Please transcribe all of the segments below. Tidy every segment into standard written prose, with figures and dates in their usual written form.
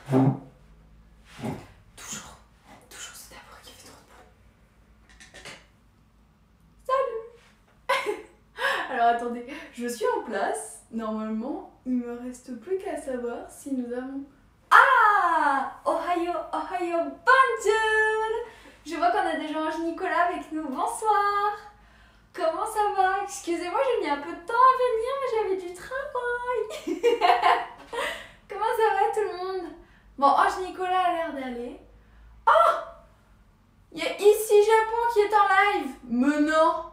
Toujours ce tabouret qui fait trop de bruit. Salut. Alors attendez, je suis en place. Normalement, il me reste plus qu'à savoir si nous avons... Ah, Ohayo, bonjour. Je vois qu'on a déjà Ange Nicolas avec nous. Bonsoir. Comment ça va? Excusez-moi, j'ai mis un peu de temps à venir, mais j'avais du travail. Comment ça va tout le monde? Bon, Ange Nicolas a l'air d'aller. Oh, il y a ici Japon qui est en live. Mais non.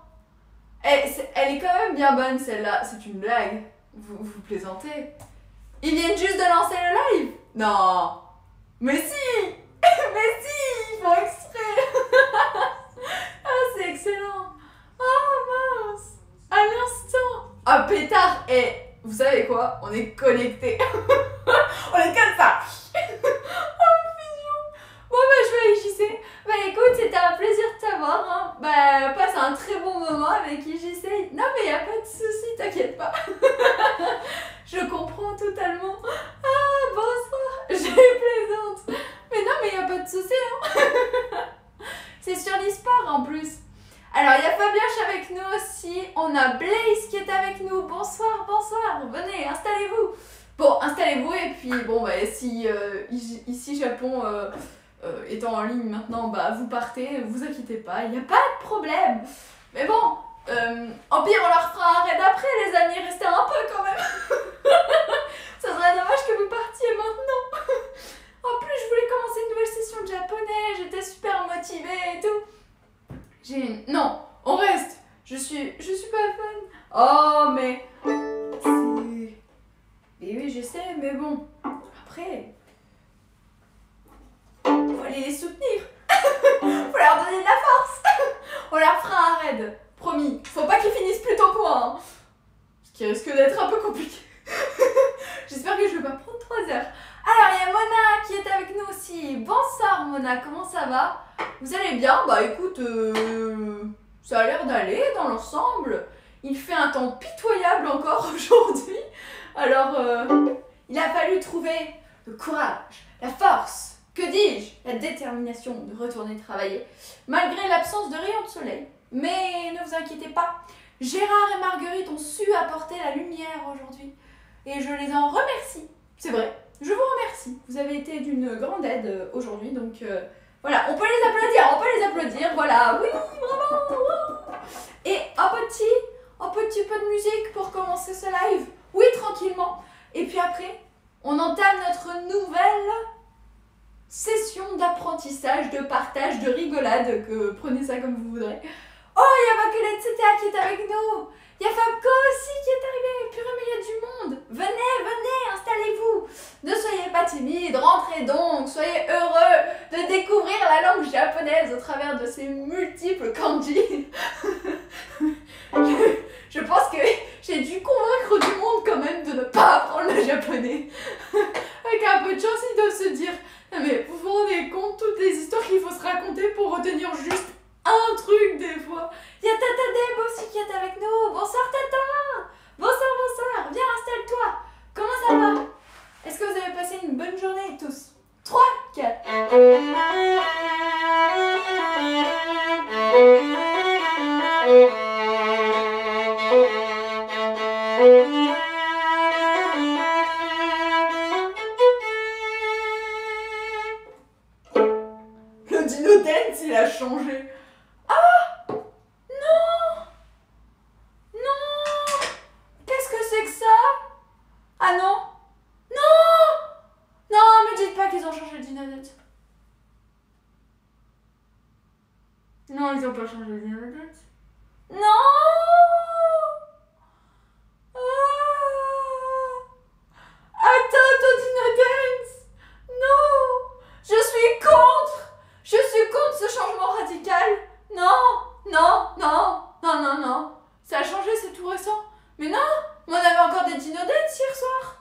Elle est quand même bien bonne celle-là. C'est une blague. Vous plaisantez. Ils viennent juste de lancer le live. Non. Mais si. Mais si, ils font exprès. Ah, c'est excellent. Oh mince. À l'instant. Ah, pétard. Et vous savez quoi? On est connectés. On est comme ça. Oh, fusion. Bon, bah, je vais aller JC. Bah, écoute, c'était un plaisir de t'avoir. Hein. Bah, passe un très bon moment avec JC. Non, mais y a pas de souci, t'inquiète pas. Je comprends totalement. Ah, bonsoir. Je plaisante. Mais non, mais y a pas de souci. Hein. C'est sur l'e-sport en plus. Alors, il y a Fabien avec nous aussi. On a Blaze qui est avec nous. Bonsoir, bonsoir. Venez, installez-vous. Bon, installez-vous et puis, bon, bah, si ici Japon étant en ligne maintenant, bah, vous partez, vous inquiétez pas, il n'y a pas de problème. Mais bon, en pire, on leur fera un raid après, les amis. Restez un peu quand même. Ça serait dommage que vous partiez maintenant. En plus, je voulais commencer une nouvelle session de japonais. J'étais super motivée et tout. Non, on reste. Je suis pas fan. Oh, mais c'est... Et oui, je sais, mais bon. Après, faut aller les soutenir. Faut leur donner de la force. On leur fera un raid. Promis. Faut pas qu'ils finissent plus tôt que moi. Hein. Ce qui risque d'être un peu compliqué. J'espère que je vais pas prendre 3 heures. Alors, il y a Mona qui est avec nous aussi. Bonsoir Mona, comment ça va? Vous allez bien? Bah écoute, ça a l'air d'aller dans l'ensemble. Il fait un temps pitoyable encore aujourd'hui. Alors, il a fallu trouver le courage, la force, que dis-je, la détermination de retourner travailler, malgré l'absence de rayons de soleil. Mais ne vous inquiétez pas, Gérard et Marguerite ont su apporter la lumière aujourd'hui. Et je les en remercie. C'est vrai, je vous remercie. Vous avez été d'une grande aide aujourd'hui, donc voilà, on peut les applaudir, voilà, oui, bravo. Et un petit peu de musique pour commencer ce live. Oui, tranquillement. Et puis après, on entame notre nouvelle session d'apprentissage, de partage, de rigolade, que prenez ça comme vous voudrez. Oh, il y a Bakelette CTA qui est avec nous. Il y a Fabco aussi qui est arrivé. Purée, mais il y a du monde. Venez, installez-vous. Ne soyez pas timide, rentrez donc. Soyez heureux de découvrir la langue japonaise au travers de ses multiples kanji. Je pense que j'ai dû convaincre du monde quand même de ne pas apprendre le japonais. Avec un peu de chance, ils doivent se dire non mais vous vous rendez compte toutes les histoires qu'il faut se raconter pour retenir juste un truc des fois. Il y a Tata Deb aussi qui est avec nous. Bonsoir Tata. Bonsoir. Viens, installe-toi. Comment ça va? Est-ce que vous avez passé une bonne journée tous? 3, 4. Le Dino Dance, il a changé. Ah! Non! Qu'est-ce que c'est que ça? Ah non? Non, me dites pas qu'ils ont changé le Dino Dance. Non, ils ont pas changé le Dino Dance. Non! Attends, ton Dino Dance! Non! Je suis contre ce changement radical. Non. Ça a changé, c'est tout récent. Mais non, on avait encore des Dino Dance hier soir.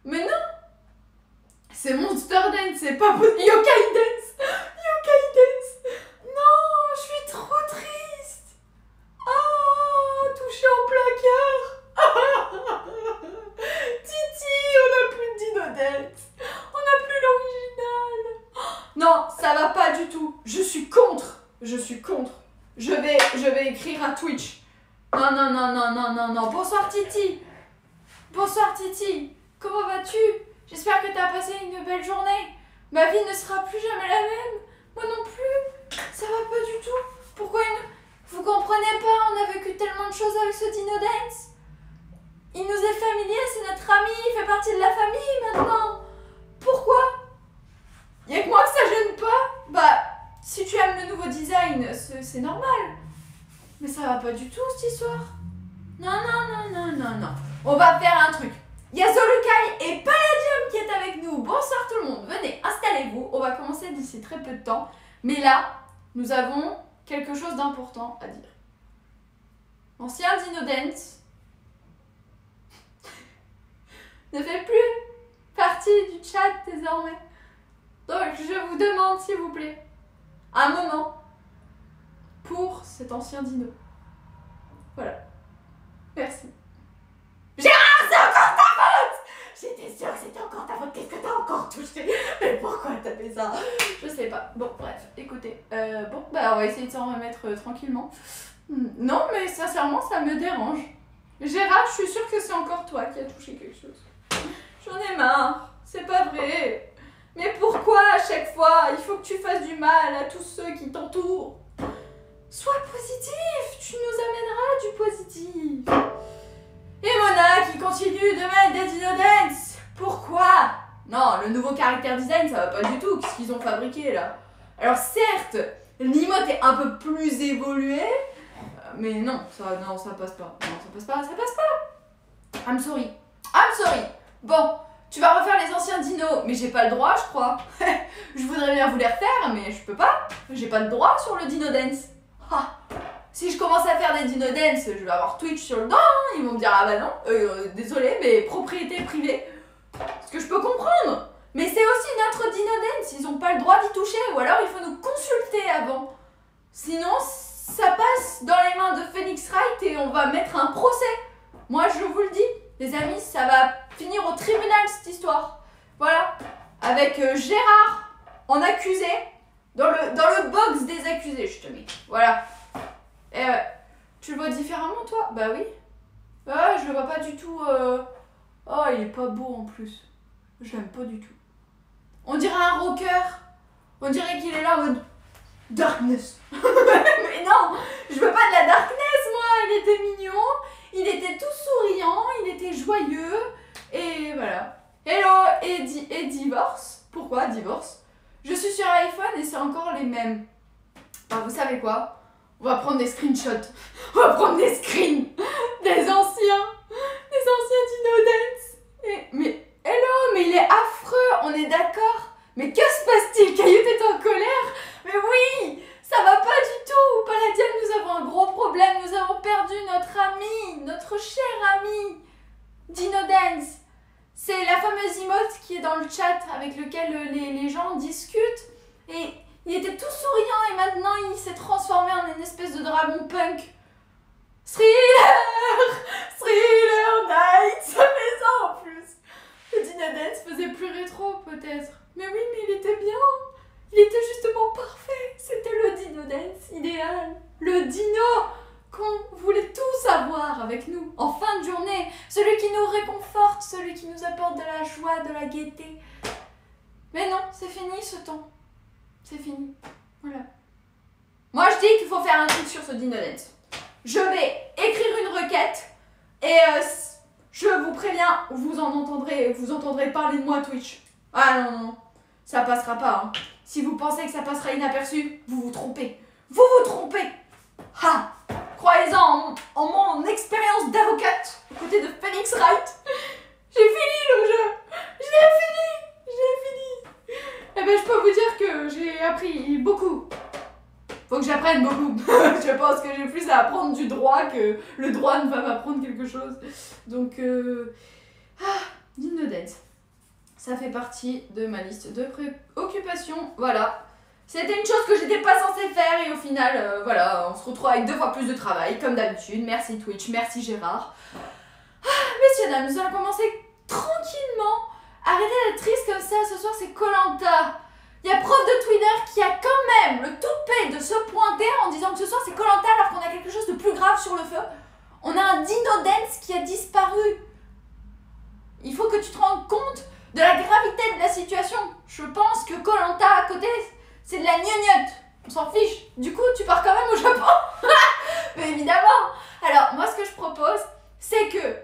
Mais non. C'est Monster Dance, c'est pas possible. Yokai Dance. Non, je suis trop triste. Ah, touché en plein cœur. Titi, on n'a plus de Dino Dance. On n'a plus l'envie Non, ça va pas du tout. Je suis contre. Je suis contre. Je vais écrire à Twitch. Non, non, non, non, non, non, non. Bonsoir Titi. Bonsoir Titi. Comment vas-tu? J'espère que tu as passé une belle journée. Ma vie ne sera plus jamais la même. Moi non plus. Ça va pas du tout. Pourquoi Vous comprenez pas, on a vécu tellement de choses avec ce Dino Dance. Il nous est familier, c'est notre ami, il fait partie de la famille maintenant. Pourquoi? Y'a que moi que ça gêne pas? Bah, si tu aimes le nouveau design, c'est normal. Mais ça va pas du tout cette histoire. Non, non, non, non, non, non. On va faire un truc. Il y a Zolukai et Palladium qui est avec nous. Bonsoir tout le monde, venez, installez-vous. On va commencer d'ici très peu de temps. Mais là, nous avons quelque chose d'important à dire. L'ancien Dino Dance ne fait plus partie du chat désormais. Donc je vous demande s'il vous plaît un moment pour cet ancien dino. Voilà. Merci. Gérard, c'est encore ta faute! J'étais sûre que c'était encore ta faute. Qu'est-ce que t'as encore touché? Mais pourquoi t'as fait ça? Je sais pas. Bon, bref, écoutez. Bon, bah on va essayer de s'en remettre tranquillement. Non, mais sincèrement, ça me dérange. Gérard, je suis sûre que c'est encore toi qui as touché quelque chose. J'en ai marre. C'est pas vrai. Mais pourquoi à chaque fois il faut que tu fasses du mal à tous ceux qui t'entourent? Sois positif, tu nous amèneras du positif. Et Mona qui continue de mettre des Dino Dance. Pourquoi? Non, le nouveau caractère design ça va pas du tout. Qu'est-ce qu'ils ont fabriqué là? Alors certes, l'emote est un peu plus évolué, mais non, ça passe pas. Non, ça passe pas, ça passe pas. I'm sorry. I'm sorry. Bon. Tu vas refaire les anciens dinos, mais j'ai pas le droit, je crois. Je voudrais bien vous les refaire, mais je peux pas. J'ai pas le droit sur le Dino Dance. Ah. Si je commence à faire des Dino Dance, je vais avoir Twitch sur le dos. Hein. Ils vont me dire, ah bah non, désolé, mais propriété privée. Ce que je peux comprendre. Mais c'est aussi notre Dino Dance, ils ont pas le droit d'y toucher. Ou alors il faut nous consulter avant. Sinon, ça passe dans les mains de Phoenix Wright et on va mettre un procès. Moi, je vous le dis. Les amis, ça va finir au tribunal cette histoire. Voilà. Avec Gérard en accusé. Dans le box des accusés, je te mets. Voilà. Et tu le vois différemment, toi? Bah oui. Ouais, je le vois pas du tout. Oh, il est pas beau en plus. Je l'aime pas du tout. On dirait un rocker. On dirait qu'il est là en mode darkness. Mais non, je veux pas de la darkness, moi. Il était mignon. Il était tout souriant, il était joyeux, et voilà. Hello, et divorce. Pourquoi divorce? Je suis sur iPhone et c'est encore les mêmes. Alors vous savez quoi? On va prendre des screenshots. On va prendre des screens des anciens Dino Dance. Mais hello, mais il est affreux, on est d'accord? Mais que se passe-t-il? Caillou est en colère? Mais oui! Ça va pas du tout! Palladium, nous avons un gros problème. Nous avons perdu notre ami, notre cher ami, Dino Dance. C'est la fameuse emote qui est dans le chat avec lequel les gens discutent. Et il était tout souriant et maintenant il s'est transformé en une espèce de dragon punk. Thriller! Thriller Night! Ça fait ça en plus. Le Dino Dance faisait plus rétro peut-être. Mais oui, mais il était bien. Il était justement parfait. C'était le Dino Dance idéal. Le dino qu'on voulait tous avoir avec nous en fin de journée. Celui qui nous réconforte, celui qui nous apporte de la joie, de la gaieté. Mais non, c'est fini ce temps. C'est fini. Voilà. Moi je dis qu'il faut faire un truc sur ce Dino Dance. Je vais écrire une requête et je vous préviens, vous entendrez parler de moi Twitch. Ah non, non, ça passera pas. Hein. Si vous pensez que ça passera inaperçu, vous vous trompez. Vous vous trompez. Ha! Croyez-en en mon expérience d'avocate aux côtés de Phoenix Wright. J'ai fini le jeu. J'ai fini. Eh ben, je peux vous dire que j'ai appris beaucoup. Faut que j'apprenne beaucoup. Je pense que j'ai plus à apprendre du droit que le droit ne va m'apprendre quelque chose. Donc, Dino Dance. Ça fait partie de ma liste de préoccupations. Voilà. C'était une chose que j'étais pas censée faire et au final, voilà, on se retrouve avec 2 fois plus de travail, comme d'habitude. Merci Twitch, merci Gérard. Messieurs, dames, nous allons commencer tranquillement. Arrêtez d'être triste comme ça, ce soir c'est Koh-Lanta. Il y a prof de Twitter qui a quand même le toupet de se pointer en disant que ce soir c'est Koh Lanta alors qu'on a quelque chose de plus grave sur le feu. On a un Dino Dance qui a disparu. Il faut que tu te rendes compte de la gravité de la situation. Je pense que Koh Lanta à côté, c'est de la gnognotte. On s'en fiche. Du coup, tu pars quand même au Japon. Mais évidemment. Alors, moi, ce que je propose, c'est que,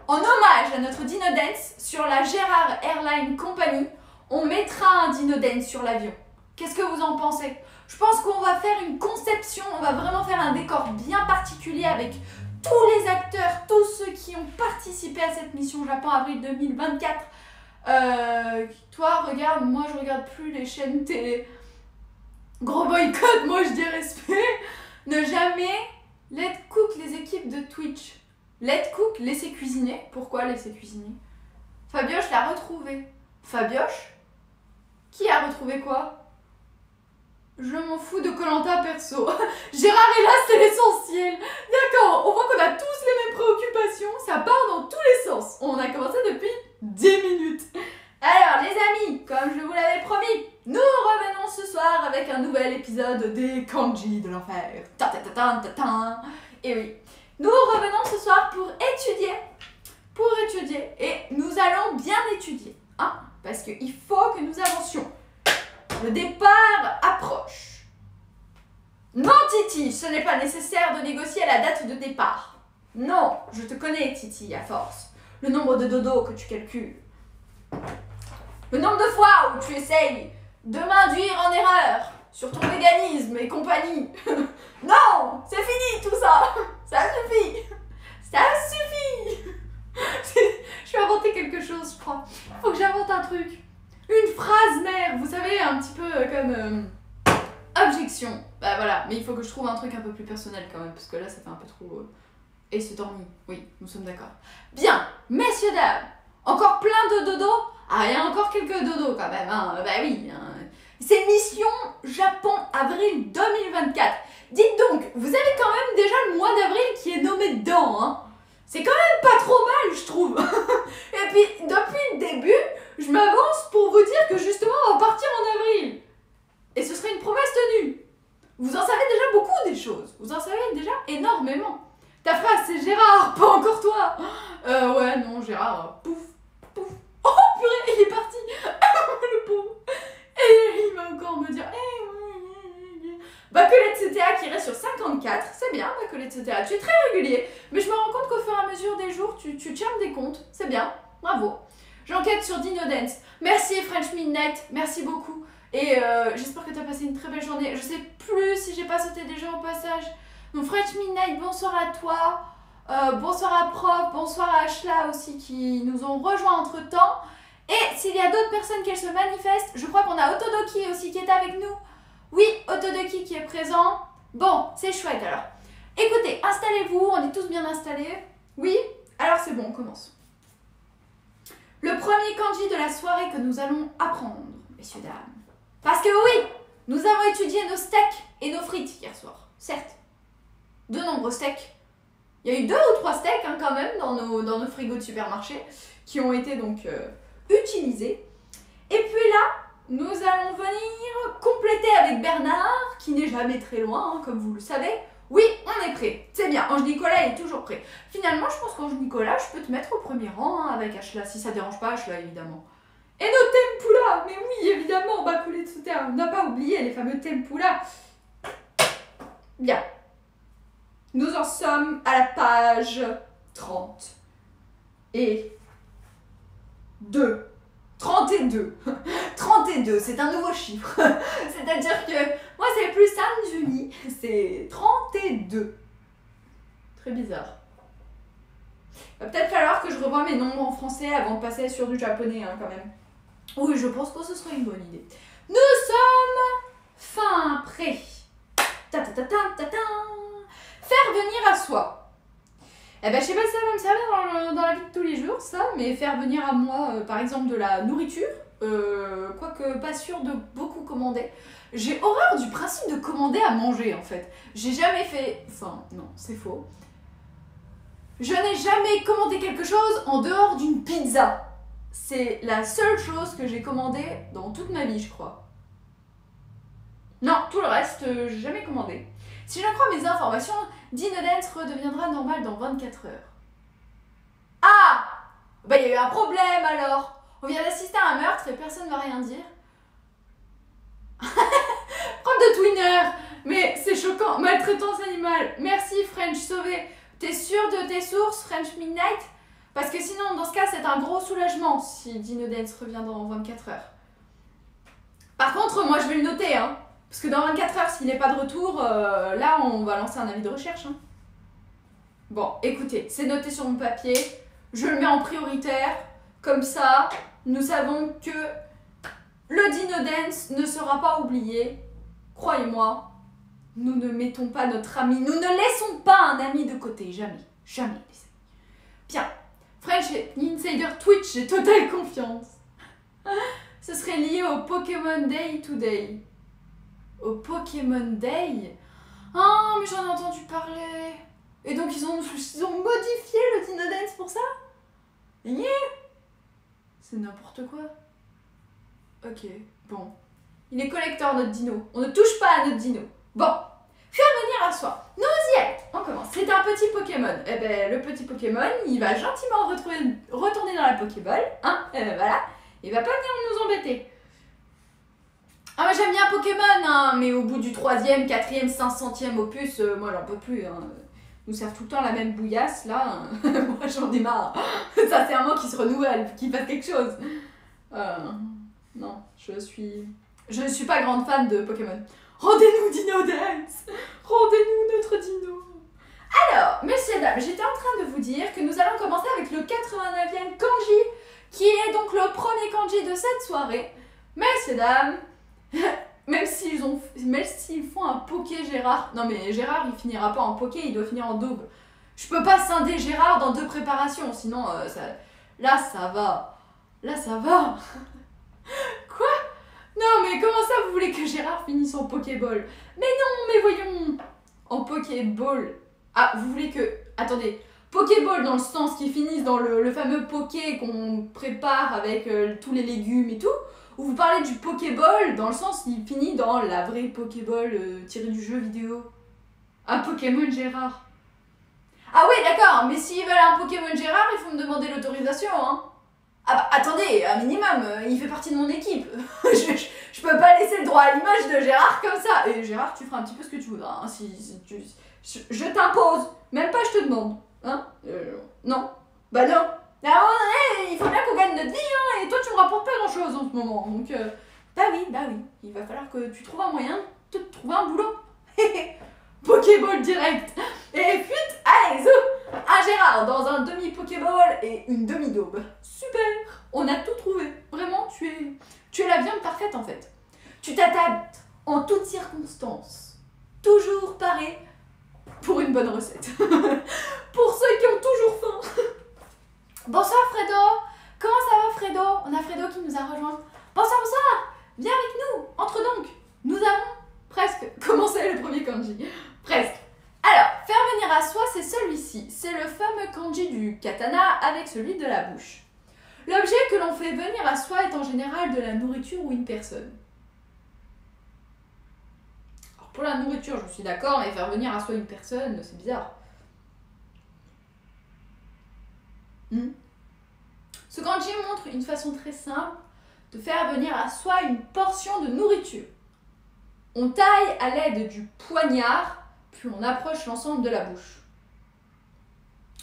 en hommage à notre Dino Dance, sur la Gérard Airline Company, on mettra un Dino Dance sur l'avion. Qu'est-ce que vous en pensez? Je pense qu'on va faire une conception, on va vraiment faire un décor bien particulier avec tous les acteurs, tous ceux qui ont participé à cette mission Japon avril 2024. Toi, regarde, moi je regarde plus les chaînes télé. Gros boycott, moi je dis respect. Ne jamais let cook les équipes de Twitch. Let cook, laisser cuisiner. Pourquoi laisser cuisiner? Fabioche l'a retrouvé. Fabioche? Qui a retrouvé quoi? Je m'en fous de Koh Lanta perso. Gérard est là, c'est l'essentiel. D'accord, on voit qu'on a tous les mêmes préoccupations. Ça part dans tous les sens. On a commencé depuis 10 minutes. Alors les amis, comme je vous l'avais promis, nous revenons ce soir avec un nouvel épisode des kanji de l'enfer. Et oui, nous revenons ce soir pour étudier. Et nous allons bien étudier. Hein, parce qu'il faut que nous avancions. Le départ approche. Non, Titi, ce n'est pas nécessaire de négocier la date de départ. Non, je te connais, Titi, à force. Le nombre de dodos que tu calcules. Le nombre de fois où tu essayes de m'induire en erreur sur ton véganisme et compagnie. Non, c'est fini tout ça. Ça suffit. Ça suffit. Je vais inventer quelque chose, je crois. Il faut que j'invente un truc. Une phrase mère, vous savez, un petit peu comme objection. Bah voilà, mais il faut que je trouve un truc un peu plus personnel quand même, parce que là ça fait un peu trop... Et c'est dormi, oui, nous sommes d'accord. Bien, messieurs, dames, encore plein de dodos. Ah, il y a encore quelques dodos quand même, hein. Bah oui, hein. C'est Mission Japon avril 2024. Dites donc, vous avez quand même déjà le mois d'avril qui est nommé dedans, hein. C'est quand même pas trop mal, je trouve. Et puis, depuis le début, je m'avance pour vous dire que justement, on va partir en avril. Et ce serait une promesse tenue. Vous en savez déjà beaucoup des choses. Vous en savez déjà énormément. Ta phrase, c'est Gérard, pas encore toi. Ouais, non, Gérard, pouf, pouf. Oh, purée, il est parti. Le pauvre. Et il va encore me dire... Bacolette CTA qui reste sur 54, c'est bien, Bacolette CTA, tu es très régulier, mais je me rends compte qu'au fur et à mesure des jours, tu tiens des comptes, c'est bien, bravo. J'enquête sur Dino Dance, merci French Midnight, merci beaucoup, et j'espère que tu as passé une très belle journée, je sais plus si j'ai pas sauté des gens au passage, donc French Midnight, bonsoir à toi, bonsoir à Prof, bonsoir à Ashla aussi qui nous ont rejoints entre temps, et s'il y a d'autres personnes qui se manifestent, je crois qu'on a Otodoki aussi qui est avec nous. Oui, Otodoki qui est présent. Bon, c'est chouette alors. Écoutez, installez-vous, on est tous bien installés. Oui? Alors c'est bon, on commence. Le premier kanji de la soirée que nous allons apprendre, messieurs, dames. Parce que oui, nous avons étudié nos steaks et nos frites hier soir. Certes, de nombreux steaks. Il y a eu 2 ou 3 steaks hein, quand même dans nos frigos de supermarché qui ont été donc utilisés. Et puis là, nous allons venir compléter avec Bernard, qui n'est jamais très loin, hein, comme vous le savez. Oui, on est prêt. C'est bien, Ange Nicolas est toujours prêt. Finalement, je pense qu'Ange Nicolas, je peux te mettre au premier rang hein, avec Ashla, si ça dérange pas Ashla, évidemment. Et nos tempura, mais oui, évidemment, Bacolette CTA, on n'a pas oublié les fameux tempura. Bien. Nous en sommes à la page 30. Et 2. 32. 32, c'est un nouveau chiffre. C'est-à-dire que moi, c'est plus Sanjuni, c'est 32. Très bizarre. Va peut-être falloir que je revoie mes nombres en français avant de passer sur du japonais, hein, quand même. Oui, je pense que ce serait une bonne idée. Nous sommes fin prêts. Ta ta ta ta ta ta. Faire venir à soi. Eh ben, je sais pas si ça va me servir dans la vie de tous les jours, ça, mais faire venir à moi, par exemple, de la nourriture, quoique pas sûr de beaucoup commander. J'ai horreur du principe de commander à manger, en fait. J'ai jamais fait... Enfin, non, c'est faux. Je n'ai jamais commandé quelque chose en dehors d'une pizza. c'est la seule chose que j'ai commandée dans toute ma vie, je crois. Non, tout le reste, j'ai jamais commandé. Si j'en crois mes informations, Dino Dance redeviendra normal dans 24 heures. Ah! Bah, il y a eu un problème alors. On vient d'assister à un meurtre et personne ne va rien dire. Prendre de Twinner. Mais c'est choquant. Maltraitance animale. Merci French sauvé. T'es sûr de tes sources, French Midnight? Parce que sinon, dans ce cas, c'est un gros soulagement si Dino Dance revient dans 24 heures. Par contre, moi, je vais le noter, hein. Parce que dans 24 heures, s'il n'est pas de retour, là, on va lancer un avis de recherche. Hein. Bon, écoutez, c'est noté sur mon papier. Je le mets en prioritaire. Comme ça, nous savons que le Dino Dance ne sera pas oublié. Croyez-moi, nous ne mettons pas notre ami, nous ne laissons pas un ami de côté. Jamais, jamais, les amis. Bien, French Insider Twitch, j'ai totale confiance. Ce serait lié au Pokémon Day Today. Au Pokémon Day? Ah, mais j'en ai entendu parler. Et donc ils ont modifié le Dino Dance pour ça? Yeah. C'est n'importe quoi. Ok, bon. Il est collector notre dino. On ne touche pas à notre dino. Bon, faire venir à soi. Nous y êtes. On commence. C'est un petit Pokémon. Eh ben, le petit Pokémon, il va gentiment retourner dans la Pokéball. Hein, voilà. Il va pas venir nous embêter. Ah, moi j'aime bien Pokémon, hein, mais au bout du 3e, 4e, 500e opus, moi j'en peux plus. Hein. Nous servent tout le temps la même bouillasse, là. Moi j'en ai marre. Ça c'est un mot qui se renouvelle, qui fasse quelque chose. Non, je ne suis pas grande fan de Pokémon. Rendez-nous Dino Dance. Rendez-nous notre dino. Alors, messieurs dames, j'étais en train de vous dire que nous allons commencer avec le 89e kanji, qui est donc le premier kanji de cette soirée. Messieurs dames, même s'ils font un Poké Gérard, non mais Gérard il finira pas en Poké, il doit finir en double. Je peux pas scinder Gérard dans 2 préparations, sinon là ça va. Quoi? Non mais comment ça vous voulez que Gérard finisse en Pokéball? Mais non, mais voyons. En Pokéball. Ah, vous voulez que... Attendez. Pokéball dans le sens qu'il finisse dans le fameux Poké qu'on prépare avec tous les légumes et tout? Ou vous parlez du Pokéball dans le sens qu'il finit dans la vraie Pokéball tirée du jeu vidéo? Un Pokémon Gérard. Ah oui, d'accord, mais s'ils veulent un Pokémon Gérard, il faut me demander l'autorisation, hein. Ah bah attendez, un minimum, il fait partie de mon équipe. je peux pas laisser le droit à l'image de Gérard comme ça. Et Gérard, tu feras un petit peu ce que tu voudras, hein, je t'impose, même pas je te demande. Hein non. Bah non. Alors, il faut bien qu'on gagne notre vie, hein, et toi tu me rapportes pas grand chose en ce moment. Donc, bah oui, il va falloir que tu trouves un moyen de te trouver un boulot. Pokéball direct. Et fuite, allez, zou. Un Gérard dans un demi-Pokéball et une demi-daube. Super, on a tout trouvé. Vraiment, tu es la viande parfaite en fait. Tu t'adaptes en toutes circonstances. Toujours paré pour une bonne recette. Pour ceux qui ont toujours faim. Bonsoir Fredo. Comment ça va Fredo? On a Fredo qui nous a rejoint. Bonsoir. Viens avec nous. Entre donc. Nous avons presque commencé le premier kanji. Presque. Alors, faire venir à soi, c'est celui-ci. C'est le fameux kanji du katana avec celui de la bouche. L'objet que l'on fait venir à soi est en général de la nourriture ou une personne. Alors pour la nourriture, je suis d'accord, mais faire venir à soi une personne, c'est bizarre. Ce kanji montre une façon très simple de faire venir à soi une portion de nourriture. On taille à l'aide du poignard, puis on approche l'ensemble de la bouche.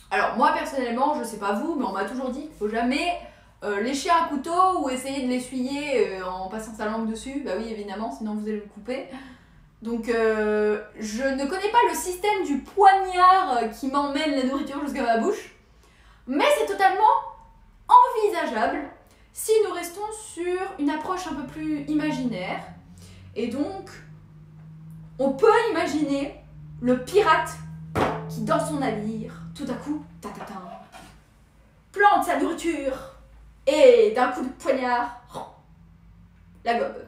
Alors moi personnellement, je sais pas vous, mais on m'a toujours dit qu'il ne faut jamais lécher un couteau ou essayer de l'essuyer en passant sa langue dessus. Bah oui évidemment, sinon vous allez le couper. Donc je ne connais pas le système du poignard qui m'emmène la nourriture jusqu'à ma bouche, mais c'est totalement envisageable si nous restons sur une approche un peu plus imaginaire. Et donc, on peut imaginer le pirate qui, dans son navire, tout à coup, plante sa nourriture et d'un coup de poignard, la gobe.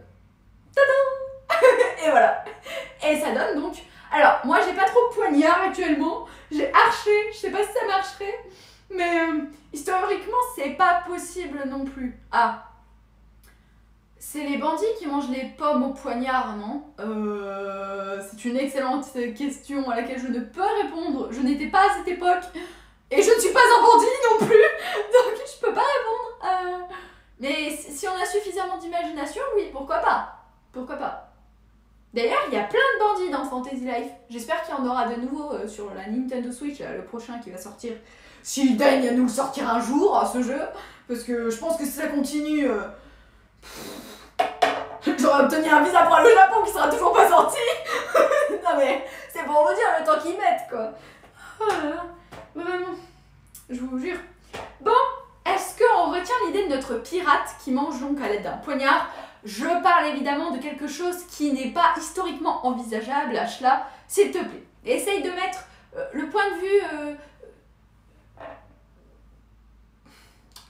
Et voilà. Et ça donne donc... Alors, moi, j'ai pas trop de poignard actuellement. J'ai arché, je sais pas si ça marcherait. Mais Historiquement, c'est pas possible non plus. Ah. C'est les bandits qui mangent les pommes au poignard, non? C'est une excellente question à laquelle je ne peux répondre. Je n'étais pas à cette époque. Et je ne suis pas un bandit non plus. Donc je peux pas répondre. Mais si on a suffisamment d'imagination, oui, pourquoi pas? Pourquoi pas? D'ailleurs, il y a plein de bandits dans Fantasy Life. J'espère qu'il y en aura de nouveaux sur la Nintendo Switch, le prochain qui va sortir. S'il daigne à nous le sortir un jour, ce jeu. Parce que je pense que si ça continue... J'aurais obtenu un visa pour aller au Japon qui sera toujours pas sorti. Non mais, c'est pour vous dire le temps qu'ils mettent, quoi. Oh là là, vraiment, je vous jure. Bon, est-ce qu'on retient l'idée de notre pirate qui mange donc à l'aide d'un poignard? Je parle évidemment de quelque chose qui n'est pas historiquement envisageable, Ashla, s'il te plaît. Essaye de mettre le point de vue...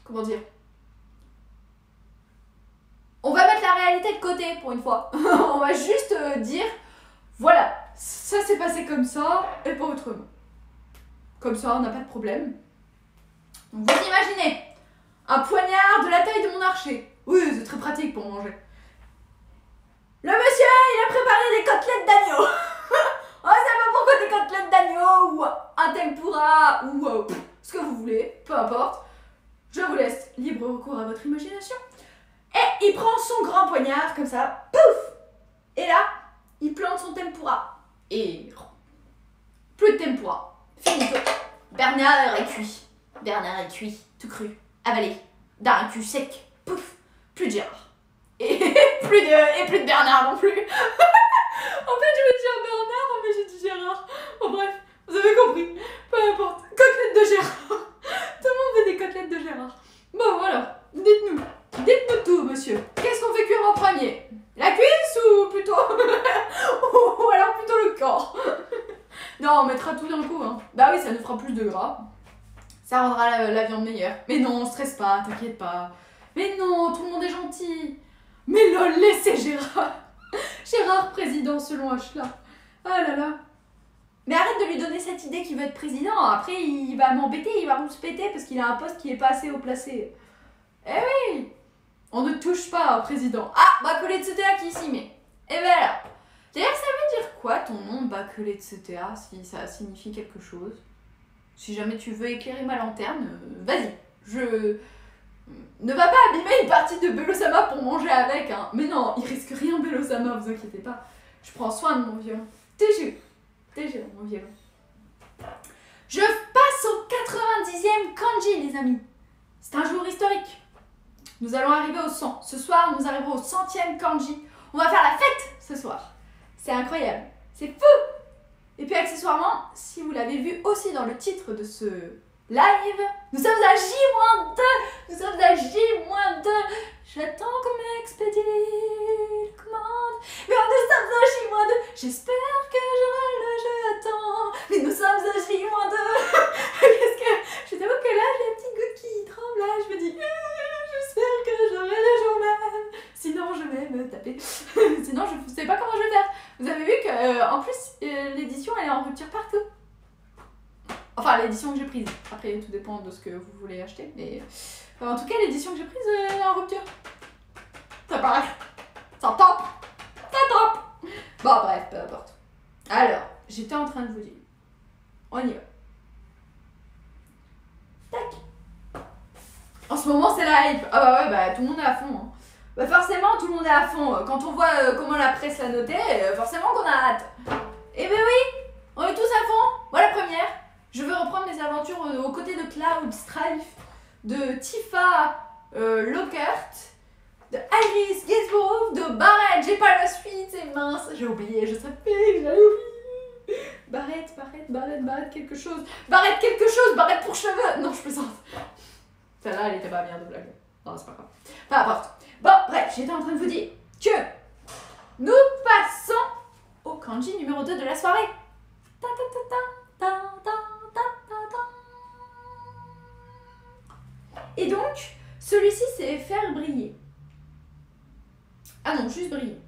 comment dire? On va mettre la réalité de côté pour une fois. On va juste dire, voilà, ça s'est passé comme ça et pas autrement. Comme ça, on n'a pas de problème. Donc vous imaginez, un poignard de la taille de mon archer. Oui, c'est très pratique pour manger. Le monsieur, il a préparé des côtelettes d'agneau. On sait pas pourquoi des côtelettes d'agneau ou un tempura ou ce que vous voulez, peu importe. Je vous laisse libre recours à votre imagination. Et il prend son grand poignard comme ça, pouf! Et là, il plante son tempura. Et plus de tempura. Finito. Bernard est cuit. Bernard est cuit, tout cru, avalé, d'un cul sec. Pouf! Plus de Gérard. Et plus de Bernard non plus. En fait, je voulais dire Bernard, mais j'ai dit Gérard. Bon bref, vous avez compris. Peu importe. Côtelettes de Gérard. Tout le monde veut des côtelettes de Gérard. Bon, voilà. Dites-nous. Dites-nous tout, monsieur. Qu'est-ce qu'on fait cuire en premier? La cuisse ou plutôt... ou alors plutôt le corps? Non, on mettra tout d'un coup, hein. Bah oui, ça nous fera plus de gras. Ça rendra la viande meilleure. Mais non, stresse pas, t'inquiète pas. Mais non, tout le monde est gentil. Mais lol, laissez Gérard. Gérard président selon Ashla. Ah là là. Mais arrête de lui donner cette idée qu'il veut être président. Après, il va m'embêter, il va rouspéter parce qu'il a un poste qui est pas assez haut placé. Eh oui. On ne touche pas au président. Ah, Bacolé de CTA qui s'y met. Et voilà. D'ailleurs, ça veut dire quoi ton nom, Bacolé de CTA, si ça signifie quelque chose? Si jamais tu veux éclairer ma lanterne, vas-y. Je... Ne va pas abîmer une partie de Bello-sama pour manger avec, hein. Mais non, il risque rien, Bello-sama, vous inquiétez pas. Je prends soin de mon violon. T'es jure, mon violon. Je passe au 90e kanji, les amis. C'est un jour historique. Nous allons arriver au 100. Ce soir, nous arriverons au 100e kanji. On va faire la fête ce soir. C'est incroyable. C'est fou. Et puis accessoirement, si vous l'avez vu aussi dans le titre de ce live, nous sommes à J-2. Nous sommes à J-2. J'attends qu'on m'expédie les commandes. Mais nous sommes à J-2. J'espère que j'aurai le jeu à temps. Mais nous sommes à J-2. Qu'est-ce que... Je t'avoue que là, j'ai les petits gouttes qui tremblent. Là, je me dis... J'espère que j'aurai le jour même. Sinon, je vais me taper. Sinon, je ne sais pas comment je vais faire. Vous avez vu que, en plus, l'édition, elle est en rupture partout. Enfin, l'édition que j'ai prise. Après, tout dépend de ce que vous voulez acheter. Mais en tout cas, l'édition que j'ai prise, elle est en rupture. Ça paraît. Ça tape. Ça tape. Bon, bref, peu importe. Alors, j'étais en train de vous dire. On y va. Tac. En ce moment, c'est la hype. Ah bah ouais, bah tout le monde est à fond. Hein. Bah forcément, tout le monde est à fond. Quand on voit comment la presse l'a noté, forcément qu'on a hâte. Et ben oui, on est tous à fond. Moi, la première, je veux reprendre mes aventures aux côtés de Cloud Strife, de Tifa Lockhart, de Iris Gainsborough, de Barrett. J'ai pas la suite, c'est mince. J'ai oublié, je savais que j'avais oublié. Barrett, quelque chose. Barrett pour cheveux. Non, je plaisante. Celle-là, elle était pas bien de blague. Non, c'est pas grave. Peu importe. Bon, bref, j'étais en train de vous dire que nous passons au kanji numéro 2 de la soirée. Ta ta ta ta ta ta ta ta ta. Et donc, celui-ci, c'est faire briller. Ah non, juste briller.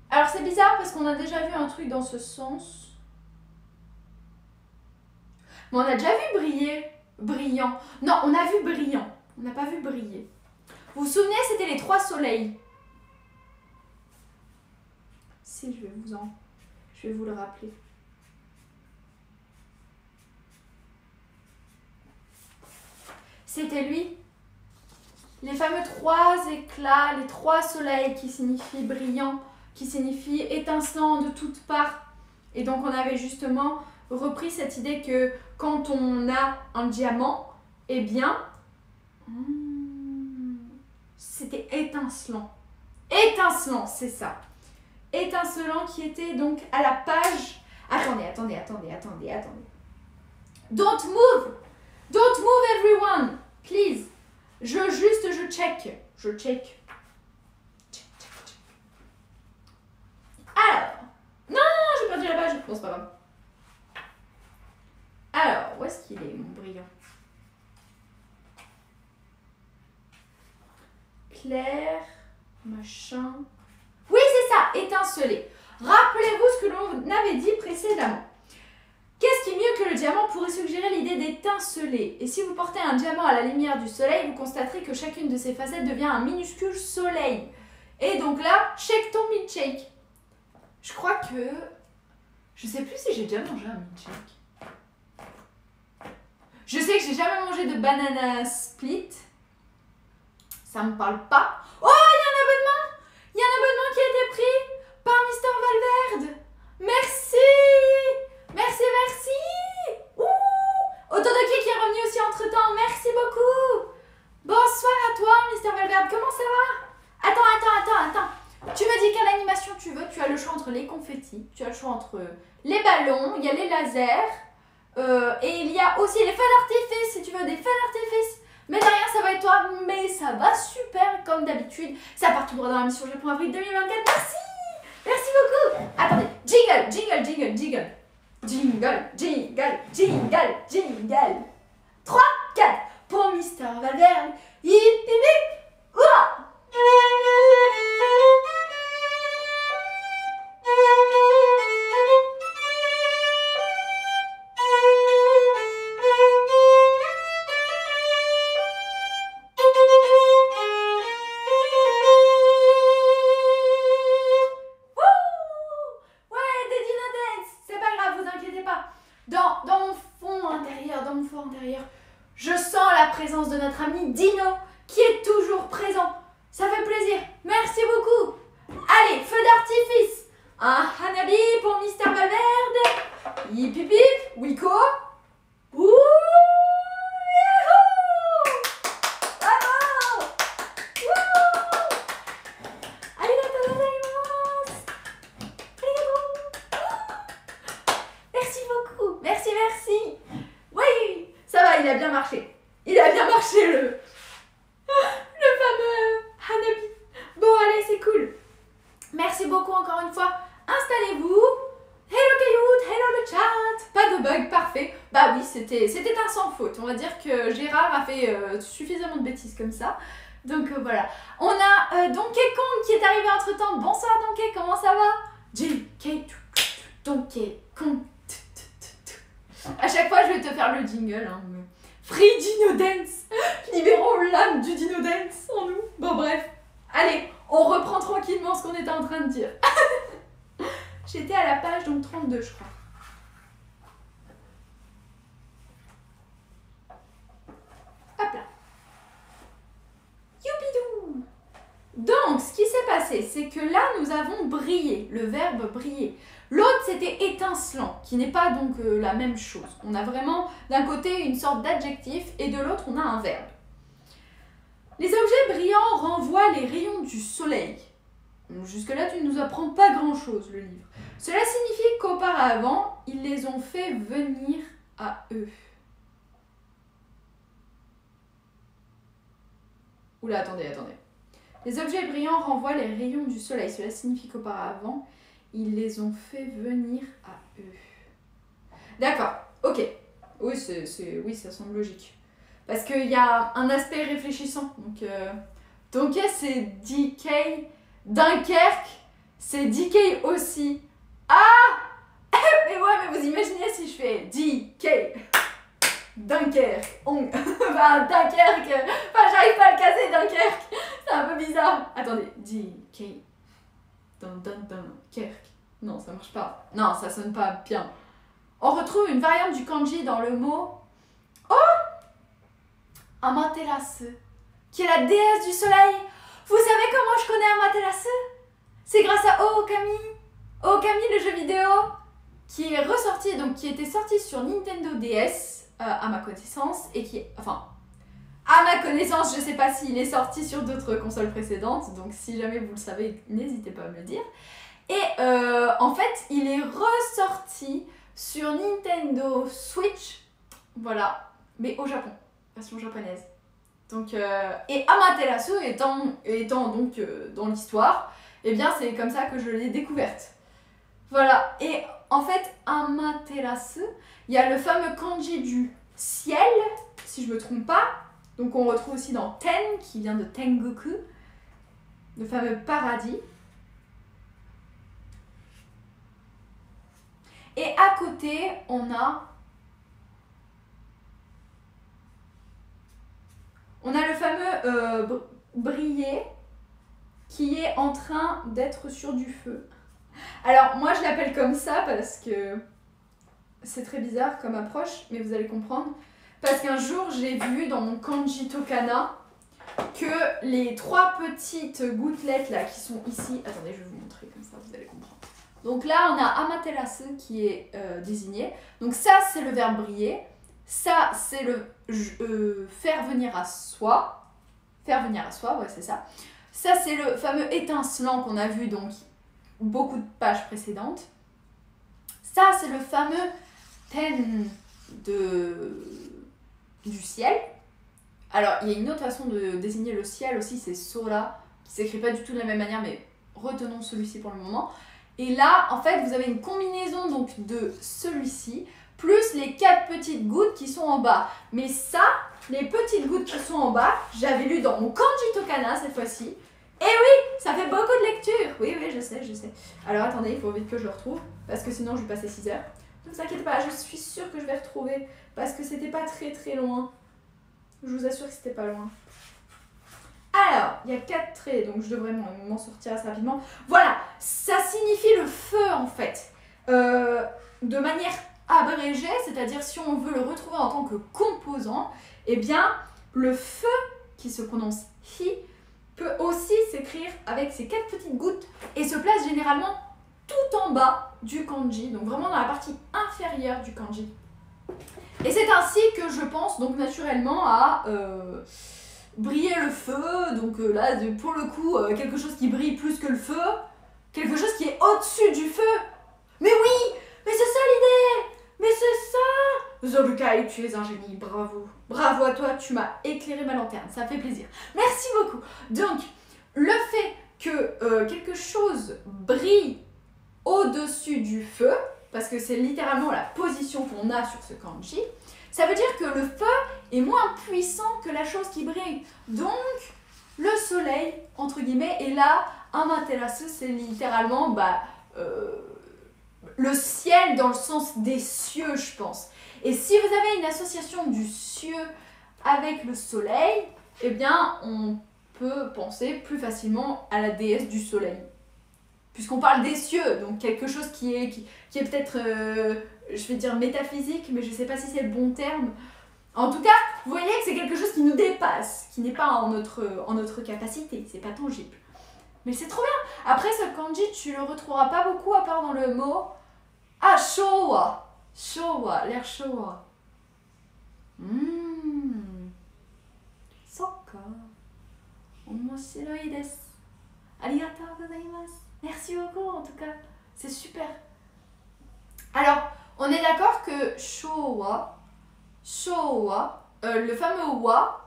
Alors, c'est bizarre parce qu'on a déjà vu un truc dans ce sens. Mais on a déjà vu briller Brillant. Non, on a vu brillant. On n'a pas vu briller. Vous vous souvenez, c'était les 3 soleils. Si, je vais vous le rappeler. C'était lui. Les fameux 3 éclats, les 3 soleils qui signifient brillant, qui signifient étincelant de toutes parts. Et donc on avait justement repris cette idée que quand on a un diamant, eh bien, c'était étincelant. Étincelant, c'est ça. Étincelant qui était donc à la page... Attendez. Don't move! Don't move everyone! Please! Je check. Alors... Non, j'ai perdu la page. Bon, c'est pas grave. Alors, où est-ce qu'il est, mon brillant? Clair, machin... Oui, c'est ça, étinceler. Rappelez-vous ce que l'on avait dit précédemment. Qu'est-ce qui est mieux que le diamant pourrait suggérer l'idée d'étinceler? Et si vous portez un diamant à la lumière du soleil, vous constaterez que chacune de ses facettes devient un minuscule soleil. Et donc là, shake ton milkshake. Je crois que... Je sais plus si j'ai déjà mangé un milkshake. Je sais que j'ai jamais mangé de banana split. Ça me parle pas. Oh, il y a un abonnement! Il y a un abonnement qui a été pris par Mister Valverde. Merci! Merci! Ouh! Otodoki qui est revenu aussi entre temps. Merci beaucoup! Bonsoir à toi, Mister Valverde. Comment ça va? Attends. Tu me dis quelle animation tu veux. Tu as le choix entre les confettis. Tu as le choix entre les ballons. Il y a les lasers. Et il y a aussi les feux d'artifice. Si tu veux des feux d'artifice. Mais derrière, ça va être toi. Mais ça va super comme d'habitude. Ça part tout droit dans la mission Japon Avril 2024. Merci! Merci beaucoup! Attendez. Jingle. 3, 4 pour Mister Valverde. Hip hip hip! Ouah! Je sens la présence de notre ami Dino qui est toujours présent. Ça fait plaisir. Merci beaucoup. Allez, feu d'artifice. Un hanabi pour Mister Valverde. Hip hip hip. Wiko. Ouh. Yahoo. Bravo. Wouh. Arigatou gozaimasu. Arigatou. Merci beaucoup. Merci. Oui. Ça va, il a bien marché. Le fameux hanabi. Bon, allez, c'est cool. Merci beaucoup encore une fois. Installez-vous. Hello Cailloute, hello le chat. Pas de bug, parfait. Bah oui, c'était un sans faute. On va dire que Gérard a fait suffisamment de bêtises comme ça. Donc voilà. On a Donkey Kong qui est arrivé entre temps. Bonsoir Donkey, comment ça va? Donkey Kong. À chaque fois, je vais te faire le jingle. Hein. Free Dino Dance. Libérons l'âme du Dino Dance en nous. Bon, bref. Allez, on reprend tranquillement ce qu'on était en train de dire. J'étais à la page donc 32, je crois. Hop là. Youpidou. Donc, ce qui s'est passé, c'est que là, nous avons brillé, le verbe briller. L'autre, c'était étincelant, qui n'est pas donc la même chose. On a vraiment, d'un côté, une sorte d'adjectif, et de l'autre, on a un verbe. Les objets brillants renvoient les rayons du soleil. Jusque-là, tu ne nous apprends pas grand-chose, le livre. Cela signifie qu'auparavant, ils les ont fait venir à eux. Oula, attendez. Les objets brillants renvoient les rayons du soleil. Cela signifie qu'auparavant, ils les ont fait venir à eux. D'accord, ok. Oui, oui, ça semble logique. Parce qu'il y a un aspect réfléchissant. Donc c'est DK. Dunkerque, c'est DK aussi. Ah. Mais ouais, mais vous imaginez si je fais DK. Dunkerque. Enfin, Dunkerque. Enfin, j'arrive pas à le caser, Dunkerque. C'est un peu bizarre. Attendez, Dunkerque. Non, ça marche pas. Non, ça sonne pas bien. On retrouve une variante du kanji dans le mot Amaterasu, qui est la déesse du soleil. Vous savez comment je connais Amaterasu? C'est grâce à Okami. Okami, le jeu vidéo qui est ressorti, donc qui était sorti sur Nintendo DS, à ma connaissance, et qui, enfin, à ma connaissance, je sais pas s'il est sorti sur d'autres consoles précédentes, donc si jamais vous le savez, n'hésitez pas à me le dire. Et en fait, il est ressorti sur Nintendo Switch, voilà, mais au Japon, version japonaise. Donc, et Amaterasu étant donc dans l'histoire, eh bien c'est comme ça que je l'ai découverte. Voilà, et en fait, Amaterasu, il y a le fameux kanji du ciel, si je me trompe pas, donc on retrouve aussi dans Ten, qui vient de Tengoku, le fameux paradis. Et à côté, on a le fameux briller qui est en train d'être sur du feu. Alors moi je l'appelle comme ça parce que c'est très bizarre comme approche, mais vous allez comprendre. Parce qu'un jour j'ai vu dans mon kanji tokana que les 3 petites gouttelettes là qui sont ici, attendez je vais vous montrer comme ça vous allez comprendre. Donc là on a Amaterasu qui est désigné, donc ça c'est le verbe briller, ça c'est le faire venir à soi, ouais c'est ça. Ça c'est le fameux étincelant qu'on a vu donc beaucoup de pages précédentes. Ça c'est le fameux ten du ciel. Alors il y a une autre façon de désigner le ciel aussi, c'est Sora, qui s'écrit pas du tout de la même manière, mais retenons celui-ci pour le moment. Et là en fait vous avez une combinaison donc de celui-ci plus les 4 petites gouttes qui sont en bas. Mais ça, les petites gouttes qui sont en bas, j'avais lu dans mon kanji tokana cette fois-ci. Et oui, ça fait beaucoup de lecture. Oui, je sais. Alors attendez, il faut vite que je le retrouve, parce que sinon je vais passer 6 heures. Ne vous inquiétez pas, je suis sûre que je vais retrouver, parce que c'était pas très loin. Je vous assure que c'était pas loin. Alors, il y a 4 traits, donc je devrais m'en sortir assez rapidement. Voilà, ça signifie le feu en fait. De manière abrégée, c'est-à-dire si on veut le retrouver en tant que composant, eh bien, le feu, qui se prononce hi, peut aussi s'écrire avec ces 4 petites gouttes et se place généralement tout en bas du kanji, donc vraiment dans la partie inférieure du kanji. Et c'est ainsi que je pense donc naturellement à briller le feu, donc là pour le coup quelque chose qui brille plus que le feu, quelque chose qui est au-dessus du feu. Mais oui, mais c'est ça l'idée, mais c'est ça. Zolukai, tu es un génie, bravo. Bravo à toi, tu m'as éclairé ma lanterne, ça fait plaisir. Merci beaucoup. Donc, le fait que quelque chose brille au-dessus du feu, parce que c'est littéralement la position qu'on a sur ce kanji, ça veut dire que le feu est moins puissant que la chose qui brille. Donc, le soleil, entre guillemets, et là, Amaterasu, c'est littéralement le ciel dans le sens des cieux, je pense. Et si vous avez une association du cieux avec le soleil, eh bien, on peut penser plus facilement à la déesse du soleil. Puisqu'on parle des cieux, donc quelque chose qui est peut-être, je vais dire métaphysique, mais je ne sais pas si c'est le bon terme. En tout cas, vous voyez que c'est quelque chose qui nous dépasse, qui n'est pas en notre capacité, c'est pas tangible. Mais c'est trop bien. Après, ce kanji, tu le retrouveras pas beaucoup à part dans le mot Showa. Showa, l'air Showa. Sokka. Omoshiroi desu. Arigatou gozaimasu. Merci beaucoup en tout cas. C'est super. Alors, on est d'accord que Showa, le fameux wa,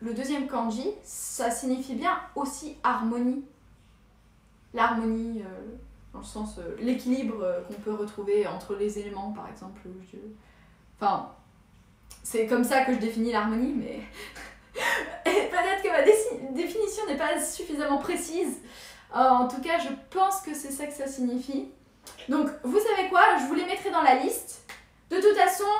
le deuxième kanji, ça signifie bien aussi harmonie. L'harmonie, dans le sens, l'équilibre qu'on peut retrouver entre les éléments, par exemple. Enfin, c'est comme ça que je définis l'harmonie, mais peut-être que ma définition n'est pas suffisamment précise. En tout cas, je pense que c'est ça que ça signifie. Donc, vous savez quoi? Je vous les mettrai dans la liste. De toute façon,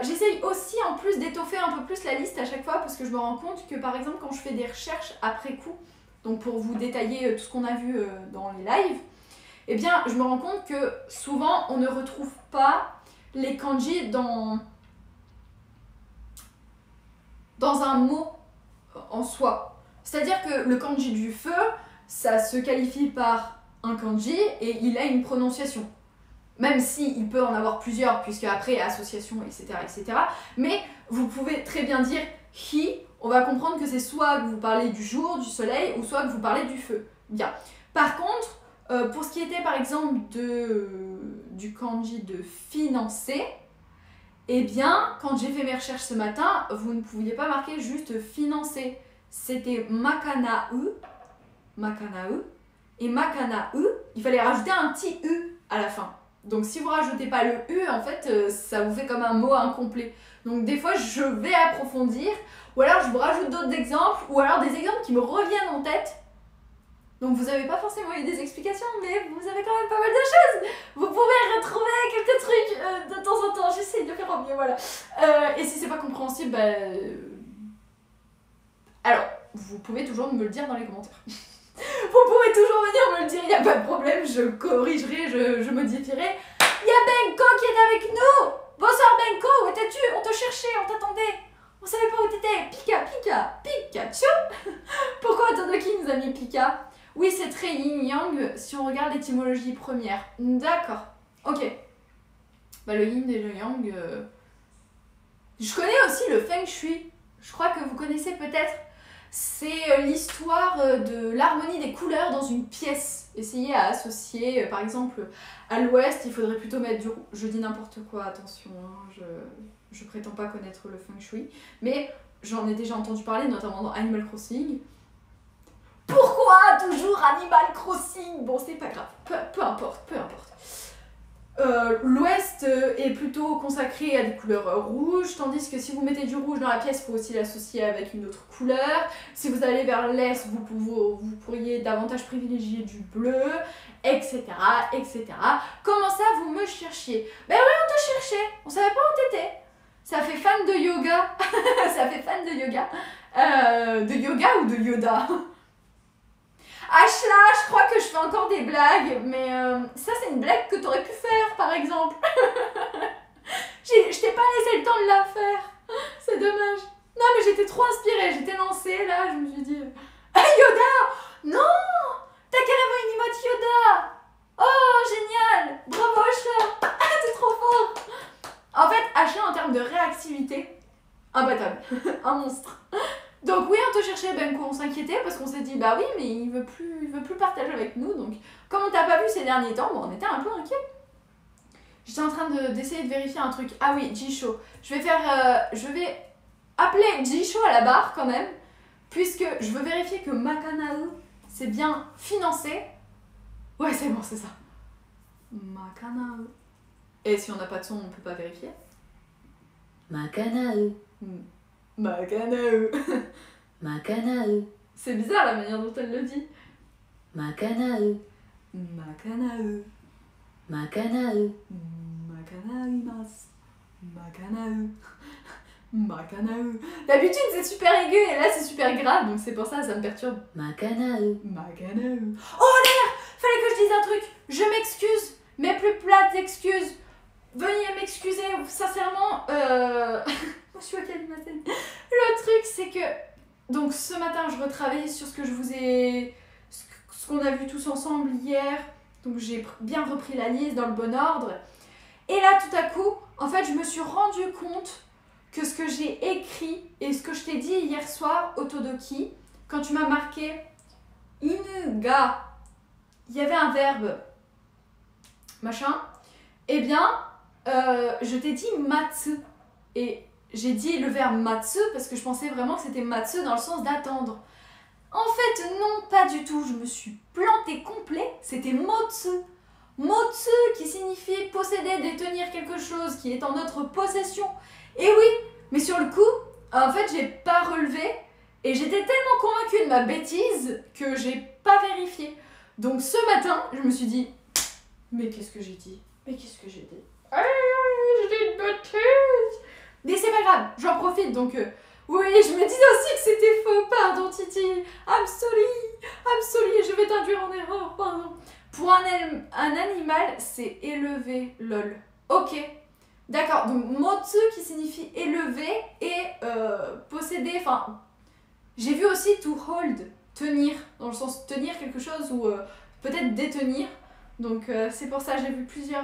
J'essaye aussi en plus d'étoffer un peu plus la liste à chaque fois parce que je me rends compte que par exemple quand je fais des recherches après coup, donc pour vous détailler tout ce qu'on a vu dans les lives, eh bien je me rends compte que souvent on ne retrouve pas les kanji dans un mot en soi. C'est-à-dire que le kanji du feu, ça se qualifie par un kanji et il a une prononciation. Même s'il peut en avoir plusieurs, puisque après, association, etc., etc. Mais vous pouvez très bien dire « hi », on va comprendre que c'est soit que vous parlez du jour, du soleil, ou soit que vous parlez du feu. Bien. Par contre, pour ce qui était par exemple du kanji de financer, eh bien, quand j'ai fait mes recherches ce matin, vous ne pouviez pas marquer juste financer. C'était makanau, et makanau, il fallait rajouter un petit U à la fin. Donc si vous rajoutez pas le U, en fait, ça vous fait comme un mot incomplet. Donc des fois, je vais approfondir, ou alors je vous rajoute d'autres exemples, ou alors des exemples qui me reviennent en tête. Donc vous n'avez pas forcément eu des explications, mais vous avez quand même pas mal de choses. Vous pouvez retrouver quelques trucs de temps en temps. J'essaie de faire au mieux, voilà. Et si c'est pas compréhensible, alors, vous pouvez toujours me le dire dans les commentaires. Vous pouvez toujours venir me le dire, il n'y a pas de problème, je corrigerai, je modifierai. Il y a Benko qui est avec nous. Bonsoir Benko, où étais-tu? On te cherchait, on t'attendait. On savait pas où t'étais. Pikachu. Pourquoi Todoki nous a mis Pika? Oui, c'est très yin-yang si on regarde l'étymologie première. D'accord, ok. Bah le yin et le yang... Je connais aussi le feng shui. Je crois que vous connaissez peut-être. C'est l'histoire de l'harmonie des couleurs dans une pièce. Essayez à associer, par exemple, à l'ouest, il faudrait plutôt mettre du rouge. Je dis n'importe quoi, attention, hein, je prétends pas connaître le feng shui. Mais j'en ai déjà entendu parler, notamment dans Animal Crossing. Pourquoi toujours Animal Crossing? Bon, c'est pas grave, peu importe. L'ouest est plutôt consacré à des couleurs rouges, tandis que si vous mettez du rouge dans la pièce, il faut aussi l'associer avec une autre couleur. Si vous allez vers l'est, vous pourriez davantage privilégier du bleu, etc., etc. Comment ça, vous me cherchiez? Ben oui, on te cherchait, on savait pas où t'étais. Ça fait fan de yoga. Ça fait fan de yoga. De yoga ou de Yoda? Ashla, je crois que je fais encore des blagues, mais ça c'est une blague que t'aurais pu faire par exemple. Je t'ai pas laissé le temps de la faire, c'est dommage. Non mais j'étais trop inspirée, j'étais lancée là, je me suis dit... Ah Yoda! Non! T'as carrément une emote Yoda! Oh génial! Bravo Ashla! T'es trop fort! En fait, Ashla en termes de réactivité, imbattable, un monstre. Donc oui, on te cherchait, Benko, on s'inquiétait parce qu'on s'est dit bah oui, mais il veut plus partager avec nous. Donc comme on t'a pas vu ces derniers temps, bon, on était un peu inquiets. J'étais en train d'essayer de vérifier un truc. Ah oui, Jisho. Je vais appeler Jisho à la barre quand même, puisque je veux vérifier que Makanao c'est bien financé. Ouais, c'est bon, c'est ça. Makanao. Et si on n'a pas de son, on peut pas vérifier. Makanao. Makanao. Makanao. C'est bizarre la manière dont elle le dit. Makanao. Makanao. Makanao. Makanaimasu. Makanao. Makanao. D'habitude c'est super aigu et là c'est super grave, donc c'est pour ça me perturbe. Makanao. Makanao. Oh d'ailleurs, fallait que je dise un truc. Je m'excuse, mes plus plates excuses. Veuillez m'excuser, sincèrement. Moi je suis Akali Masen. Le truc c'est que donc ce matin je retravaillais sur ce qu'on a vu tous ensemble hier. Donc j'ai bien repris la liste dans le bon ordre. Et là tout à coup, en fait je me suis rendu compte que ce que j'ai écrit et ce que je t'ai dit hier soir au Todoki, quand tu m'as marqué inuga, il y avait un verbe machin, eh bien je t'ai dit matsu. Et j'ai dit le verbe matsu parce que je pensais vraiment que c'était matsu dans le sens d'attendre. En fait, non, pas du tout. Je me suis plantée complet. C'était motsu. Motsu qui signifie posséder, détenir quelque chose qui est en notre possession. Et oui, mais sur le coup, en fait, j'ai pas relevé. Et j'étais tellement convaincue de ma bêtise que j'ai pas vérifié. Donc ce matin, je me suis dit, mais qu'est-ce que j'ai dit? Mais qu'est-ce que j'ai dit? Ah, j'ai dit une gâteuse. Mais c'est pas grave, j'en profite donc. Oui, je me disais aussi que c'était faux, pardon Titi. I'm sorry, je vais t'induire en erreur, pardon. Pour un animal, c'est élevé, lol. Ok, d'accord, donc motsu qui signifie élevé et posséder, enfin, j'ai vu aussi to hold, tenir, dans le sens tenir quelque chose ou peut-être détenir. Donc c'est pour ça que j'ai vu plusieurs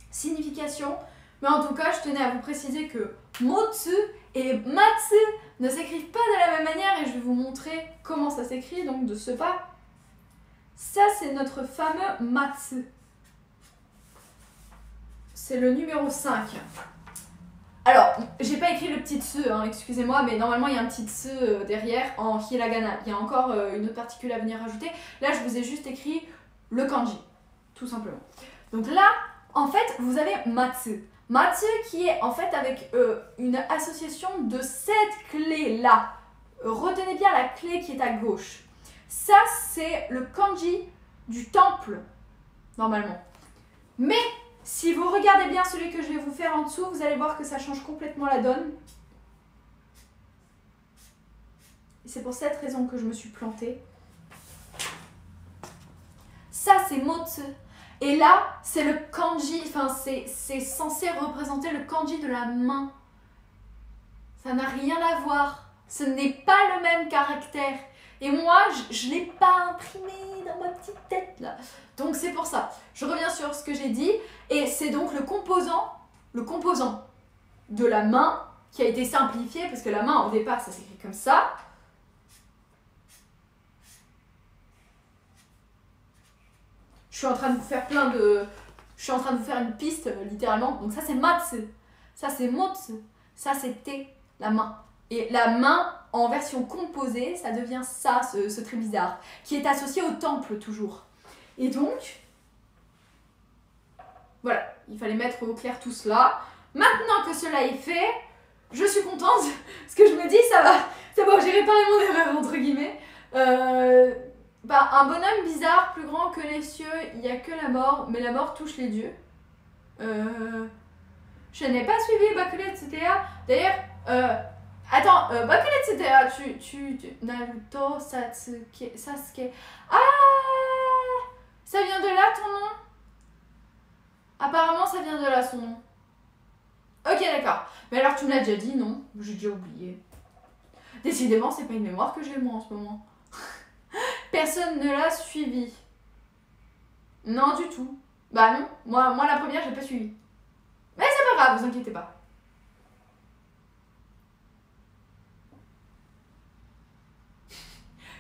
significations. Mais en tout cas, je tenais à vous préciser que motsu et matsu ne s'écrivent pas de la même manière et je vais vous montrer comment ça s'écrit, donc de ce pas. Ça, c'est notre fameux matsu. C'est le numéro 5. Alors, j'ai pas écrit le petit tsu, hein, excusez-moi, mais normalement il y a un petit tsu derrière en hiragana. Il y a encore une autre particule à venir rajouter. Là, je vous ai juste écrit le kanji, tout simplement. Donc là, en fait, vous avez matsu. Matsu qui est en fait avec une association de cette clé-là. Retenez bien la clé qui est à gauche. Ça, c'est le kanji du temple, normalement. Mais si vous regardez bien celui que je vais vous faire en dessous, vous allez voir que ça change complètement la donne. Et c'est pour cette raison que je me suis plantée. Ça, c'est motsu. Et là, c'est le kanji, enfin, c'est censé représenter le kanji de la main. Ça n'a rien à voir. Ce n'est pas le même caractère. Et moi, je ne l'ai pas imprimé dans ma petite tête, là. Donc, c'est pour ça. Je reviens sur ce que j'ai dit. Et c'est donc le composant de la main qui a été simplifié, parce que la main, au départ, ça s'écrit comme ça. Je suis en train de vous faire Je suis en train de vous faire une piste, littéralement. Donc ça, c'est matsu. Ça, c'est motsu. Ça, c'est te, la main. Et la main, en version composée, ça devient ça, ce trait bizarre, qui est associé au temple, toujours. Et donc, voilà, il fallait mettre au clair tout cela. Maintenant que cela est fait, je suis contente, parce que je me dis, ça va, c'est bon, j'ai réparé mon erreur, entre guillemets. Un bonhomme bizarre, plus grand que les cieux, il n'y a que la mort, mais la mort touche les dieux. Je n'ai pas suivi Bakuretsu Tetsuya. D'ailleurs, attends, Bakuretsu Tetsuya, tu Naruto, Sasuke. Ah, ça vient de là ton nom? Apparemment, ça vient de là son nom. Ok, d'accord. Mais alors, tu me l'as déjà dit, non? J'ai déjà oublié. Décidément, c'est pas une mémoire que j'ai moi en ce moment. Personne ne l'a suivi. Non, du tout. Bah non, moi la première, j'ai pas suivi. Mais c'est pas grave, vous inquiétez pas.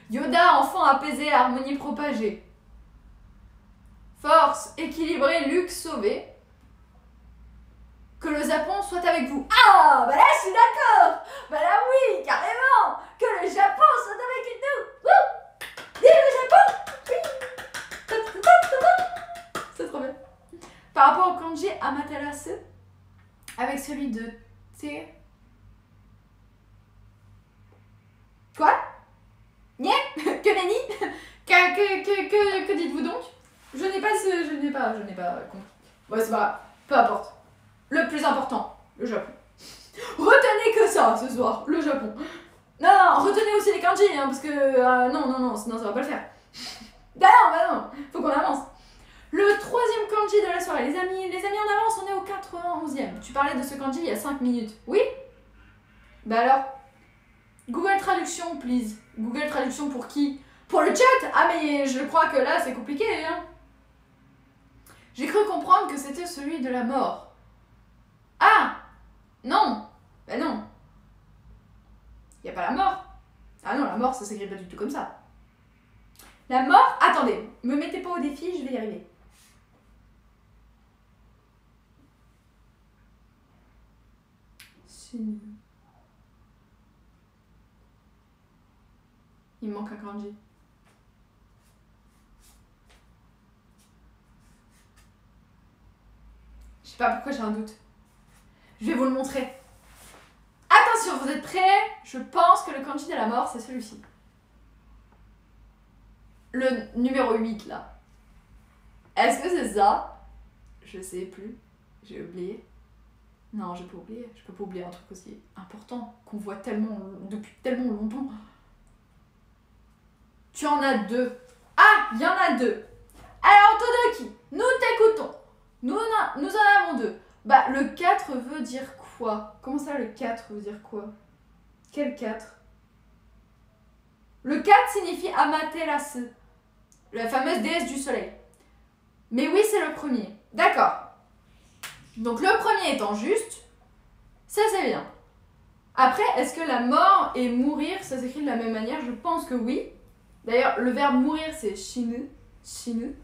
Yoda, enfant apaisé, harmonie propagée. Force équilibrée, Luke sauvé. Que le Japon soit avec vous. Ah, bah là je suis d'accord. Bah là oui, carrément. Que le Japon soit avec nous. Wouh. Vive le Japon. Oui. C'est trop bien. Par rapport au kanji Amaterasu, avec celui de T. Quoi? Nyeh. Que nenni. Que dites-vous donc? Je n'ai pas compris. Ouais, c'est pas grave. Peu importe. Le plus important, le Japon. Retenez que ça ce soir, le Japon. Non, retenez aussi les kanji, hein, parce que non, sinon ça va pas le faire. Bah non, faut qu'on avance. Le troisième kanji de la soirée, les amis en avance, on est au 91e. Tu parlais de ce kanji il y a 5 minutes. Oui? Bah alors, Google Traduction, please. Google Traduction pour qui? Pour le chat? Ah mais je crois que là c'est compliqué, hein. J'ai cru comprendre que c'était celui de la mort. Ah! Non! Ben non! Y a pas la mort! Ah non, la mort, ça s'écrit pas du tout comme ça. La mort... Attendez, me mettez pas au défi, je vais y arriver. Il me manque un kanji. Je sais pas pourquoi j'ai un doute. Je vais vous le montrer. Attention, vous êtes prêts? Je pense que le kanji de la mort, c'est celui-ci. Le numéro 8, là. Est-ce que c'est ça? Je sais plus. J'ai oublié. Non, je peux oublier. Je peux pas oublier un truc aussi important qu'on voit tellement depuis tellement longtemps. Tu en as 2. Ah, il y en a 2. Alors, Todoki, nous t'écoutons. Nous en avons 2. Bah, le 4 veut dire quoi? Comment ça, le 4 veut dire quoi? Quel 4? Le 4 signifie Amaterasu, la fameuse déesse du soleil. Mais oui, c'est le premier. D'accord. Donc le premier étant juste, ça c'est bien. Après, est-ce que la mort et mourir, ça s'écrit de la même manière? Je pense que oui. D'ailleurs, le verbe mourir, c'est shinu. Shinu.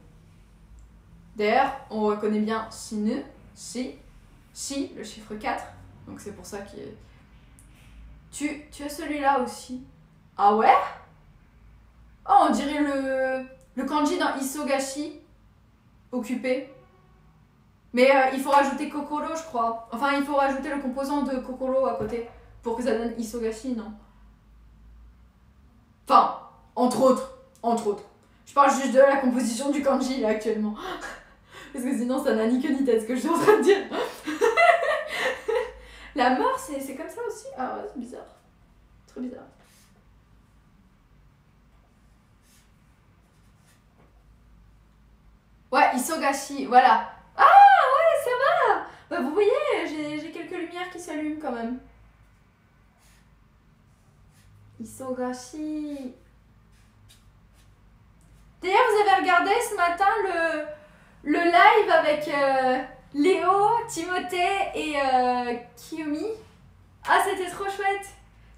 D'ailleurs, on reconnaît bien shinu, shi, le chiffre 4. Donc c'est pour ça qu'il est... Tu as celui-là aussi. Ah ouais? Oh, on dirait le kanji dans Isogashi, occupé. Mais il faut rajouter kokoro, je crois. Enfin, il faut rajouter le composant de kokoro à côté pour que ça donne Isogashi, non? Enfin, entre autres. Je parle juste de la composition du kanji, là, actuellement. Parce que sinon, ça n'a ni queue ni tête, ce que je suis en train de dire. La mort, c'est comme ça aussi? Ah ouais, c'est bizarre. Trop bizarre. Ouais, Isogashi, voilà. Ah ouais, ça va. Bah, vous voyez, j'ai quelques lumières qui s'allument quand même. Isogashi. D'ailleurs, vous avez regardé ce matin le live avec Léo, Timothée et Kiyomi. Ah, c'était trop chouette.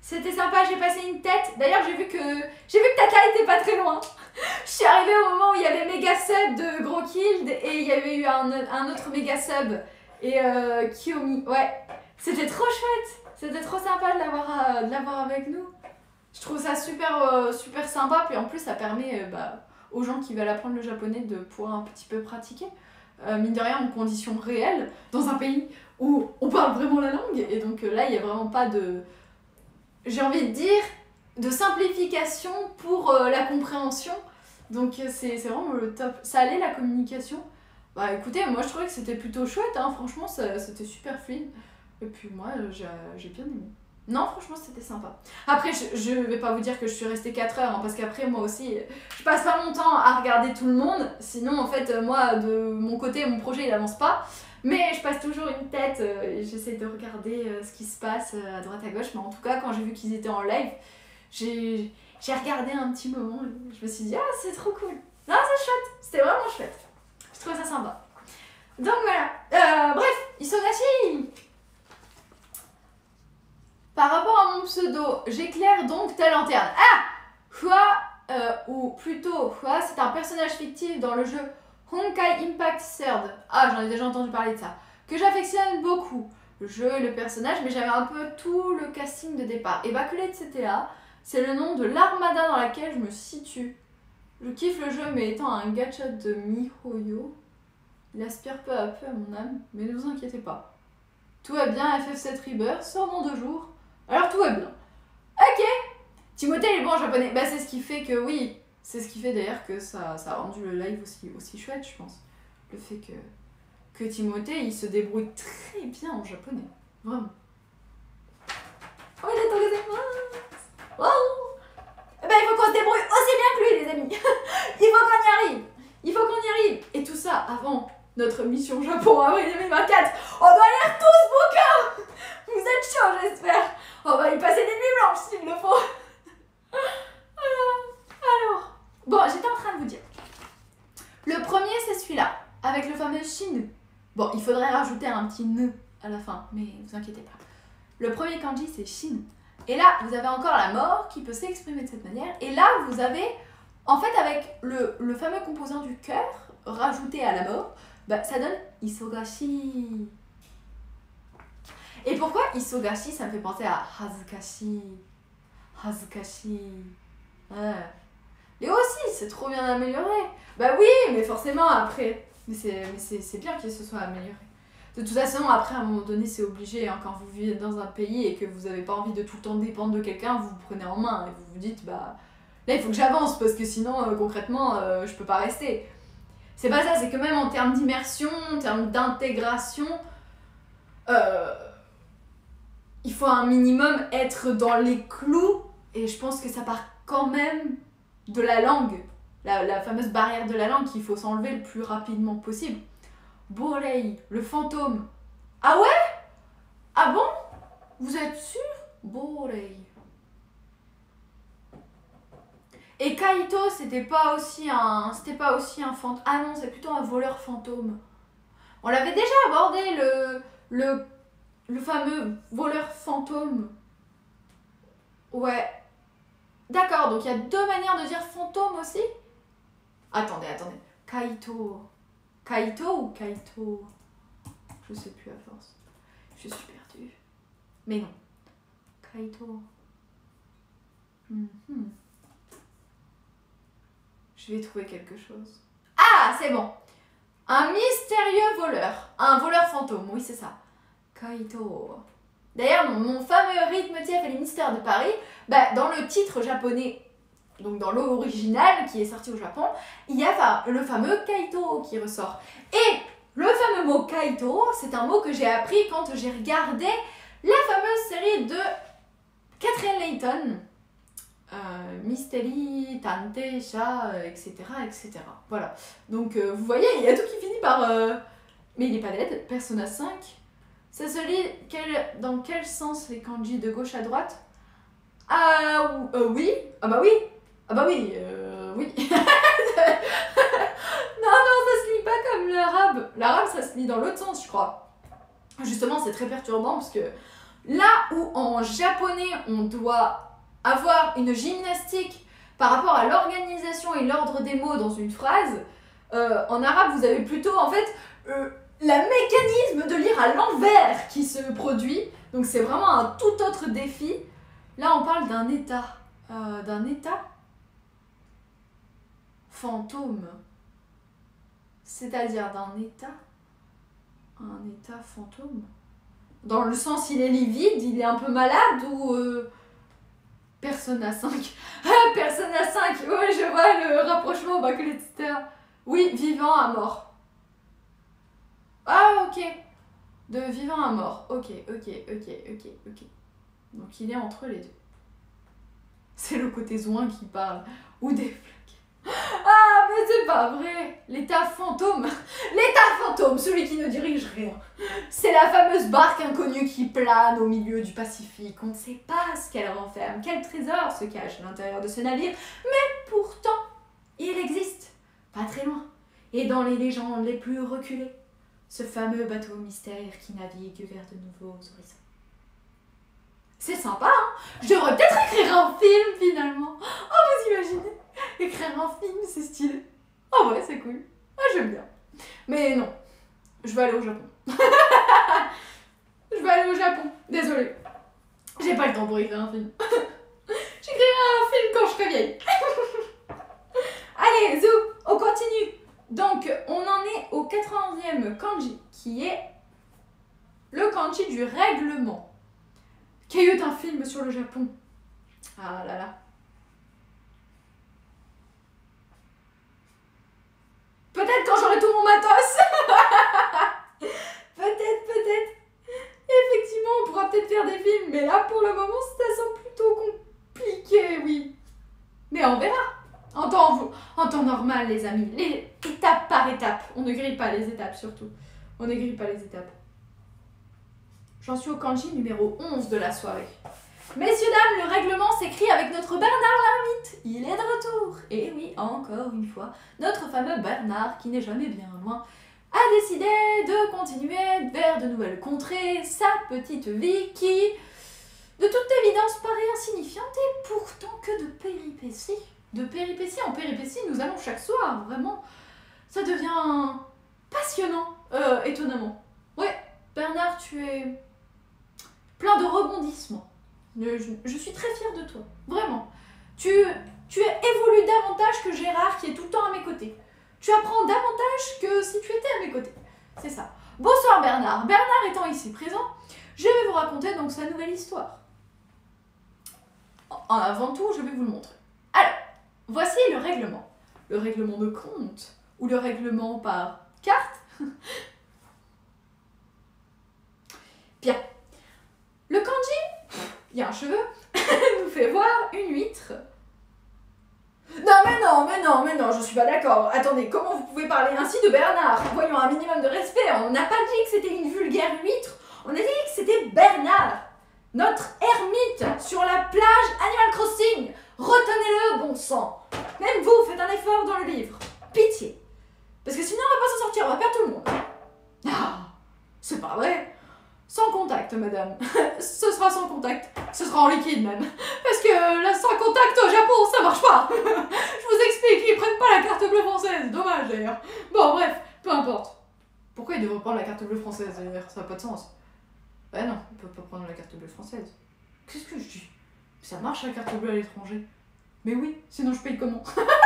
C'était sympa, j'ai passé une tête. D'ailleurs, j'ai vu que Tata était pas très loin. Je suis arrivée au moment où il y avait méga sub de Gros Kild et il y avait eu un autre méga sub et Kiyomi. Ouais, c'était trop chouette. C'était trop sympa de l'avoir avec nous. Je trouve ça super sympa. Puis en plus, ça permet aux gens qui veulent apprendre le japonais de pouvoir un petit peu pratiquer. Mine de rien, en conditions réelles, dans un pays où on parle vraiment la langue. Et donc là, il n'y a vraiment pas de... J'ai envie de dire de simplification pour la compréhension. Donc c'est vraiment le top. Ça allait la communication? Bah écoutez, moi je trouvais que c'était plutôt chouette, hein. Franchement c'était super fluide. Et puis moi j'ai bien aimé. Non, franchement c'était sympa. Après je vais pas vous dire que je suis restée 4 heures, hein, parce qu'après moi aussi je passe pas mon temps à regarder tout le monde. Sinon en fait moi de mon côté mon projet il avance pas. Mais je passe toujours une tête, j'essaie de regarder ce qui se passe à droite à gauche. Mais en tout cas, quand j'ai vu qu'ils étaient en live, j'ai regardé un petit moment. Je me suis dit, ah, c'est trop cool. Non, c'est chouette, c'était vraiment chouette. Je trouvais ça sympa. Donc voilà. Bref, Isogashi. Par rapport à mon pseudo, j'éclaire donc ta lanterne. Ah, Hua, ou plutôt Hua, c'est un personnage fictif dans le jeu Honkai Impact Third. Ah, j'en ai déjà entendu parler de ça. Que j'affectionne beaucoup. Le jeu et le personnage, mais j'avais un peu tout le casting de départ. Et Bakulet CTA, c'est le nom de l'armada dans laquelle je me situe. Je kiffe le jeu, mais étant un gacha de MiHoYo, il aspire peu à peu à mon âme, mais ne vous inquiétez pas. Tout va bien, FF7 Rebirth sort dans 2 jours, alors tout va bien. Ok. Timothée il est bon en japonais. Bah c'est ce qui fait que oui. C'est ce qui fait d'ailleurs que ça a rendu le live aussi chouette, je pense. Le fait que Timothée, il se débrouille très bien en japonais. Vraiment. Oh, il est dans les amis. Wow. Eh ben, il faut qu'on se débrouille aussi bien que lui, les amis. Il faut qu'on y arrive. Et tout ça avant notre mission Japon avril 2024. On doit lire tout ce bouquin. Vous êtes chauds, j'espère. On va y passer des nuits blanches s'il le faut. Alors, bon, j'étais en train de vous dire. Le premier, c'est celui-là, avec le fameux shinu. Bon, il faudrait rajouter un petit ne à la fin, mais vous inquiétez pas. Le premier kanji, c'est shinu. Et là, vous avez encore la mort qui peut s'exprimer de cette manière. Et là, vous avez, en fait, avec le fameux composant du cœur, rajouté à la mort, bah, ça donne isogashi. Et pourquoi isogashi, ça me fait penser à hazukashi. Hazukashi. Ouais. Léo aussi, c'est trop bien amélioré. Bah oui, mais forcément après. Mais c'est bien qu'il se soit amélioré. De toute façon, après, à un moment donné, c'est obligé. Hein, quand vous vivez dans un pays et que vous n'avez pas envie de tout le temps dépendre de quelqu'un, vous vous prenez en main et vous vous dites, bah là, il faut que j'avance parce que sinon, concrètement, je peux pas rester. C'est pas ça, c'est que même en termes d'immersion, en termes d'intégration, il faut un minimum être dans les clous, et je pense que ça part quand même de la langue, la fameuse barrière de la langue qu'il faut s'enlever le plus rapidement possible. Borei, le fantôme. Ah ouais? Ah bon? Vous êtes sûr? Borei. Et Kaito, c'était pas aussi un fantôme. Ah non, c'est plutôt un voleur fantôme. On l'avait déjà abordé, le fameux voleur fantôme. Ouais. D'accord, donc il y a deux manières de dire fantôme aussi? Attendez. Kaito. Kaito ou Kaito? Je sais plus à force. Je suis perdue. Mais non. Kaito. Je vais trouver quelque chose. Ah, c'est bon. Un mystérieux voleur. Un voleur fantôme, oui, c'est ça. Kaito. D'ailleurs, mon fameux rythme-tief et les mystères de Paris, dans le titre japonais, donc dans l'original qui est sorti au Japon, il y a le fameux Kaito qui ressort. Et le fameux mot Kaito, c'est un mot que j'ai appris quand j'ai regardé la fameuse série de Catherine Layton. Mystery, Tante, Chat, etc., etc. Voilà. Donc, vous voyez, il y a tout qui finit par... Mais il n'est pas dead. Persona 5. Ça se lit dans quel sens les kanji de gauche à droite? Oui. Ah bah oui. Oui. Non, ça se lit pas comme l'arabe. L'arabe, ça se lit dans l'autre sens, je crois. Justement, c'est très perturbant parce que là où en japonais, on doit avoir une gymnastique par rapport à l'organisation et l'ordre des mots dans une phrase, en arabe, vous avez plutôt, en fait, le mécanisme de lire à l'envers qui se produit. Donc c'est vraiment un tout autre défi. Là, on parle d'un état. D'un état fantôme. C'est-à-dire d'un état. Un état fantôme. Dans le sens, il est livide, il est un peu malade ou... Persona 5. Ah, Persona 5. Ouais, je vois le rapprochement, etc. Oui, vivant à mort. Ah, ok. De vivant à mort. Ok. Donc il est entre les deux. C'est le côté zouin qui parle. Ou des flaques. Ah, mais c'est pas vrai. L'état fantôme. L'état fantôme, celui qui ne dirige rien. C'est la fameuse barque inconnue qui plane au milieu du Pacifique. On ne sait pas ce qu'elle renferme, quel trésor se cache à l'intérieur de ce navire. Mais pourtant, il existe, pas très loin. Et dans les légendes les plus reculées, ce fameux bateau mystère qui navigue vers de nouveaux horizons. C'est sympa, hein? Je devrais peut-être écrire un film, finalement. Oh, vous imaginez? Écrire un film, c'est stylé. Oh ouais, c'est cool. Ah, j'aime bien. Mais non, je vais aller au Japon. Je vais aller au Japon. Désolée. J'ai pas le temps pour écrire un film. J'écrirai un film quand je serai vieille. Allez, zou, on continue. Donc, on en est au 91e kanji, qui est le kanji du règlement. Qu'il y a eu un film sur le Japon. Ah là là. Peut-être quand j'aurai tout mon matos. Peut-être. Effectivement, on pourra peut-être faire des films, mais là, pour le moment, ça semble plutôt compliqué, oui. Mais on verra. En temps normal, les amis. Les étape par étape. On ne grille pas les étapes, surtout. On ne grille pas les étapes. J'en suis au kanji numéro 11 de la soirée. Messieurs, dames, le règlement s'écrit avec notre Bernard l'ermite. Il est de retour. Et oui, encore une fois, notre fameux Bernard, qui n'est jamais bien loin, a décidé de continuer vers de nouvelles contrées, sa petite vie qui, de toute évidence, paraît insignifiante et pourtant que de péripéties. De péripéties en péripéties, nous allons chaque soir, vraiment. Ça devient passionnant, étonnamment. Ouais, Bernard, tu es plein de rebondissements. Je suis très fière de toi, vraiment. Tu évolues davantage que Gérard qui est tout le temps à mes côtés. Tu apprends davantage que si tu étais à mes côtés. C'est ça. Bonsoir Bernard. Bernard étant ici présent, je vais vous raconter donc sa nouvelle histoire. Avant tout, je vais vous le montrer. Alors, voici le règlement. Le règlement de compte ou le règlement par carte. Bien. Le kanji, il y a un cheveu, nous fait voir une huître. Non, je suis pas d'accord. Attendez, comment vous pouvez parler ainsi de Bernard? Voyons un minimum de respect. On n'a pas dit que c'était une vulgaire huître. On a dit que c'était Bernard, notre ermite sur la plage Animal Crossing. Retenez-le, bon sang. Même vous, faites un effort dans le livre. Pitié. Parce que sinon, on va pas s'en sortir, on va perdre tout le monde. Ah, c'est pas vrai. Sans contact, madame. Ce sera sans contact. Ce sera en liquide, même. Parce que là, sans contact au Japon, ça marche pas. Je vous explique, ils prennent pas la carte bleue française. Dommage, d'ailleurs. Bon, bref, peu importe. Pourquoi ils devraient prendre la carte bleue française, d'ailleurs? Ça n'a pas de sens. Bah non, ils peuvent pas prendre la carte bleue française. Qu'est-ce que je dis? Ça marche, la carte bleue à l'étranger. Mais oui, sinon je paye comment? C'est n'importe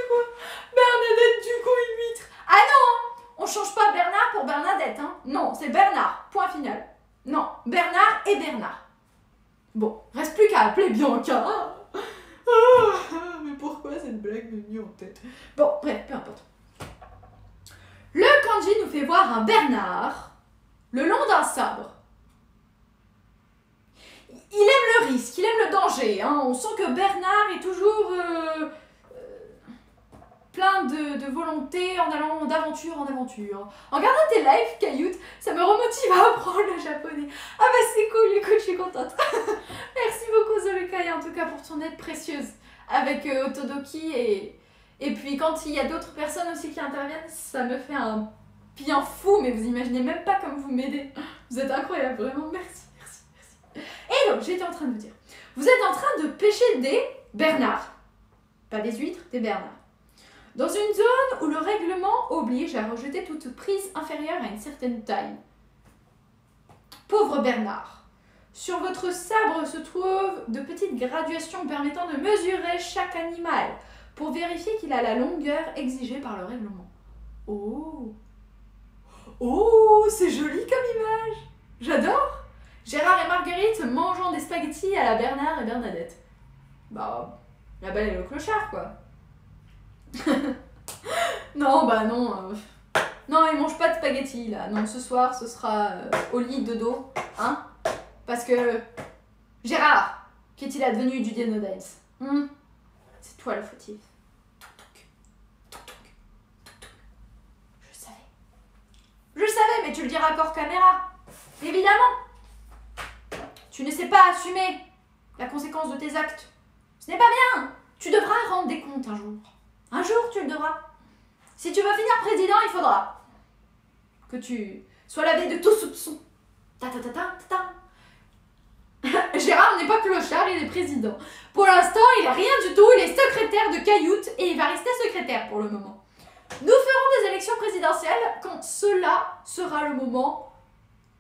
quoi. Bernadette, du coup, une huître. Ah non, on change pas Bernard pour Bernadette, hein. Non, c'est Bernard, point final. Non, Bernard et Bernard. Bon, reste plus qu'à appeler Bianca. Mais pourquoi cette blague m'est venue en tête? Bon, bref, peu importe. Le kanji nous fait voir un Bernard le long d'un sabre. Il aime le risque, il aime le danger. Hein. On sent que Bernard est toujours plein de volonté en allant d'aventure en aventure. En regardant tes lives, Cailloute, ça me remotive à apprendre le japonais. Ah bah c'est cool, écoute, je suis contente. Merci beaucoup Zolukai en tout cas pour ton aide précieuse avec Otodoki et puis quand il y a d'autres personnes aussi qui interviennent, ça me fait un bien fou, mais vous imaginez même pas comme vous m'aidez. Vous êtes incroyable, vraiment, merci. Et donc, j'étais en train de vous dire, vous êtes en train de pêcher des bernards, pas des huîtres, des bernards, dans une zone où le règlement oblige à rejeter toute prise inférieure à une certaine taille. Pauvre Bernard, sur votre sabre se trouvent de petites graduations permettant de mesurer chaque animal pour vérifier qu'il a la longueur exigée par le règlement. Oh, c'est joli comme image, j'adore. Gérard et Marguerite mangeant des spaghettis à la Bernard et Bernadette. Bah, la belle et le clochard, quoi. Non, bah non. Non, ils mangent pas de spaghettis, là. Non, ce soir, ce sera au lit de dos, hein. Parce que... Gérard, qu'est-il advenu du Dino Dance? C'est toi le fautif. Je savais, mais tu le diras hors caméra. Évidemment. Tu ne sais pas assumer la conséquence de tes actes. Ce n'est pas bien. Tu devras rendre des comptes un jour. Un jour, tu le devras. Si tu veux finir président, il faudra que tu sois lavé de tout soupçon. Gérard n'est pas clochard, il est président. Pour l'instant, il n'a rien du tout. Il est secrétaire de Cailloute et il va rester secrétaire pour le moment. Nous ferons des élections présidentielles quand cela sera le moment,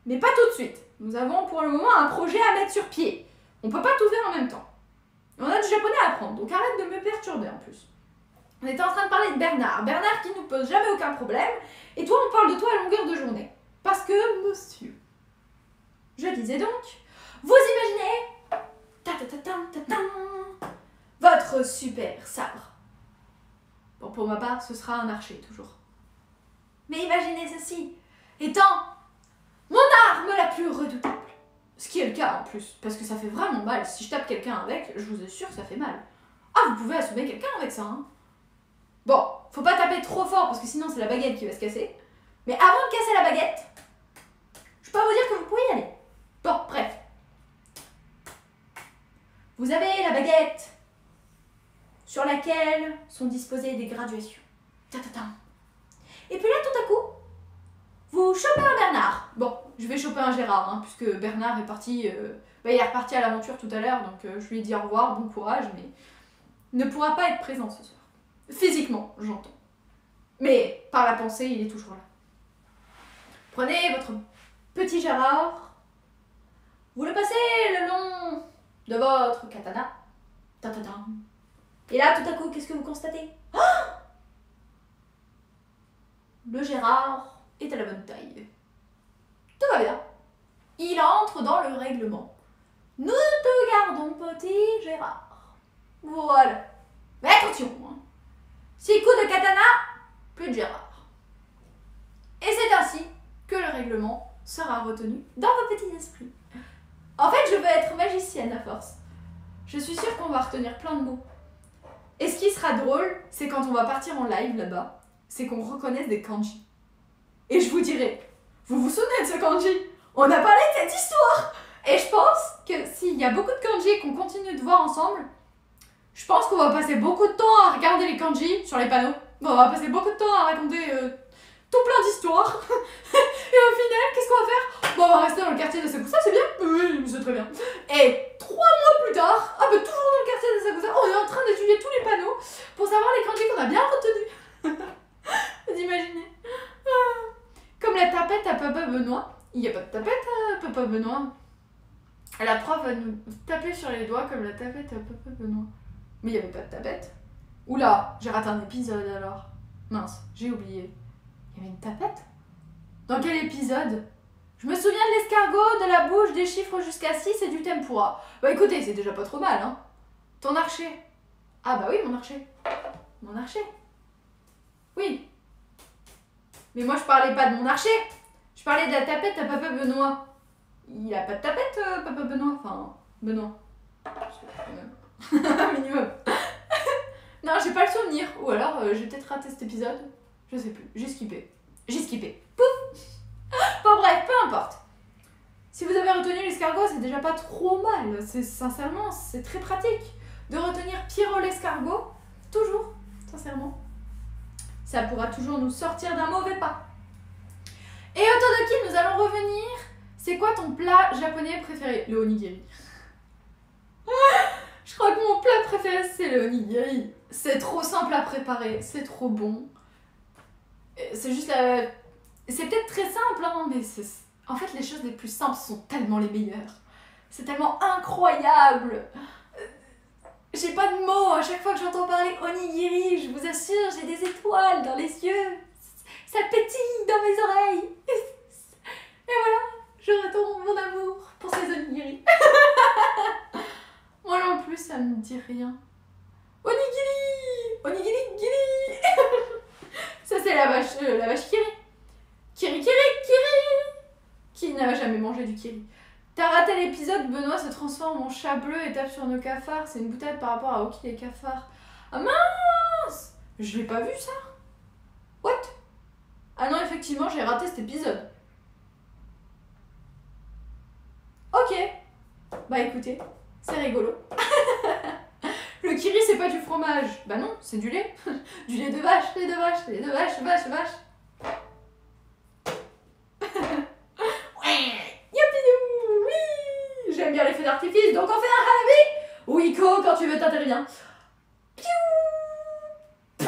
mais pas tout de suite. Nous avons pour le moment un projet à mettre sur pied. On peut pas tout faire en même temps. On a du japonais à apprendre, donc arrête de me perturber en plus. On était en train de parler de Bernard. Bernard qui nous pose jamais aucun problème. Et toi, on parle de toi à longueur de journée. Parce que, monsieur, je disais donc, vous imaginez votre super sabre. Bon, pour ma part, ce sera un archer, toujours. Mais imaginez ceci, étant mon arme la plus redoutable. Ce qui est le cas en plus, parce que ça fait vraiment mal. Si je tape quelqu'un avec, je vous assure que ça fait mal. Ah, vous pouvez assommer quelqu'un avec ça, hein. Bon, faut pas taper trop fort, parce que sinon c'est la baguette qui va se casser. Mais avant de casser la baguette, je peux vous dire que vous pouvez y aller. Bon, bref. Vous avez la baguette sur laquelle sont disposées des graduations. Et puis là, tout à coup, vous chopez un Bernard. Bon, je vais choper un Gérard, hein, puisque Bernard est parti... il est reparti à l'aventure tout à l'heure, donc je lui ai dit au revoir, bon courage, mais ne pourra pas être présent ce soir. Physiquement, j'entends. Mais par la pensée, il est toujours là. Prenez votre petit Gérard, vous le passez le long de votre katana. Et là, tout à coup, qu'est-ce que vous constatez? Le Gérard est à la bonne taille. Tout va bien. Il entre dans le règlement. Nous te gardons, petit Gérard. Voilà. Mais attention, hein. 6 coups de katana, plus de Gérard. Et c'est ainsi que le règlement retenu dans vos petits esprits. En fait, je veux être magicienne à force. Je suis sûre qu'on va retenir plein de mots. Et ce qui sera drôle, c'est quand on va partir en live là-bas, c'est qu'on reconnaisse des kanji. Et je vous dirai, vous vous souvenez de ce kanji? On a parlé de cette histoire. Et je pense que s'il y a beaucoup de kanji et qu'on continue de voir ensemble, je pense qu'on va passer beaucoup de temps à regarder les kanji sur les panneaux. Bon, on va passer beaucoup de temps à raconter tout plein d'histoires. Et au final, qu'est-ce qu'on va faire? Bon, on va rester dans le quartier de Sakusa, c'est bien? Oui, c'est très bien. Et 3 mois plus tard, toujours dans le quartier de Sakusa, on est en train d'étudier tous les panneaux pour savoir les kanji qu'on a bien retenus. Vous imaginez? Comme la tapette à Papa Benoît. Il n'y a pas de tapette à Papa Benoît. La prof va nous taper sur les doigts comme la tapette à Papa Benoît. Mais il n'y avait pas de tapette. Oula, j'ai raté un épisode alors. Mince, j'ai oublié. Il y avait une tapette? Dans quel épisode? Je me souviens de l'escargot, de la bouche, des chiffres jusqu'à 6 et du tempura. Bah écoutez, c'est déjà pas trop mal, hein. Ton archer. Ah bah oui, mon archer. Mon archer. Oui. Mais moi je parlais pas de mon archer. Je parlais de la tapette à Papa Benoît. Il a pas de tapette, Papa Benoît. Enfin, Benoît. Minimum. Non, j'ai pas le souvenir. Ou alors, j'ai peut-être raté cet épisode. Je sais plus. J'ai skippé. Pouf. Bon bref, peu importe. Si vous avez retenu l'escargot, c'est déjà pas trop mal. Sincèrement, c'est très pratique de retenir Pierrot l'escargot. Toujours, sincèrement. Ça pourra toujours nous sortir d'un mauvais pas. Et Otodoki, nous allons revenir. C'est quoi ton plat japonais préféré? Le onigiri. Je crois que mon plat préféré, c'est le onigiri. C'est trop simple à préparer, c'est trop bon. C'est juste la... C'est peut-être très simple, hein, mais en fait, les choses les plus simples sont tellement les meilleures. C'est tellement incroyable. J'ai pas de mots, à chaque fois que j'entends parler onigiri, je vous assure, j'ai des étoiles dans les yeux. Ça pétille dans mes oreilles. Et voilà, je retombe mon amour pour ces onigiri. Moi non plus, ça me dit rien. Onigiri! Onigiri giri! Ça, c'est la vache Kiri. Kiri! Qui n'a jamais mangé du kiri? T'as raté l'épisode, Benoît se transforme en chat bleu et tape sur nos cafards. C'est une boutade par rapport à Oki les cafards. Ah mince! Je l'ai pas vu ça. What? Ah non, effectivement, j'ai raté cet épisode. Ok. Bah écoutez, c'est rigolo. Le kiri, c'est pas du fromage. Bah non, c'est du lait. Du lait de vache, lait de vache, lait de vache, vache. J'aime bien les feux d'artifice, donc on fait un hanabi. Wiko, quand tu veux, t'interviens. Piou, oui.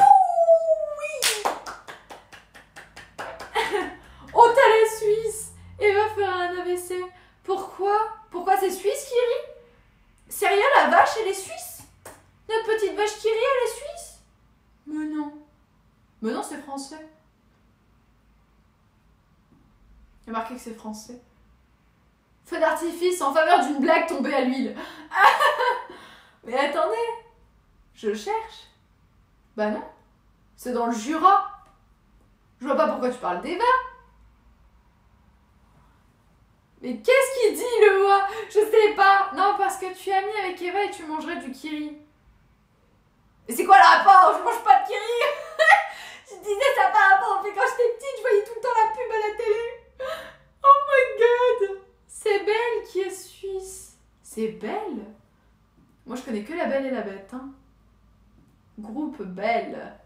On t'a la Suisse et va faire un AVC. Pourquoi c'est suisse, Kiri? Sérieux, la vache, elle est suisse? Notre petite vache Kiri, elle est suisse? Mais non, c'est français. Il y a marqué que c'est français. Feu d'artifice en faveur d'une blague tombée à l'huile. Mais attendez, je cherche. Bah non, c'est dans le Jura. Je vois pas pourquoi tu parles d'Eva. Mais qu'est-ce qu'il dit le roi? Je sais pas. Non, parce que tu es ami avec Eva et tu mangerais du kiri. Mais c'est quoi le rapport? Je mange pas de kiri. Je disais ça par rapport au fait quand j'étais petite, je voyais tout le temps la pub à la télé. Oh my god. C'est Belle qui est suisse. C'est Belle? Moi je connais que La Belle et la Bête. Hein. Groupe Belle.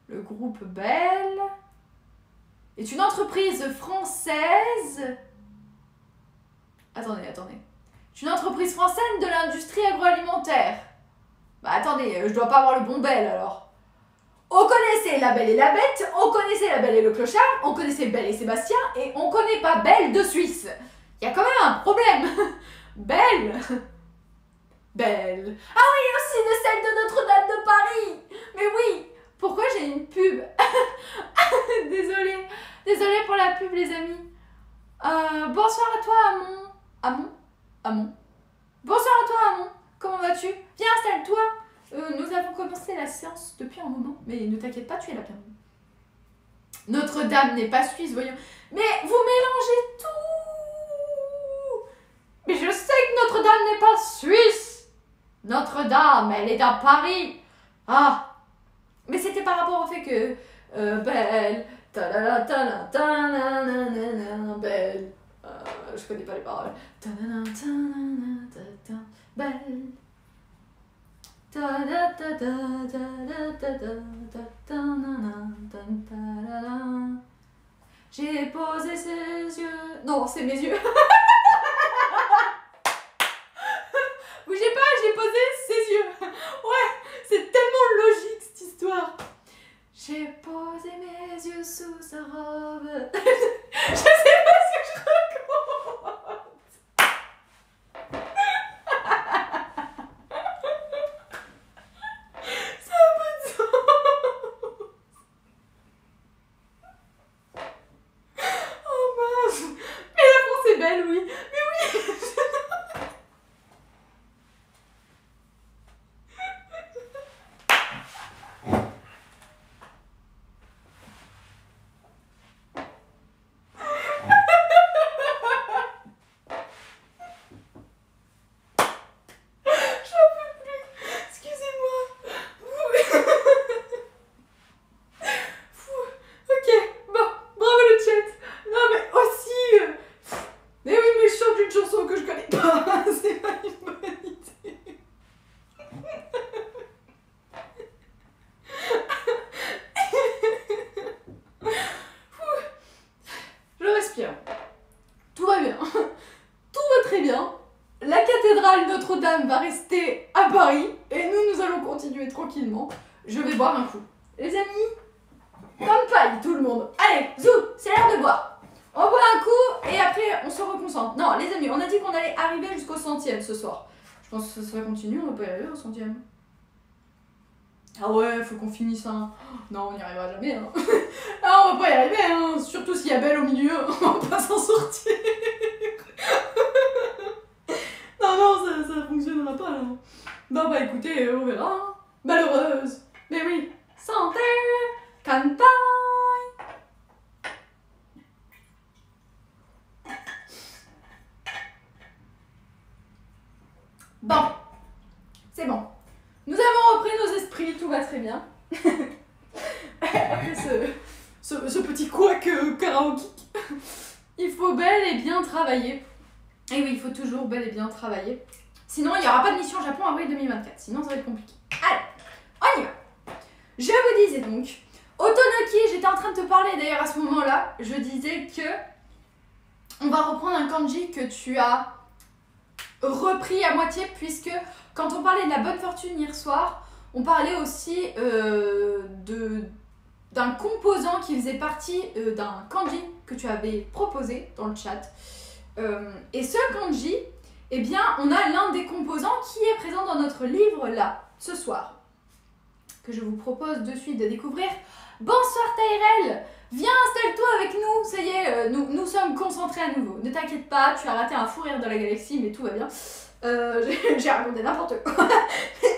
Le groupe Belle est une entreprise française. Attendez. C'est une entreprise française de l'industrie agroalimentaire. Bah attendez, je dois pas avoir le bon Belle alors. On connaissait La Belle et la Bête, on connaissait La Belle et le Clochard, on connaissait Belle et Sébastien, et on connaît pas Belle de Suisse. Il y a quand même un problème. Belle. Ah oui, aussi de celle de Notre-Dame de Paris. Mais oui. Pourquoi j'ai une pub? Désolée pour la pub, les amis. Bonsoir à toi, Amon. Bonsoir à toi, Amon. Comment vas-tu? Viens, installe-toi. Nous avons commencé la séance depuis un moment, mais ne t'inquiète pas, tu es la bienvenue. Notre-Dame n'est pas suisse, voyons. Mais vous mélangez tout. Notre-Dame n'est pas suisse. Notre-Dame, elle est à Paris. Ah, mais c'était par rapport au fait que belle, ta-da-da, ta-da, ta-na-na-na-na, belle. Je connais pas les paroles. Ta-da-da, ta-na-na, ta-da, belle. J'ai posé ses yeux. Non, c'est mes yeux. Bougez pas, j'ai posé ses yeux. Ouais, c'est tellement logique cette histoire. J'ai posé mes yeux sous sa robe. Je sais pas ce que je raconte. Ça a pas de sens. Oh mince. Mais la France est belle, oui. Mais oui. Tout va bien. Tout va très bien. La cathédrale Notre-Dame va rester à Paris et nous allons continuer tranquillement. Je vais boire un coup. Les amis, comme paille tout le monde. Allez, zou, c'est l'heure de boire. On boit un coup et après on se reconcentre. Non, les amis, on a dit qu'on allait arriver jusqu'au 100e ce soir. Je pense que ça continue, on va pas y arriver au 100e. Ah ouais, faut qu'on finisse un... Non, on n'y arrivera jamais. Hein. Ah, on va pas y arriver, hein. Surtout s'il y a Belle au milieu, on va pas s'en sortir. Non, ça fonctionnera pas là. Bon bah écoutez, on verra. Hein. Malheureuse. Mais oui, santé, campagne. Bon, c'est bon. Nous avons repris nos esprits, tout va très bien. Après ce petit couac karaoke, il faut bel et bien travailler. Et oui, il faut toujours bel et bien travailler. Sinon, il n'y aura pas de mission Japon avril 2024. Sinon, ça va être compliqué. Allez, on y va. Je vous disais donc, Otonoki, j'étais en train de te parler d'ailleurs à ce moment-là. Je disais que on va reprendre un kanji que tu as repris à moitié, puisque quand on parlait de la bonne fortune hier soir, on parlait aussi d'un composant qui faisait partie d'un kanji que tu avais proposé dans le chat. Et ce kanji, eh bien, on a l'un des composants qui est présent dans notre livre là, ce soir, que je vous propose de suite de découvrir. Bonsoir Tyrell, viens installe-toi avec nous, ça y est, nous sommes concentrés à nouveau. Ne t'inquiète pas, tu as raté un fou rire de la galaxie, mais tout va bien. J'ai raconté n'importe quoi,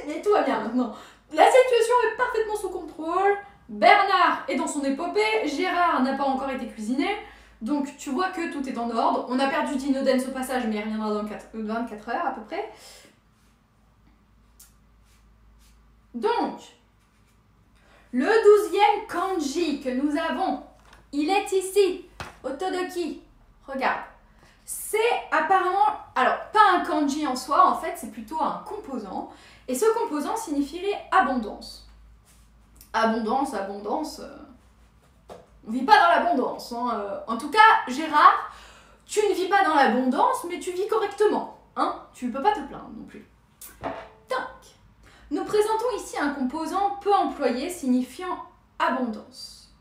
mais tout va bien maintenant. La situation est parfaitement sous contrôle. Bernard est dans son épopée, Gérard n'a pas encore été cuisiné, donc tu vois que tout est en ordre. On a perdu Dinodens au passage, mais il reviendra dans 24 heures à peu près. Donc, le 12e kanji que nous avons, il est ici, Otodoki. Regarde. C'est apparemment, alors pas un kanji en soi, en fait c'est plutôt un composant, et ce composant signifierait abondance. Abondance, on vit pas dans l'abondance. Hein. En tout cas, Gérard, tu ne vis pas dans l'abondance, mais tu vis correctement. Hein. Tu peux pas te plaindre non plus. Tac. Nous présentons ici un composant peu employé signifiant abondance.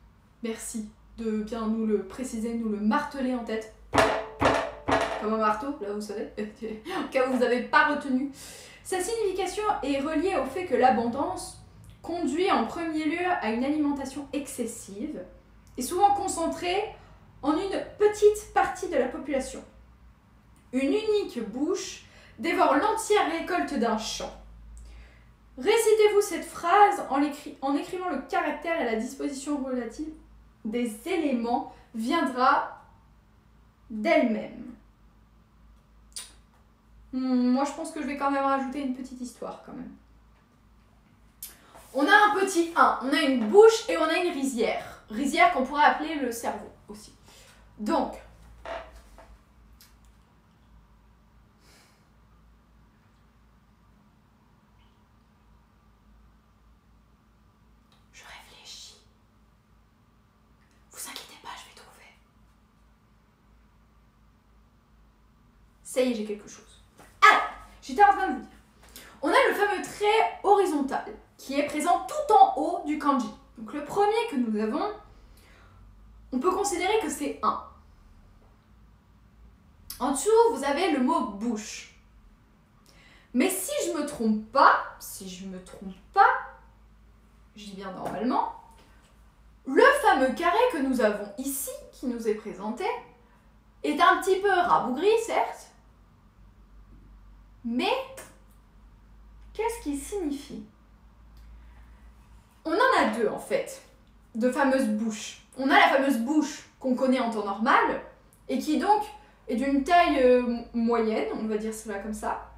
Merci de bien nous le préciser, nous le marteler en tête. Comme un marteau, là vous savez, en cas où vous n'avez pas retenu. Sa signification est reliée au fait que l'abondance conduit en premier lieu à une alimentation excessive et souvent concentrée en une petite partie de la population. Une unique bouche dévore l'entière récolte d'un champ. Récitez-vous cette phrase en écrivant le caractère et la disposition relative des éléments viendra d'elle-même. Moi, je pense que je vais quand même rajouter une petite histoire, quand même. On a un petit 1, on a une bouche et on a une rizière. Rizière qu'on pourrait appeler le cerveau aussi. Donc, je réfléchis. Vous inquiétez pas, je vais trouver. Ça y est, j'ai quelque chose. Alors, j'étais en train de vous dire. On a le fameux trait horizontal qui est présent tout en haut du kanji. Donc le premier que nous avons, on peut considérer que c'est 1. En dessous, vous avez le mot bouche. Mais si je me trompe pas, je dis bien normalement, le fameux carré que nous avons ici, qui nous est présenté, est un petit peu rabougri, certes, mais qu'est-ce qu'il signifie? On en a deux en fait, de fameuses bouches. On a la fameuse bouche qu'on connaît en temps normal, et qui donc est d'une taille moyenne, on va dire cela comme ça.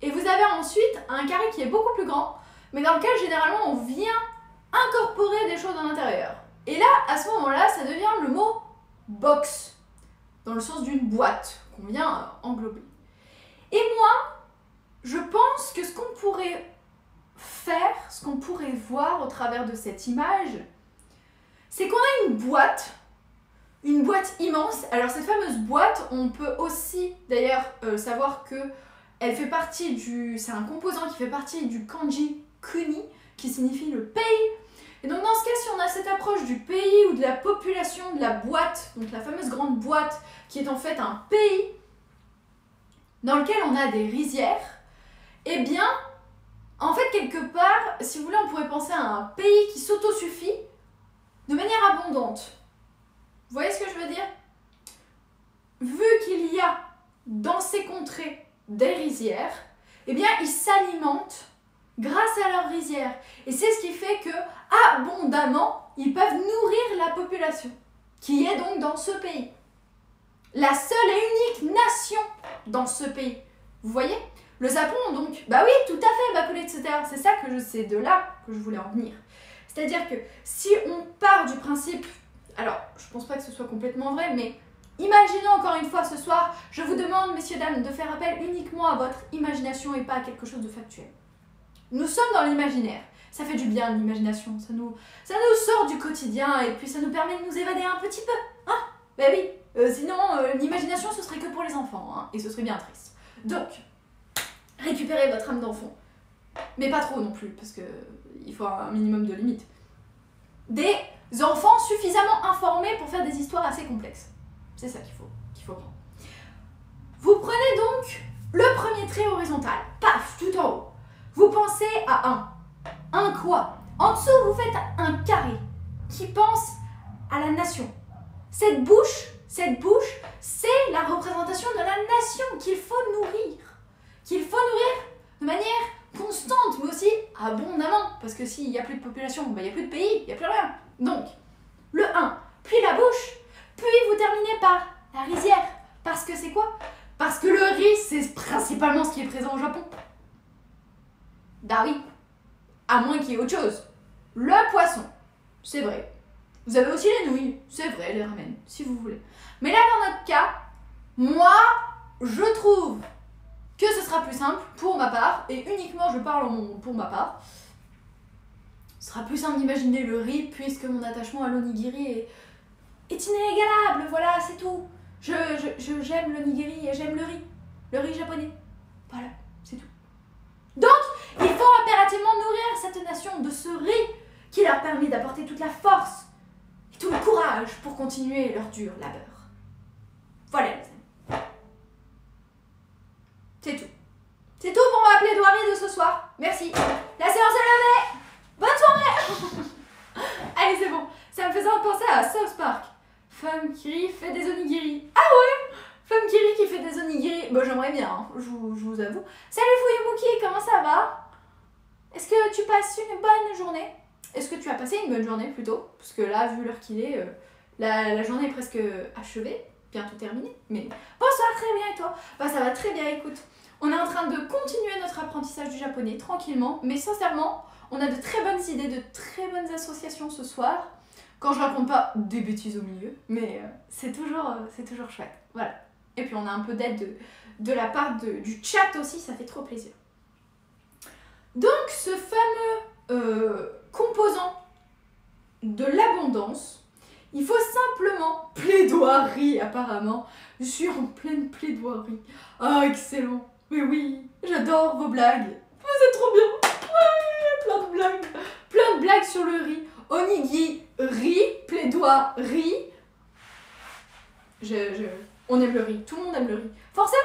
Et vous avez ensuite un carré qui est beaucoup plus grand, mais dans lequel généralement on vient incorporer des choses à l'intérieur. Et là, à ce moment-là, ça devient le mot box, dans le sens d'une boîte qu'on vient englober. Et moi, je pense que ce qu'on pourrait faire, ce qu'on pourrait voir au travers de cette image, c'est qu'on a une boîte immense. Alors cette fameuse boîte, on peut aussi d'ailleurs savoir que elle fait partie c'est un composant qui fait partie du kanji kuni, qui signifie le pays. Et donc dans ce cas, si on a cette approche du pays ou de la population de la boîte, donc la fameuse grande boîte qui est en fait un pays dans lequel on a des rizières, eh bien, en fait, quelque part, si vous voulez, on pourrait penser à un pays qui s'autosuffit de manière abondante. Vous voyez ce que je veux dire? Vu qu'il y a dans ces contrées des rizières, eh bien, ils s'alimentent grâce à leurs rizières. Et c'est ce qui fait que, abondamment, ils peuvent nourrir la population, qui est donc dans ce pays. La seule et unique nation dans ce pays. Vous voyez? Le Japon, donc, bah oui, tout à fait, Bakule, etc. C'est ça que c'est de là que je voulais en venir. C'est-à-dire que si on part du principe, alors je pense pas que ce soit complètement vrai, mais imaginons encore une fois ce soir, je vous demande, messieurs, dames, de faire appel uniquement à votre imagination et pas à quelque chose de factuel. Nous sommes dans l'imaginaire. Ça fait du bien l'imagination, ça nous sort du quotidien et puis ça nous permet de nous évader un petit peu. Hein? Ben oui, sinon l'imagination ce serait que pour les enfants, hein, et ce serait bien triste. Donc, récupérez votre âme d'enfant. Mais pas trop non plus, parce que il faut un minimum de limites. Des enfants suffisamment informés pour faire des histoires assez complexes. C'est ça qu'il faut prendre. Vous prenez donc le premier trait horizontal, paf, tout en haut. Vous pensez à un. Un quoi? En dessous, vous faites un carré qui pense à la nation. Cette bouche, c'est la représentation de la nation qu'il faut nourrir. Qu'il faut nourrir de manière constante, mais aussi abondamment. Parce que s'il n'y a plus de population, il n'y a plus de pays, il n'y a plus rien. Donc, le 1, puis la bouche, puis vous terminez par la rizière. Parce que c'est quoi? Parce que le riz, c'est principalement ce qui est présent au Japon. Bah oui, à moins qu'il y ait autre chose. Le poisson, c'est vrai. Vous avez aussi les nouilles, c'est vrai, les ramen, si vous voulez. Mais là, dans notre cas, moi, je trouve que ce sera plus simple pour ma part, et uniquement je parle pour ma part. Ce sera plus simple d'imaginer le riz, puisque mon attachement à l'onigiri est inégalable, voilà, c'est tout. J'aime l'onigiri et j'aime le riz japonais. Voilà, c'est tout. Donc, il faut impérativement nourrir cette nation de ce riz qui leur permet d'apporter toute la force et tout le courage pour continuer leur dur labeur. Voilà les amis. C'est tout. C'est tout pour ma plaidoirie de ce soir. Merci. La séance est levée. Bonne soirée. Allez, c'est bon. Ça me faisait penser à South Park. Femme qui fait des onigiri. Ah ouais, Femme Kiri qui fait des onigiri. Bah j'aimerais bien, hein, je vous avoue. Salut Fuyumuki, comment ça va? Est-ce que tu passes une bonne journée? Est-ce que tu as passé une bonne journée plutôt? Parce que là, vu l'heure qu'il est, la journée est presque achevée. bientôt terminé. Mais bonsoir, très bien et toi? Bah ça va très bien, écoute. On est en train de continuer notre apprentissage du japonais tranquillement, mais sincèrement, on a de très bonnes idées, de très bonnes associations ce soir. Quand je raconte pas des bêtises au milieu, mais c'est toujours chouette. Voilà. Et puis on a un peu d'aide de la part du chat aussi, ça fait trop plaisir. Donc ce fameux composant de l'abondance, il faut simplement plaidoirie apparemment. Je suis en pleine plaidoirie. Ah excellent. Mais oui, j'adore vos blagues. Vous êtes trop bien. Ouais, plein de blagues. Plein de blagues sur le riz. Onigi, riz, plaidoirie. On aime le riz, tout le monde aime le riz. Forcément.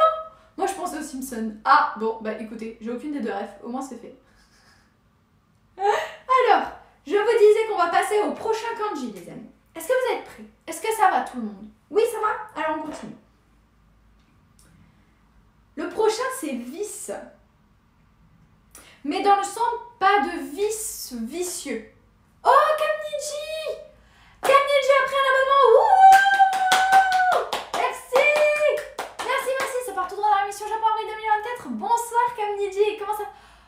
Moi je pense aux Simpsons. Ah bon, bah écoutez, j'ai aucune des deux refs, au moins c'est fait. Alors, je vous disais qu'on va passer au prochain kanji les amis. Est-ce que vous êtes prêts? Est-ce que ça va tout le monde? Oui, ça va? Alors on continue. Le prochain c'est vice. Mais dans le sens pas de vice vicieux. Oh, Kamniji! Kamniji a pris un abonnement! Wouh! Merci! Merci, ça part tout droit dans la mission Japon Avril 2024. Bonsoir Kamniji, comment ça?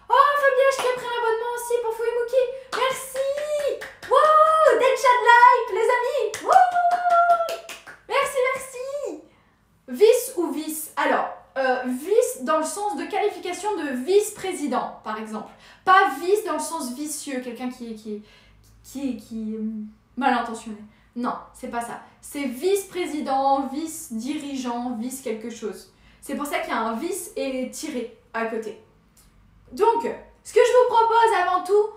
Oh, Fabien, qui a pris un abonnement aussi pour Fuimuki. Merci! Wow! Dead chat like, les amis! Wouh! Merci! Vice ou vice? Alors, vice dans le sens de qualification de vice-président, par exemple. Pas vice dans le sens vicieux, quelqu'un qui est mal intentionné. Non, c'est pas ça. C'est vice-président, vice-dirigeant, vice quelque chose. C'est pour ça qu'il y a un vice et tiré à côté. Donc, ce que je vous propose avant tout,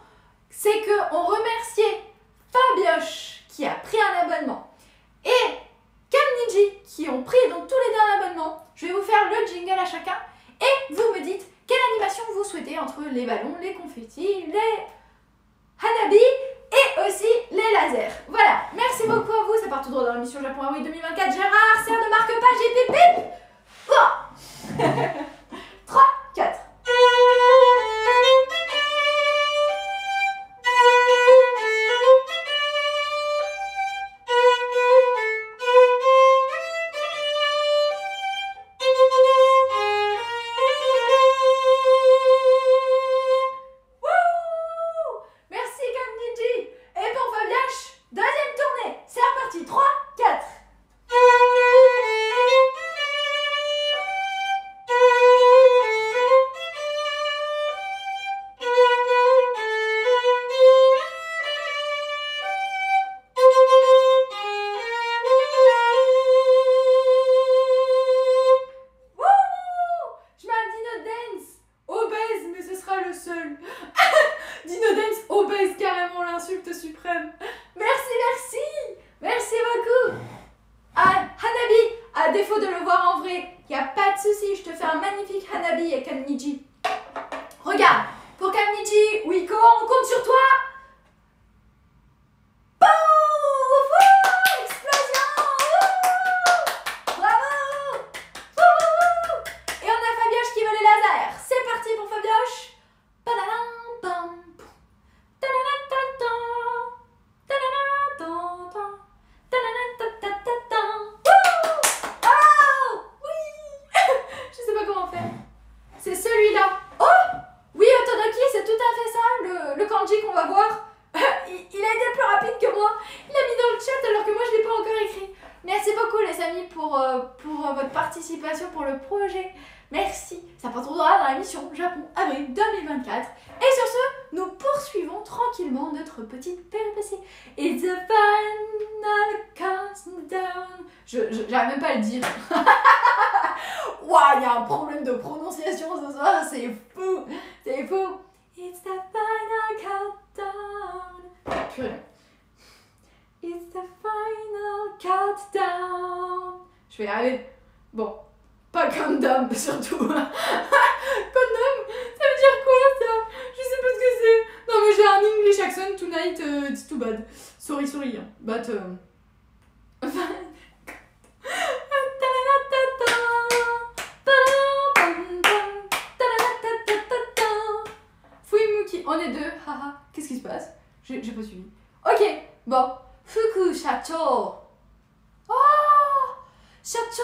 c'est qu'on remercie Fabioche qui a pris un abonnement et Kamniji qui ont pris donc tous les deux un abonnement. Je vais vous faire le jingle à chacun et vous me dites quelle animation vous souhaitez entre les ballons, les confettis, les hanabi et aussi les lasers. Voilà, merci beaucoup à vous, ça part tout droit dans l'émission Japon Avril 2024. Gérard, serre ne marque pas, j'ai pipip. Oh 3, 4. Regarde, pour Kamniji, Wiko, on compte sur toi. Boum! Explosion! Bravo! Et on a Fabioche qui veut les lasers. C'est parti pour Fabioche. Je sais pas comment faire. C'est celui-là. Oh! Oui, Otodoki, c'est tout à fait ça, le kanji qu'on va voir. Il a été plus rapide que moi. Il a mis dans le chat alors que moi je l'ai pas encore écrit. Merci beaucoup les amis pour votre participation pour le projet. Merci. Ça part trop droit dans la mission Japon Avril 2024. Et sur ce, nous poursuivons tranquillement notre petite péripétie. It's a final countdown. J'arrive même pas à le dire. Waouh, il y a un problème de prononciation ce soir, c'est fou. C'est fou. It's the final countdown. Purée. It's the final countdown. Je vais y arriver. Bon, pas countdown surtout. Countdown, ça veut dire quoi ça? Je sais pas ce que c'est. Non mais j'ai un English accent tonight, it's too bad. Sorry, hein. But Fuimuki, on est deux, haha. Qu'est-ce qui se passe? J'ai pas suivi. Ok, bon. Fuku Shacho. Oh! Chacho,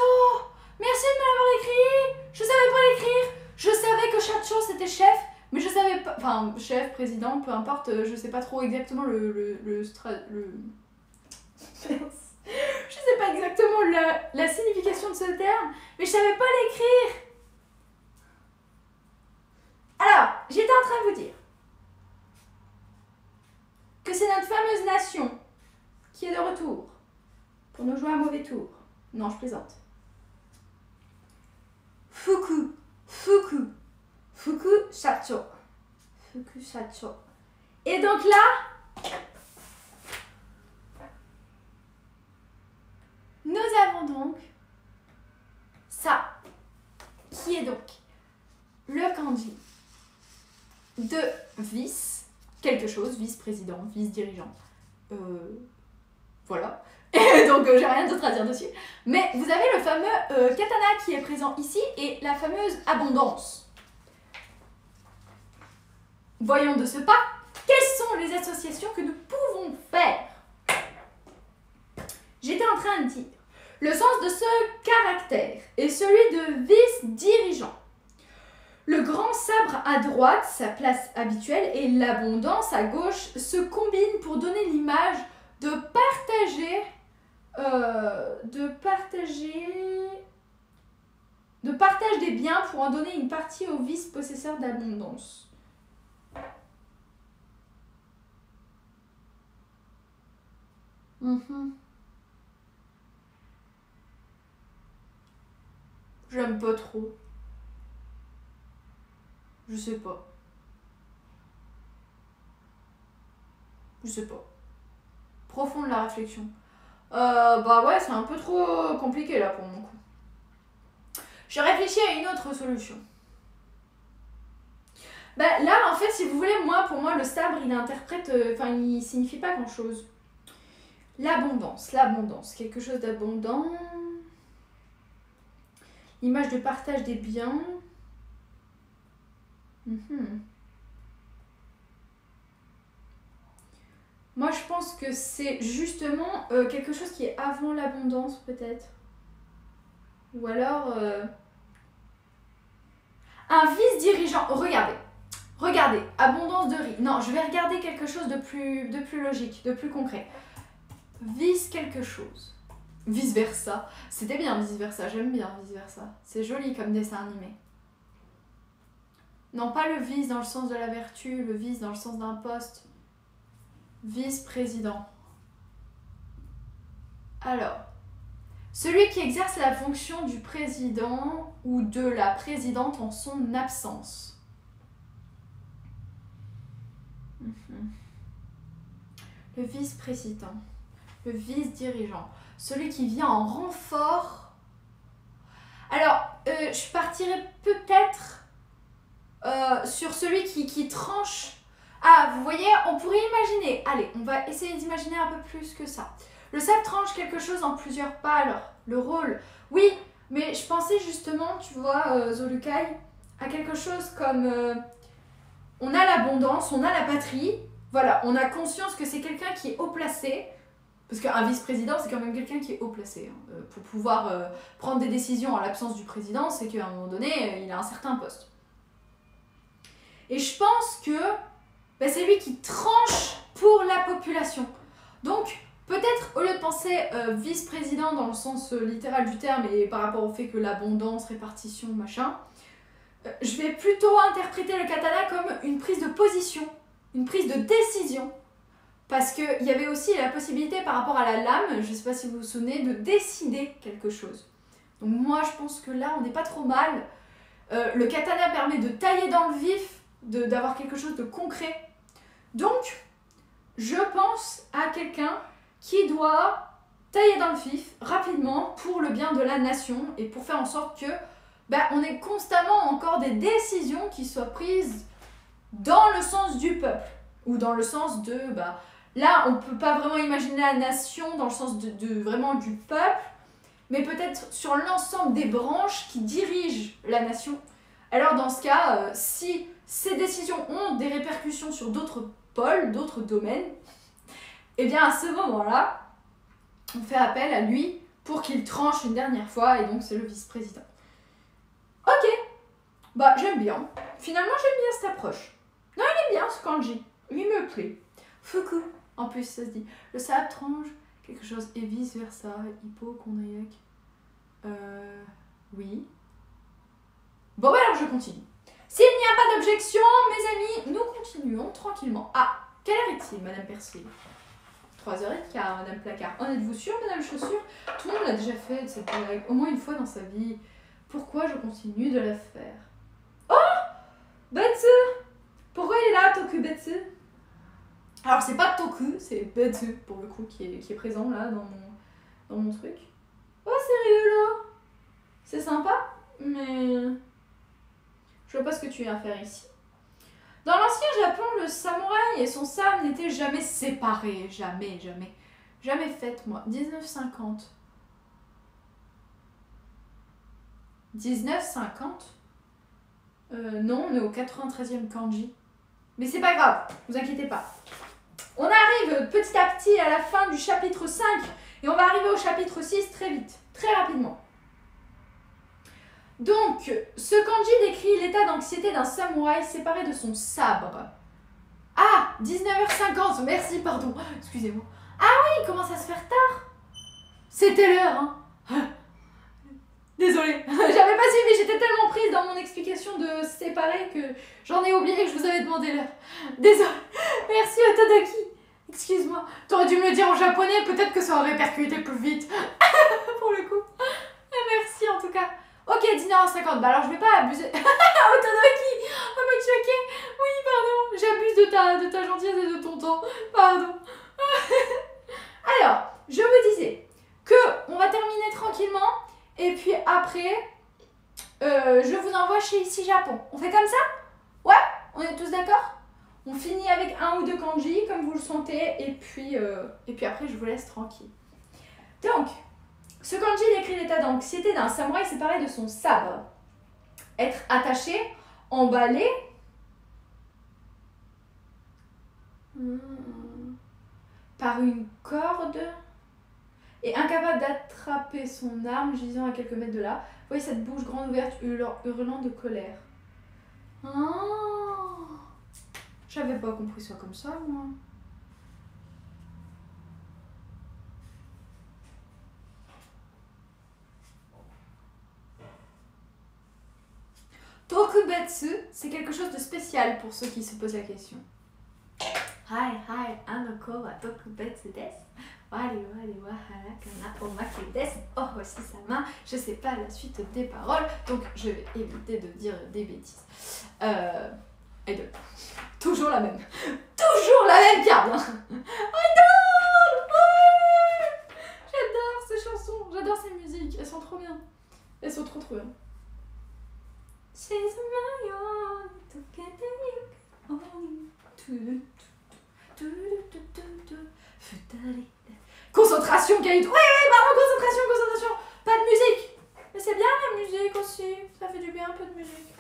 merci de me l'avoir écrit. Je savais pas l'écrire. Je savais que Chacho c'était chef, mais je savais pas. Enfin, chef, président, peu importe, je sais pas trop exactement je sais pas exactement la signification de ce terme, mais je savais pas l'écrire. Alors, j'étais en train de vous dire que c'est notre fameuse nation qui est de retour pour nous jouer un mauvais tour. Non, je plaisante. Fuku Shacho. Fuku Shacho. Et donc là, nous avons donc ça, qui est donc le kanji de vice, quelque chose, vice-président, vice-dirigeant. Voilà. Donc j'ai rien d'autre à dire dessus. Mais vous avez le fameux katana qui est présent ici et la fameuse abondance. Voyons de ce pas, quelles sont les associations que nous pouvons faire? J'étais en train de dire, le sens de ce caractère est celui de vice-dirigeant. Le grand sabre à droite, sa place habituelle, et l'abondance à gauche se combinent pour donner l'image de partage des biens pour en donner une partie au vice-possesseur d'abondance. J'aime pas trop. Je sais pas. Profonde la réflexion. Bah ouais, c'est un peu trop compliqué là pour mon coup. Je réfléchis à une autre solution. Bah là, en fait, si vous voulez, pour moi, le sabre, il interprète... il signifie pas grand-chose. L'abondance, quelque chose d'abondant. L'image de partage des biens. Moi, je pense que c'est justement quelque chose qui est avant l'abondance, peut-être. Ou alors... un vice-dirigeant. Regardez, abondance de riz. Non, je vais regarder quelque chose de plus logique, de plus concret. Vice quelque chose. Vice-versa. C'était bien vice-versa, j'aime bien vice-versa. C'est joli comme dessin animé. Non, pas le vice dans le sens de la vertu, le vice dans le sens d'un poste. Vice-président. Alors, celui qui exerce la fonction du président ou de la présidente en son absence. Le vice-président, le vice-dirigeant, celui qui vient en renfort. Alors, je partirais peut-être sur celui qui tranche. Ah, vous voyez, on pourrait imaginer. Allez, on va essayer d'imaginer un peu plus que ça. Le sabre tranche quelque chose en plusieurs pas, alors, le rôle. Oui, mais je pensais justement, tu vois, Zolukai, à quelque chose comme... on a l'abondance, on a la patrie. Voilà, on a conscience que c'est quelqu'un qui est haut placé. Parce qu'un vice-président, c'est quand même quelqu'un qui est haut placé. Pour pouvoir prendre des décisions en l'absence du président, c'est qu'à un moment donné, il a un certain poste. Et je pense que c'est lui qui tranche pour la population. Donc, peut-être, au lieu de penser vice-président dans le sens littéral du terme et par rapport au fait que l'abondance, répartition, machin, je vais plutôt interpréter le katana comme une prise de position, une prise de décision. Parce qu'il y avait aussi la possibilité par rapport à la lame, je ne sais pas si vous vous souvenez, de décider quelque chose. Donc moi, je pense que là, on n'est pas trop mal. Le katana permet de tailler dans le vif, d'avoir quelque chose de concret. Donc, je pense à quelqu'un qui doit tailler dans le vif rapidement pour le bien de la nation et pour faire en sorte que on ait constamment encore des décisions qui soient prises dans le sens du peuple ou dans le sens de... là, on ne peut pas vraiment imaginer la nation dans le sens de vraiment du peuple, mais peut-être sur l'ensemble des branches qui dirigent la nation. Alors dans ce cas, si ces décisions ont des répercussions sur d'autres pôles, d'autres domaines, eh bien à ce moment-là, on fait appel à lui pour qu'il tranche une dernière fois, et donc c'est le vice-président. Ok, bah j'aime bien. Finalement j'aime bien cette approche. Non, il est bien ce kanji, il me plaît. Fuku, en plus ça se dit. Le sable tranche quelque chose et vice versa, hypochondriaque. Oui. Bon bah alors je continue. S'il n'y a pas d'objection, mes amis, nous continuons tranquillement. Ah, quelle heure est-il, Madame Persil? 3h15, Madame Placard. En êtes-vous sûre, Madame Chaussure? Tout le monde l'a déjà fait cette blague, au moins une fois dans sa vie. Pourquoi je continue de la faire? Oh, Betsu! Pourquoi il est là, Toku Betsu? Alors c'est pas Toku, c'est Betsu pour le coup qui est présent là dans mon truc. Oh, c'est rigolo! C'est sympa, mais je vois pas ce que tu viens faire ici. Dans l'ancien Japon, le samouraï et son sabre n'étaient jamais séparés. Jamais, jamais. Jamais fait, moi. 1950. 1950 non, on est au 93e kanji. Mais c'est pas grave, vous inquiétez pas. On arrive petit à petit à la fin du chapitre 5 et on va arriver au chapitre 6 très vite, très rapidement. Donc, ce kanji décrit l'état d'anxiété d'un samouraï séparé de son sabre. Ah, 19h50, merci, pardon, excusez-moi. Ah oui, il commence à se faire tard. C'était l'heure, hein. Désolée, j'avais pas suivi, j'étais tellement prise dans mon explication de séparer que j'en ai oublié que je vous avais demandé l'heure. Désolée, merci Otodoki. Excuse-moi, t'aurais dû me le dire en japonais, peut-être que ça aurait percuté plus vite. Pour le coup. Merci en tout cas. Ok, 19h50, bah alors je vais pas abuser. Otodoki, oh me choquer. Oui, pardon, j'abuse de ta gentillesse et de ton temps. Pardon. Alors, je vous disais que on va terminer tranquillement. Et puis après, je vous envoie chez Ici Japon. On fait comme ça? Ouais? On est tous d'accord? On finit avec un ou deux kanji, comme vous le sentez, et puis après, je vous laisse tranquille. Donc, ce kanji décrit l'état d'anxiété d'un samouraï séparé de son sabre. Être attaché, emballé, par une corde et incapable d'attraper son arme gisant à quelques mètres de là. Vous voyez cette bouche grande ouverte hurlant de colère. Oh, j'avais pas compris ça comme ça, moi. Tokubetsu, c'est quelque chose de spécial pour ceux qui se posent la question. Hi, anoko wa tokubetsu desu. Wari wari wa harakana omaki desu. Oh, aussi sama. Je sais pas la suite des paroles, donc je vais éviter de dire des bêtises. Et de... Toujours la même. Toujours la même carte. J'adore ces chansons, j'adore ces musiques. Elles sont trop bien. Elles sont trop bien. Concentration, Kaito. Oui, pardon, concentration. Pas de musique. Mais c'est bien la musique aussi. Ça fait du bien un peu de musique.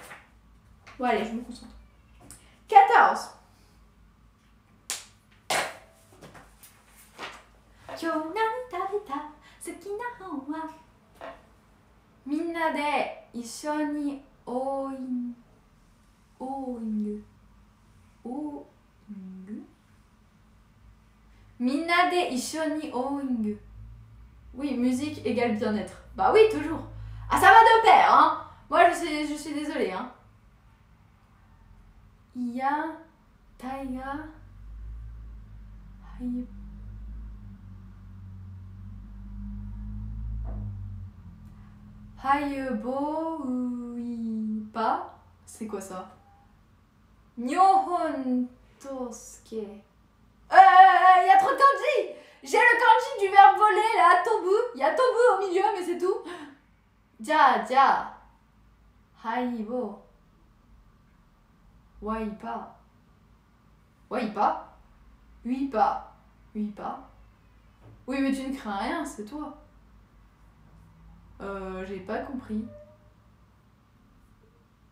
Bon, allez, je me concentre. 14. Minna de issho ni oingu. Minna de issho ni oingu. Oui, musique égale bien-être. Bah oui, toujours. Ah, ça va de pair, hein. Moi, je suis désolée, hein. Ya, taiga, Hayebo uipa. C'est quoi ça? Nyohon tosuke. Y a trop de kanji. J'ai le kanji du verbe voler là, tobu. Il y a tobu au milieu, mais c'est tout. Ja. Haibo. Waipa. Uipa. Oui, mais tu ne crains rien, c'est toi. J'ai pas compris.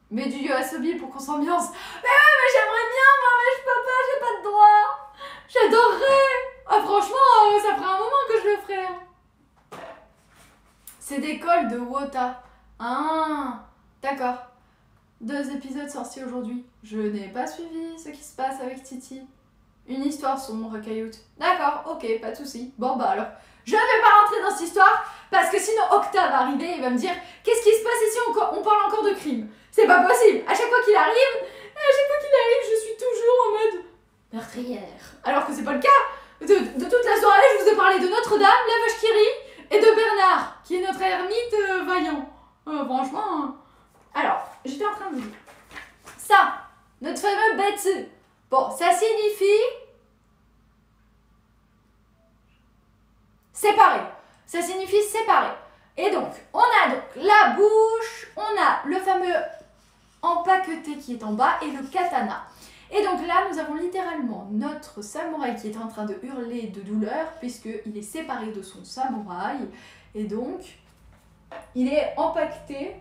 Mais du Yoasobi pour qu'on s'ambiance. Mais ouais, mais j'aimerais bien, moi, mais je peux pas, j'ai pas de droit. J'adorerais. Ah, franchement, ça ferait un moment que je le ferais. C'est des cols de Wota. Ah, d'accord. 2 épisodes sortis aujourd'hui. Je n'ai pas suivi ce qui se passe avec Titi. Une histoire sombre, Cailloute. D'accord, ok, pas de soucis. Bon bah alors, je ne vais pas rentrer dans cette histoire parce que sinon Octa va arriver et va me dire qu'est-ce qui se passe ici, on parle encore de crime. C'est pas possible. À chaque fois qu'il arrive, je suis toujours en mode Meurtrière. alors que c'est pas le cas. De toute la soirée, je vous ai parlé de Notre-Dame, la vache qui rit et de Bernard, qui est notre ermite vaillant. Franchement. Alors, j'étais en train de vous dire. Ça, notre fameux Betsu. Bon, ça signifie séparé. Ça signifie séparé. Et donc, on a donc la bouche, on a le fameux empaqueté qui est en bas et le katana. Et donc là, nous avons littéralement notre samouraï qui est en train de hurler de douleur puisqu'il est séparé de son samouraï. Et donc, il est empaqueté.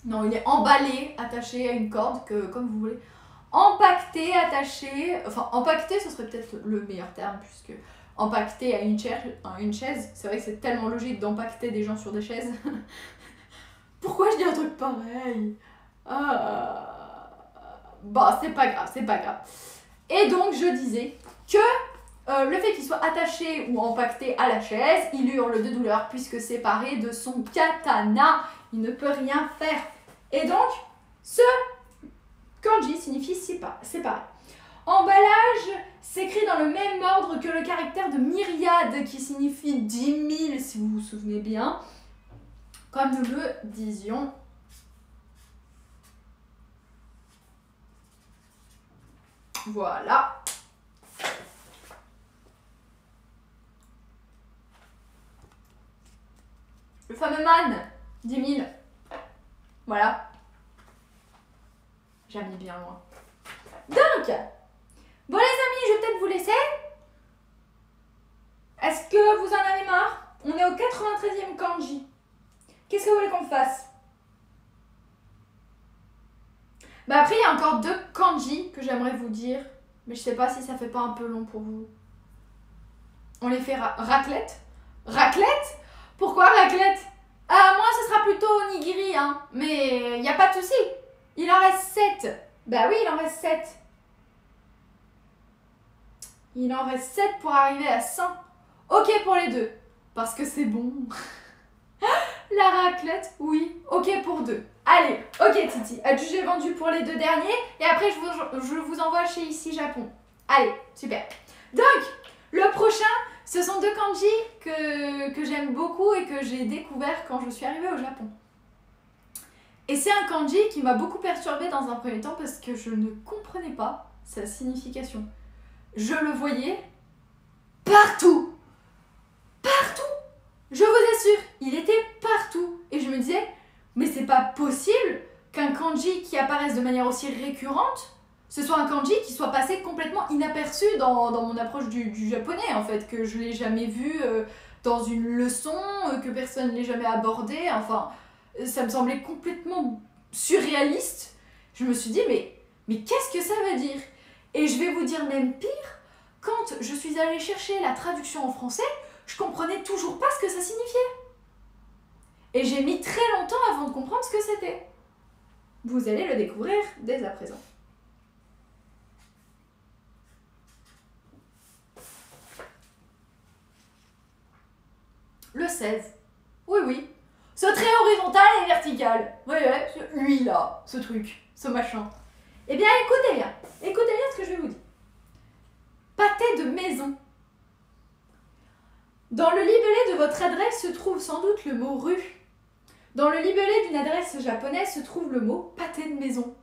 Non, il est emballé, attaché à une corde, comme vous voulez. Empaqueté, attaché. Enfin, empaqueté, ce serait peut-être le meilleur terme puisque empaqueté à une chaise. C'est vrai que c'est tellement logique d'empaqueter des gens sur des chaises. Pourquoi je dis un truc pareil? Bah, c'est pas grave, c'est pas grave. Et donc, je disais que le fait qu'il soit attaché ou empaqueté à la chaise, il hurle de douleur puisque séparé de son katana, il ne peut rien faire. Et donc, ce kanji signifie séparé. Emballage s'écrit dans le même ordre que le caractère de myriade qui signifie 10 000, si vous vous souvenez bien, comme nous le disions. Voilà. Le fameux man, 10 000. Voilà. J'ai mis bien loin. Donc, bon les amis, je vais peut-être vous laisser. Est-ce que vous en avez marre? On est au 93e kanji. Qu'est-ce que vous voulez qu'on fasse? Bah après, il y a encore 2 kanji que j'aimerais vous dire. Mais je sais pas si ça fait pas un peu long pour vous. On les fait raclette. Raclette? Pourquoi raclette? Moi, ce sera plutôt onigiri, hein. Mais il n'y a pas de souci. Il en reste 7. Bah oui, il en reste 7. Il en reste 7 pour arriver à 100. Ok pour les 2. Parce que c'est bon. La raclette, oui. Ok pour 2. Allez, ok Titi. Adjugé vendu pour les 2 derniers. Et après, je vous envoie chez Ici Japon. Allez, super. Donc, le prochain, ce sont 2 kanji que j'aime beaucoup et que j'ai découvert quand je suis arrivée au Japon. Et c'est un kanji qui m'a beaucoup perturbée dans un premier temps parce que je ne comprenais pas sa signification. Je le voyais partout. Partout. Je vous assure, il était partout. Et je me disais, mais c'est pas possible qu'un kanji qui apparaisse de manière aussi récurrente, ce soit un kanji qui soit passé complètement inaperçu dans mon approche du japonais, en fait, que je l'ai jamais vu dans une leçon, que personne ne l'ait jamais abordé, enfin, ça me semblait complètement surréaliste. Je me suis dit, mais qu'est-ce que ça veut dire? Et je vais vous dire même pire, quand je suis allée chercher la traduction en français, je comprenais toujours pas ce que ça signifiait. Et j'ai mis très longtemps avant de comprendre ce que c'était. Vous allez le découvrir dès à présent. Le 16. Oui, oui. Ce trait horizontal et vertical. Oui, lui là, ce truc, ce machin. Eh bien, écoutez bien. Écoutez bien ce que je vais vous dire. Pâté de maison. Dans le libellé de votre adresse se trouve sans doute le mot rue. Dans le libellé d'une adresse japonaise se trouve le mot pâté de maison.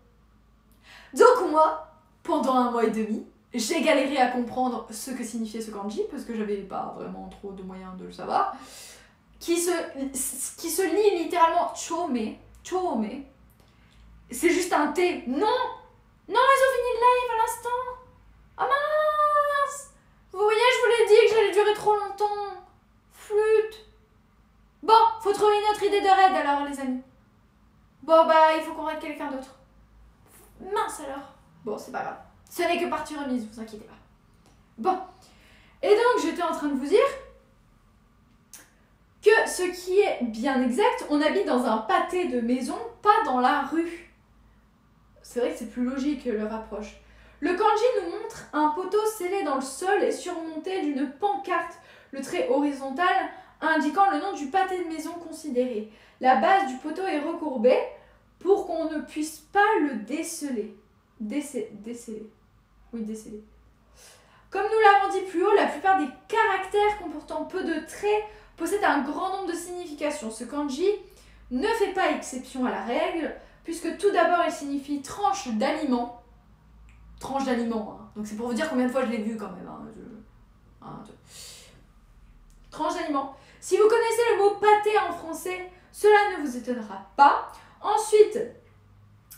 Donc moi, pendant 1 mois et demi, j'ai galéré à comprendre ce que signifiait ce kanji, parce que j'avais pas vraiment trop de moyens de le savoir, qui se lit littéralement chome. Chome. C'est juste un T. Non, ils ont fini le live à l'instant. Ah mince. Vous voyez, je vous l'ai dit que j'allais durer trop longtemps. Flûte. Bon, faut trouver une autre idée de raid alors, les amis. Bon, bah, il faut qu'on raide quelqu'un d'autre. Mince alors. Bon, c'est pas grave. Ce n'est que partie remise, vous inquiétez pas. Bon. Et donc, j'étais en train de vous dire que ce qui est bien exact, on habite dans un pâté de maison, pas dans la rue. C'est vrai que c'est plus logique le rapproche. Le kanji nous montre un poteau scellé dans le sol et surmonté d'une pancarte, le trait horizontal indiquant le nom du pâté de maison considéré. La base du poteau est recourbée pour qu'on ne puisse pas le déceler. Déceler. Oui, déceler. Comme nous l'avons dit plus haut, la plupart des caractères comportant peu de traits possèdent un grand nombre de significations. Ce kanji ne fait pas exception à la règle, puisque tout d'abord il signifie tranche d'aliment. Tranche d'aliment, hein. Donc c'est pour vous dire combien de fois je l'ai vu quand même. Tranche d'aliment. Si vous connaissez le mot pâté en français, cela ne vous étonnera pas. Ensuite,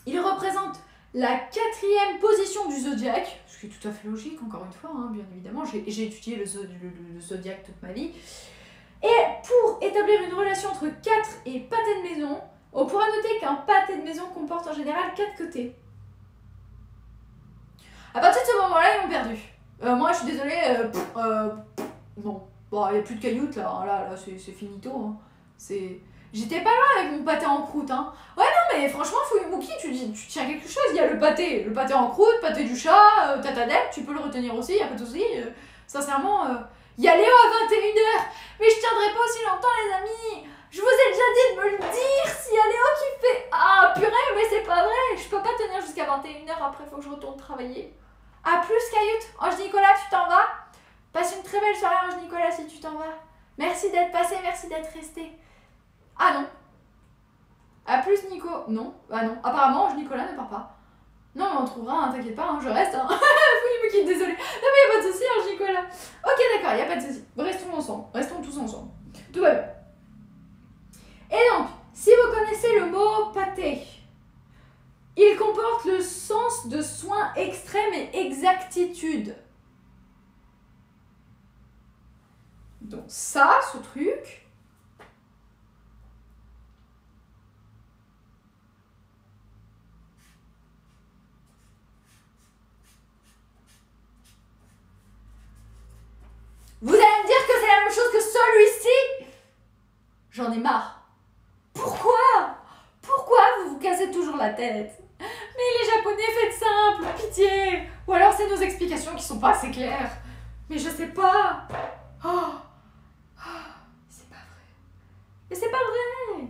il représente la 4e position du zodiaque, ce qui est tout à fait logique, encore une fois, hein, bien évidemment. J'ai étudié le zodiaque toute ma vie. Et pour établir une relation entre 4 et pâté de maison, on pourra noter qu'un pâté de maison comporte en général 4 côtés. À partir de ce moment-là, ils m'ont perdu. Moi, je suis désolée, non. Bon, il n'y a plus de cailloutes, là, là c'est finito. Hein. J'étais pas loin avec mon pâté en croûte, hein. Ouais, non, mais franchement, Fuyumuki, tu tiens quelque chose. Il y a le pâté en croûte, pâté du chat, Tatadel, tu peux le retenir aussi, il n'y a pas de souci. Sincèrement, il y a Léo à 21h. Mais je tiendrai pas aussi longtemps, les amis. Je vous ai déjà dit de me le dire. S'il y a Léo qui fait ah, purée, mais c'est pas vrai. Je peux pas tenir jusqu'à 21h. Après, faut que je retourne travailler. A plus, Cailloute. Ange Nicolas, tu t'en vas. Passe une très belle soirée, Ange Nicolas, si tu t'en vas. Merci d'être passé, merci d'être resté. Ah non. A plus, Nico. Non. Ah non. Apparemment, Ange Nicolas ne part pas. Non, mais on trouvera, hein, t'inquiète pas, hein, je reste. Hein. Fuyumuki, désolé. Non, mais y a pas de souci, Ange Nicolas. Ok, d'accord, y a pas de souci. Restons ensemble. Restons tous ensemble. Tout va bien. Et donc, si vous connaissez le mot pâté, il comporte le sens de soin extrême et exactitude. Donc ça, ce truc, vous allez me dire que c'est la même chose que celui-ci? J'en ai marre. Pourquoi? Pourquoi vous vous cassez toujours la tête? Mais les Japonais, faites simple, pitié. Ou alors c'est nos explications qui sont pas assez claires. Mais je sais pas. Oh. C'est pas vrai. Mais c'est pas vrai.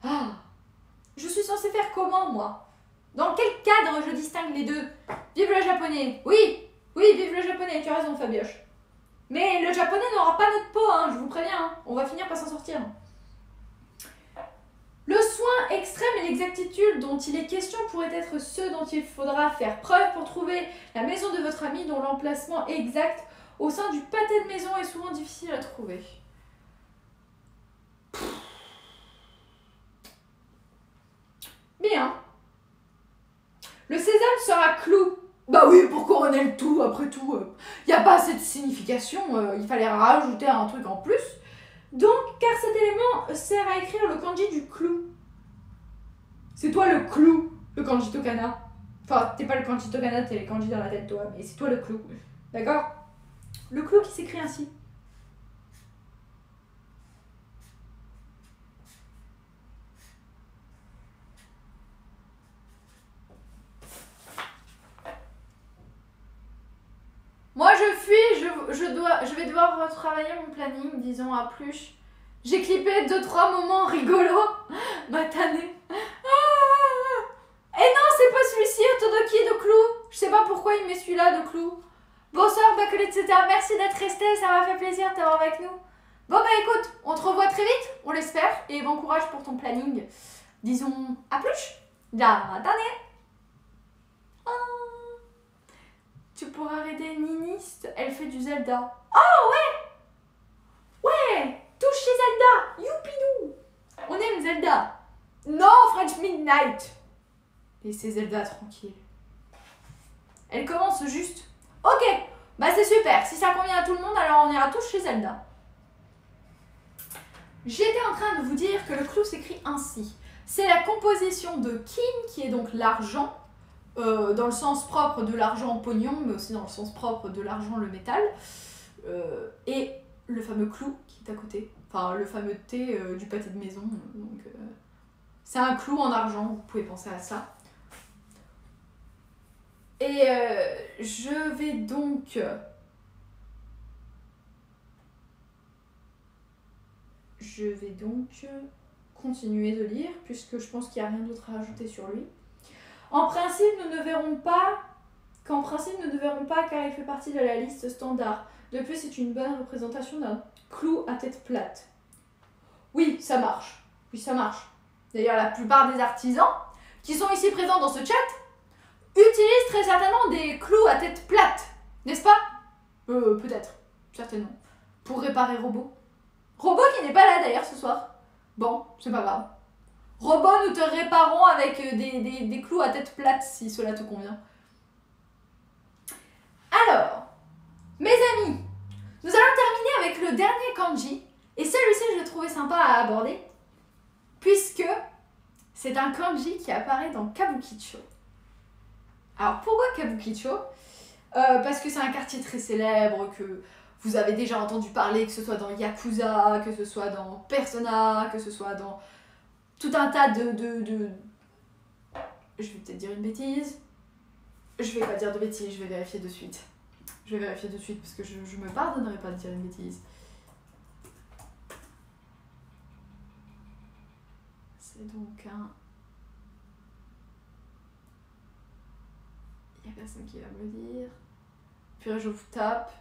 Ah. Je suis censée faire comment, moi? Dans quel cadre je distingue les deux? Vive le japonais. Oui, vive le japonais, tu as raison, Fabioche. Mais le japonais n'aura pas notre peau, hein, je vous préviens. Hein. On va finir par s'en sortir. Le soin extrême et l'exactitude dont il est question pourraient être ceux dont il faudra faire preuve pour trouver la maison de votre ami dont l'emplacement exact au sein du pâté de maison est souvent difficile à trouver. Bien. Le sésame sera clou. Bah oui, pour couronner le tout, après tout. Y a pas assez de signification, il fallait rajouter un truc en plus. Donc, car cet élément sert à écrire le kanji du clou. C'est toi le clou, le kanji tokana. Enfin, t'es pas le kanji tokana, t'es le kanji dans la tête, toi, mais c'est toi le clou. D'accord? Le clou qui s'écrit ainsi. Moi je fuis, je vais devoir retravailler mon planning, disons à plus. J'ai clippé 2-3 moments rigolos. Batané. Et non, c'est pas celui-ci, Otodoki de clou. Je sais pas pourquoi il met celui-là de clou. Bonsoir, Bakel, etc. Merci d'être resté, ça m'a fait plaisir de t'avoir avec nous. Bon bah écoute, on te revoit très vite, on l'espère, et bon courage pour ton planning. Disons à plus. Batané. Tu pourras aider Niniste, elle fait du Zelda. Oh ouais! Ouais! Touche chez Zelda! Youpidou! On aime Zelda! Non, French Midnight! Laissez Zelda tranquille. Elle commence juste. Ok, bah c'est super. Si ça convient à tout le monde, alors on ira tous chez Zelda. J'étais en train de vous dire que le clou s'écrit ainsi. C'est la composition de kin, qui est donc l'argent, dans le sens propre de l'argent pognon, mais aussi dans le sens propre de l'argent le métal, et le fameux clou qui est à côté. Enfin, le fameux thé du pâté de maison. Donc, c'est un clou en argent, vous pouvez penser à ça. Et je vais donc... continuer de lire, puisque je pense qu'il n'y a rien d'autre à ajouter sur lui. Qu'en principe, nous ne verrons pas, car il fait partie de la liste standard. De plus, c'est une bonne représentation d'un clou à tête plate. Oui, ça marche. D'ailleurs, la plupart des artisans qui sont ici présents dans ce chat utilisent très certainement des clous à tête plate, n'est-ce pas? Peut-être, certainement. Pour réparer Robot. Robot qui n'est pas là d'ailleurs ce soir. Bon, c'est pas grave. Robot, nous te réparons avec des clous à tête plate si cela te convient. Alors, mes amis, nous allons terminer avec le dernier kanji. Et celui-ci, je l'ai trouvé sympa à aborder, puisque c'est un kanji qui apparaît dans Kabukicho. Alors, pourquoi Kabukicho? Parce que c'est un quartier très célèbre, que vous avez déjà entendu parler, que ce soit dans Yakuza, que ce soit dans Persona, que ce soit dans tout un tas de... Je vais peut-être dire une bêtise. Je vais pas dire de bêtises, je vais vérifier de suite. Parce que je me pardonnerai pas de dire une bêtise. C'est donc un... Il n'y a personne qui va me le dire. Puis je vous tape.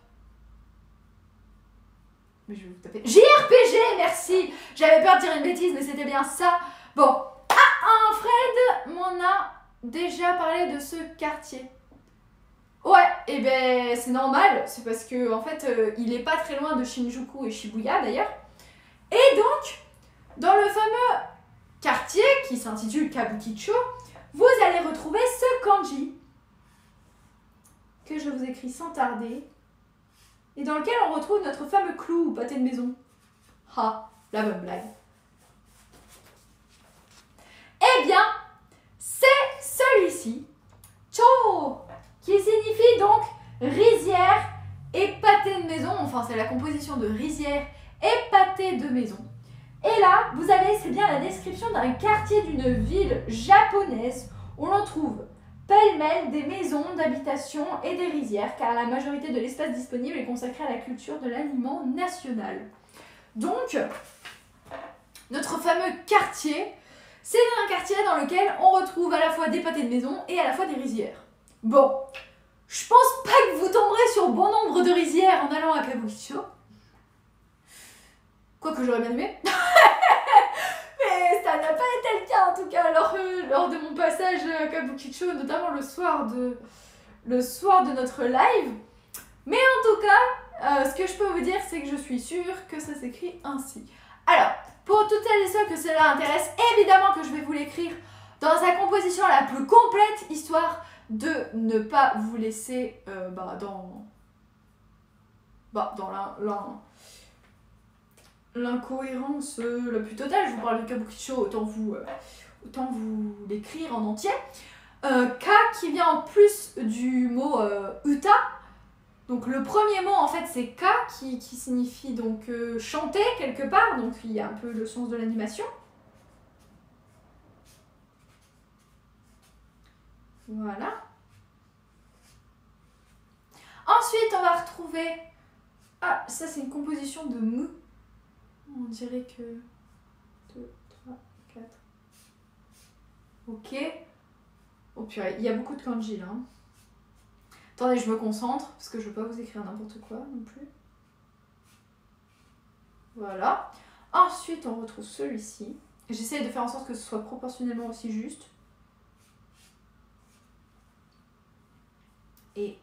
Mais je vais vous taper. JRPG, merci! J'avais peur de dire une bêtise, mais c'était bien ça. Bon. Ah, Fred m'en a déjà parlé de ce quartier. Ouais, et ben c'est normal. C'est parce que, en fait, il est pas très loin de Shinjuku et Shibuya, d'ailleurs. Et donc, dans le fameux quartier qui s'intitule Kabukicho, vous allez retrouver ce kanji que je vous écris sans tarder et dans lequel on retrouve notre fameux clou ou pâté de maison. Ah, la bonne blague. Eh bien, c'est celui-ci, Cho, qui signifie donc rizière et pâté de maison. Enfin, c'est la composition de rizière et pâté de maison. Et là, vous avez, c'est bien la description d'un quartier d'une ville japonaise où l'on trouve pêle-mêle des maisons d'habitation et des rizières, car la majorité de l'espace disponible est consacré à la culture de l'aliment national. Donc, notre fameux quartier, c'est un quartier dans lequel on retrouve à la fois des pâtés de maison et à la fois des rizières. Bon, je pense pas que vous tomberez sur bon nombre de rizières en allant à Kabukicho. Quoique j'aurais bien aimé. Mais ça n'a pas été le cas en tout cas lors de mon passage à Kabukicho, notamment le soir de notre live. Mais en tout cas, ce que je peux vous dire, c'est que je suis sûre que ça s'écrit ainsi. Alors, pour toutes celles et ceux que cela intéresse, évidemment que je vais vous l'écrire dans sa composition la plus complète, histoire de ne pas vous laisser dans l'incohérence la plus totale. Je vous parle de Kabukicho, autant vous l'écrire en entier. Ka qui vient en plus du mot uta. Donc le premier mot en fait c'est Ka qui signifie donc chanter quelque part, donc il y a un peu le sens de l'animation. Voilà. Ensuite on va retrouver... Ah, ça c'est une composition de mu. On dirait que... 2, 3, 4... Ok. Oh purée, il y a beaucoup de kanji là. Attendez, je me concentre, parce que je ne veux pas vous écrire n'importe quoi non plus. Voilà. Ensuite, on retrouve celui-ci. J'essaie de faire en sorte que ce soit proportionnellement aussi juste. Et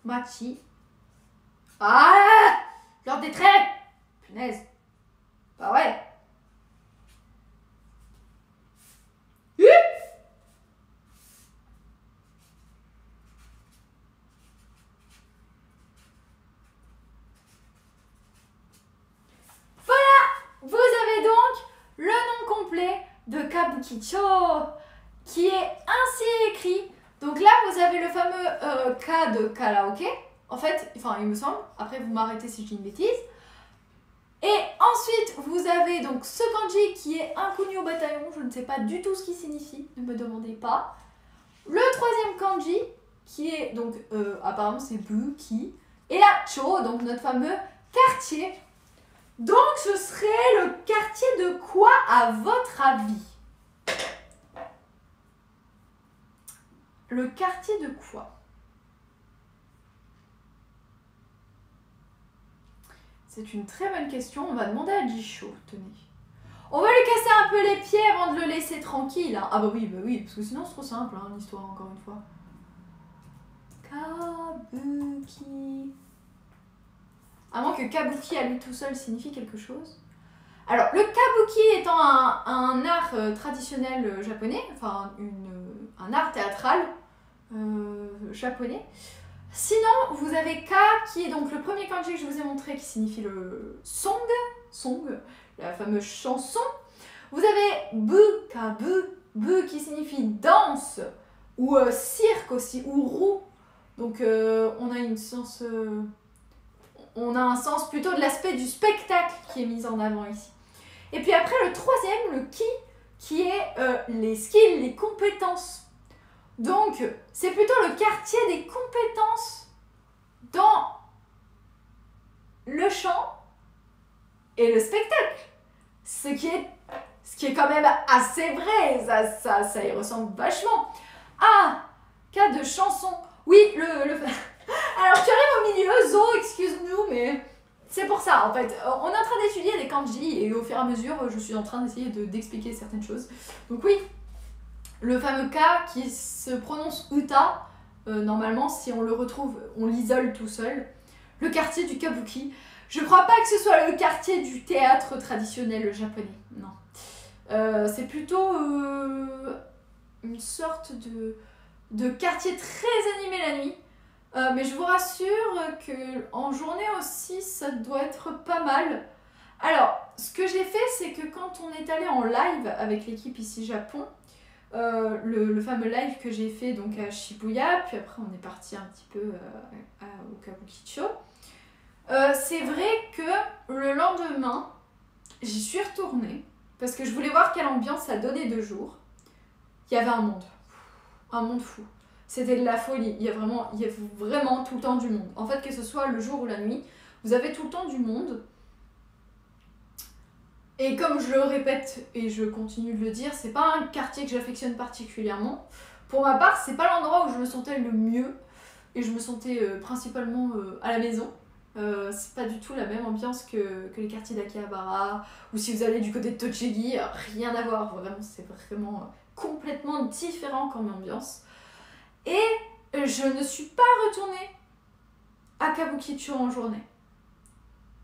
Machi. Ah! L'ordre des traits! Punaise. Bah ouais. Vous avez donc le nom complet de Kabukicho qui est ainsi écrit. Donc là, vous avez le fameux K de karaoké. En fait, enfin, il me semble, après vous m'arrêtez si je dis une bêtise. Et ensuite, vous avez donc ce kanji qui est inconnu au bataillon. Je ne sais pas du tout ce qu'il signifie, ne me demandez pas. Le troisième kanji, qui est donc, apparemment c'est Buki. Et là, Cho, donc notre fameux quartier. Donc ce serait le quartier de quoi à votre avis? Le quartier de quoi? C'est une très bonne question. On va demander à Jisho, tenez. On va lui casser un peu les pieds avant de le laisser tranquille. Hein. Ah bah oui, parce que sinon c'est trop simple, hein, l'histoire, encore une fois. Kabuki. À moins que Kabuki à lui tout seul signifie quelque chose. Alors, le Kabuki étant un art traditionnel japonais, enfin un art théâtral japonais. Sinon, vous avez Ka qui est donc le premier kanji que je vous ai montré qui signifie le song, la fameuse chanson. Vous avez Bu, Bu qui signifie danse, ou cirque aussi, ou roue. Donc on a un sens plutôt de l'aspect du spectacle qui est mis en avant ici. Et puis après le troisième, le Ki, qui est les skills, les compétences. Donc c'est plutôt le quartier des compétences dans le chant et le spectacle. Ce qui est quand même assez vrai, ça y ressemble vachement. Ah, cas de chanson. Oui, alors tu arrives au milieu, Zo, excuse-nous, mais c'est pour ça en fait. On est en train d'étudier des kanji et au fur et à mesure, je suis en train d'essayer d'expliquer certaines choses. Donc oui, le fameux ka qui se prononce uta, normalement si on le retrouve, on l'isole tout seul. Le quartier du kabuki. Je crois pas que ce soit le quartier du théâtre traditionnel japonais, non. C'est plutôt une sorte de quartier très animé la nuit. Mais je vous rassure qu'en journée aussi, ça doit être pas mal. Alors, ce que j'ai fait, c'est que quand on est allé en live avec l'équipe ici Japon, le fameux live que j'ai fait donc à Shibuya, puis après on est parti un petit peu au Kabukicho, c'est vrai que le lendemain, j'y suis retournée parce que je voulais voir quelle ambiance ça donnait de jour. Il y avait un monde fou. C'était de la folie. Il y a vraiment tout le temps du monde. En fait, que ce soit le jour ou la nuit, vous avez tout le temps du monde. Et comme je le répète et je continue de le dire, c'est pas un quartier que j'affectionne particulièrement. Pour ma part, c'est pas l'endroit où je me sentais le mieux et je me sentais principalement à la maison. C'est pas du tout la même ambiance que les quartiers d'Akihabara ou si vous allez du côté de Tochigi, rien à voir. Vraiment, c'est vraiment complètement différent comme ambiance. Et je ne suis pas retournée à Kabukicho en journée.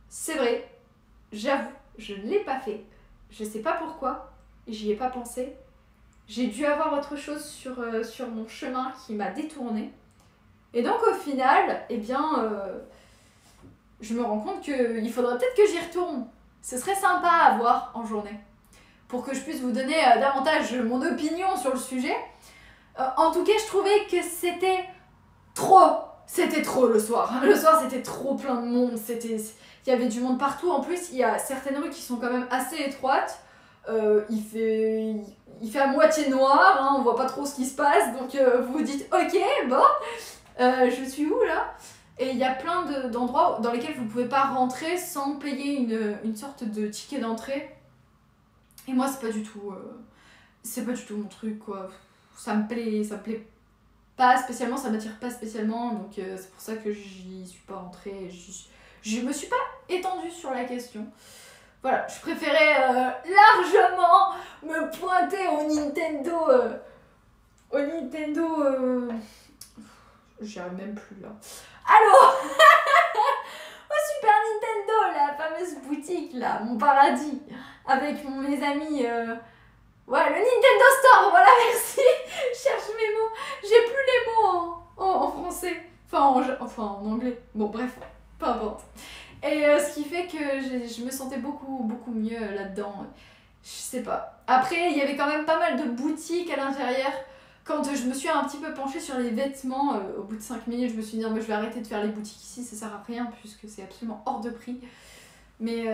C'est vrai, j'avoue, je ne l'ai pas fait. Je sais pas pourquoi, j'y ai pas pensé. J'ai dû avoir autre chose sur mon chemin qui m'a détournée. Et donc au final, eh bien, je me rends compte qu'il faudrait peut-être que j'y retourne. Ce serait sympa à voir en journée. Pour que je puisse vous donner davantage mon opinion sur le sujet. En tout cas, je trouvais que c'était trop le soir. Le soir, c'était trop plein de monde. Il y avait du monde partout. En plus, il y a certaines rues qui sont quand même assez étroites. Il fait à moitié noir, hein, on voit pas trop ce qui se passe. Donc vous vous dites, ok, bon, je suis où là? Et il y a plein d'endroits dans lesquels vous pouvez pas rentrer sans payer une sorte de ticket d'entrée. Et moi, c'est pas du tout mon truc, quoi. Ça me plaît pas spécialement, ça m'attire pas spécialement, donc c'est pour ça que j'y suis pas rentrée, je me suis pas étendue sur la question. Voilà, je préférais largement me pointer au Nintendo. J'y arrive même plus là. Allô. Au Super Nintendo, la fameuse boutique là, mon paradis, avec mes amis. Ouais, le Nintendo Store, voilà, merci. Je cherche mes mots. J'ai plus les mots en français. Enfin, en anglais. Bon, bref, peu importe. Et ce qui fait que je me sentais beaucoup mieux là-dedans. Je sais pas. Après, il y avait quand même pas mal de boutiques à l'intérieur. Quand je me suis un petit peu penchée sur les vêtements, au bout de 5 minutes, je me suis dit non, mais je vais arrêter de faire les boutiques ici, ça sert à rien puisque c'est absolument hors de prix. Mais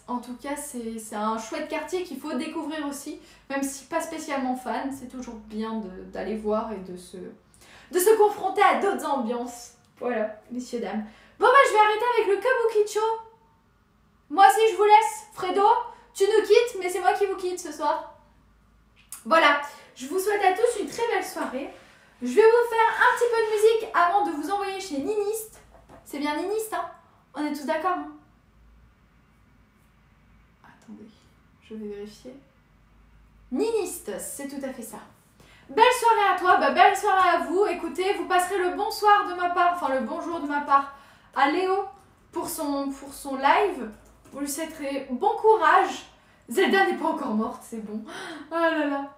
en tout cas, c'est un chouette quartier qu'il faut découvrir aussi. Même si pas spécialement fan, c'est toujours bien d'aller voir et de se confronter à d'autres ambiances. Voilà, messieurs, dames. Bon, bah, je vais arrêter avec le Kabukicho. Moi aussi, je vous laisse. Fredo, tu nous quittes, mais c'est moi qui vous quitte ce soir. Voilà, je vous souhaite à tous une très belle soirée. Je vais vous faire un petit peu de musique avant de vous envoyer chez Niniste. C'est bien Niniste, hein? On est tous d'accord, hein? Attendez, je vais vérifier. Niniste, c'est tout à fait ça. Belle soirée à toi, bah belle soirée à vous. Écoutez, vous passerez le bonsoir de ma part, enfin le bonjour de ma part à Léo pour son live. Vous lui souhaiterez bon courage. Zelda n'est pas encore morte, c'est bon. Oh là là.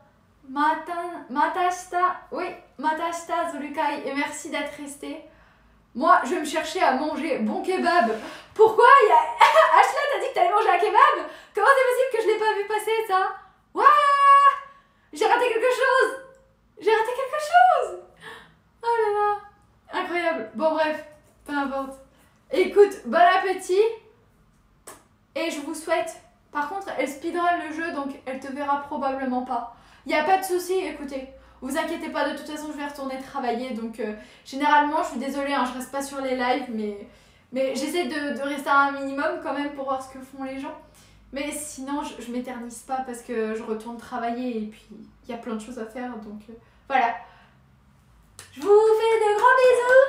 Matashita, oui, Matashita Zolukai, et merci d'être resté. Moi, je vais me chercher à manger bon kebab. Pourquoi Ashla, t'as dit que t'allais manger un kebab? Comment c'est possible que je l'ai pas vu passer, ça? Waouh! J'ai raté quelque chose! J'ai raté quelque chose! Oh là là! Incroyable. Bon, bref, peu importe. Écoute, bon appétit. Et je vous souhaite... Par contre, elle speedrun le jeu, donc elle te verra probablement pas. Y a pas de souci, écoutez. Vous inquiétez pas, de toute façon, je vais retourner travailler. Donc, généralement, je suis désolée, hein, je reste pas sur les lives, mais j'essaie de rester à un minimum quand même pour voir ce que font les gens. Mais sinon, je m'éternise pas parce que je retourne travailler et puis il y a plein de choses à faire. Donc, voilà. Je vous fais de gros bisous.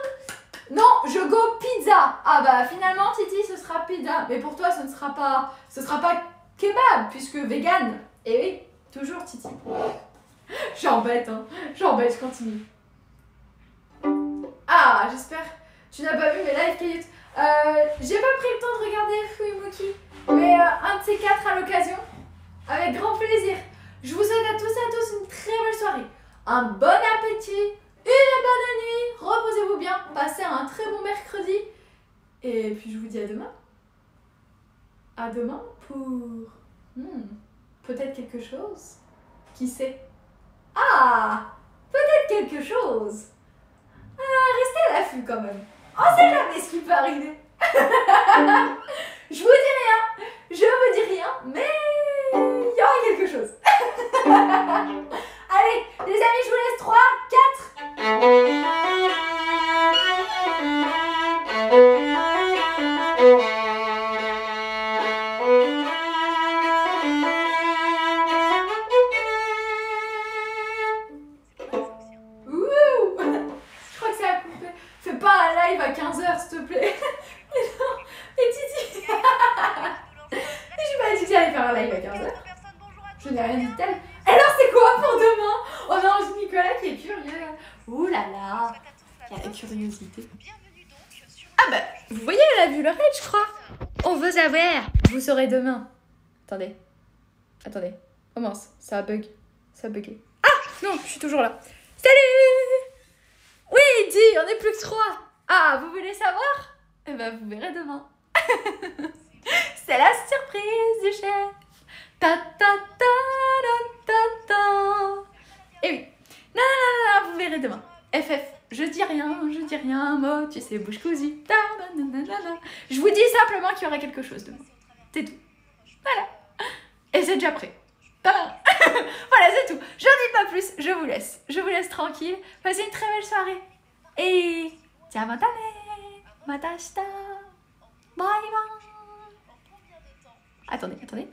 Non, je go pizza. Ah bah, finalement, Titi, ce sera pizza. Mais pour toi, ce ne sera pas kebab, puisque vegan. Et oui, toujours Titi. J'embête, hein. J'embête, je continue. Ah, j'espère. Tu n'as pas vu mes live Kayut. J'ai pas pris le temps de regarder Fuimuki, mais un de ces quatre à l'occasion, avec grand plaisir. Je vous souhaite à tous et à tous une très belle soirée, un bon appétit, une bonne nuit, reposez-vous bien, passez un très bon mercredi, et puis je vous dis à demain. À demain pour peut-être quelque chose. Qui sait? Ah, peut-être quelque chose. Ah, restez à l'affût quand même. On sait jamais ce qui peut arriver. Je vous dis rien, mais il y aura quelque chose. Allez, les amis, je vous laisse 3, 4. À 15h, s'il te plaît. Et Titi. Je m'avais dit que j'allais faire un live à 15h. Je n'ai rien dit de tel. Alors, c'est quoi pour demain? On a Ange Nicolas qui est curieux. Ouh là là. Il y a la curiosité. Ah bah, vous voyez, elle a vu le raid, je crois. On veut savoir. Vous saurez demain. Attendez. Oh mince, ça a bug. Ça a bugué. Ah non, je suis toujours là. Salut. Oui, dis, on est plus que 3. Ah, vous voulez savoir? Eh ben, vous verrez demain. C'est la surprise du chef. Ta ta ta ta ta ta. Et oui. Non, vous verrez demain. FF, je dis rien, mot, tu sais, bouche cousue. Je vous dis simplement qu'il y aura quelque chose demain. C'est tout. Voilà. Et c'est déjà prêt. Voilà, c'est tout. Je n'en dis pas plus, je vous laisse. Je vous laisse tranquille. Passez une très belle soirée. Et... Ciao, matashita. Bye bye. Attendez.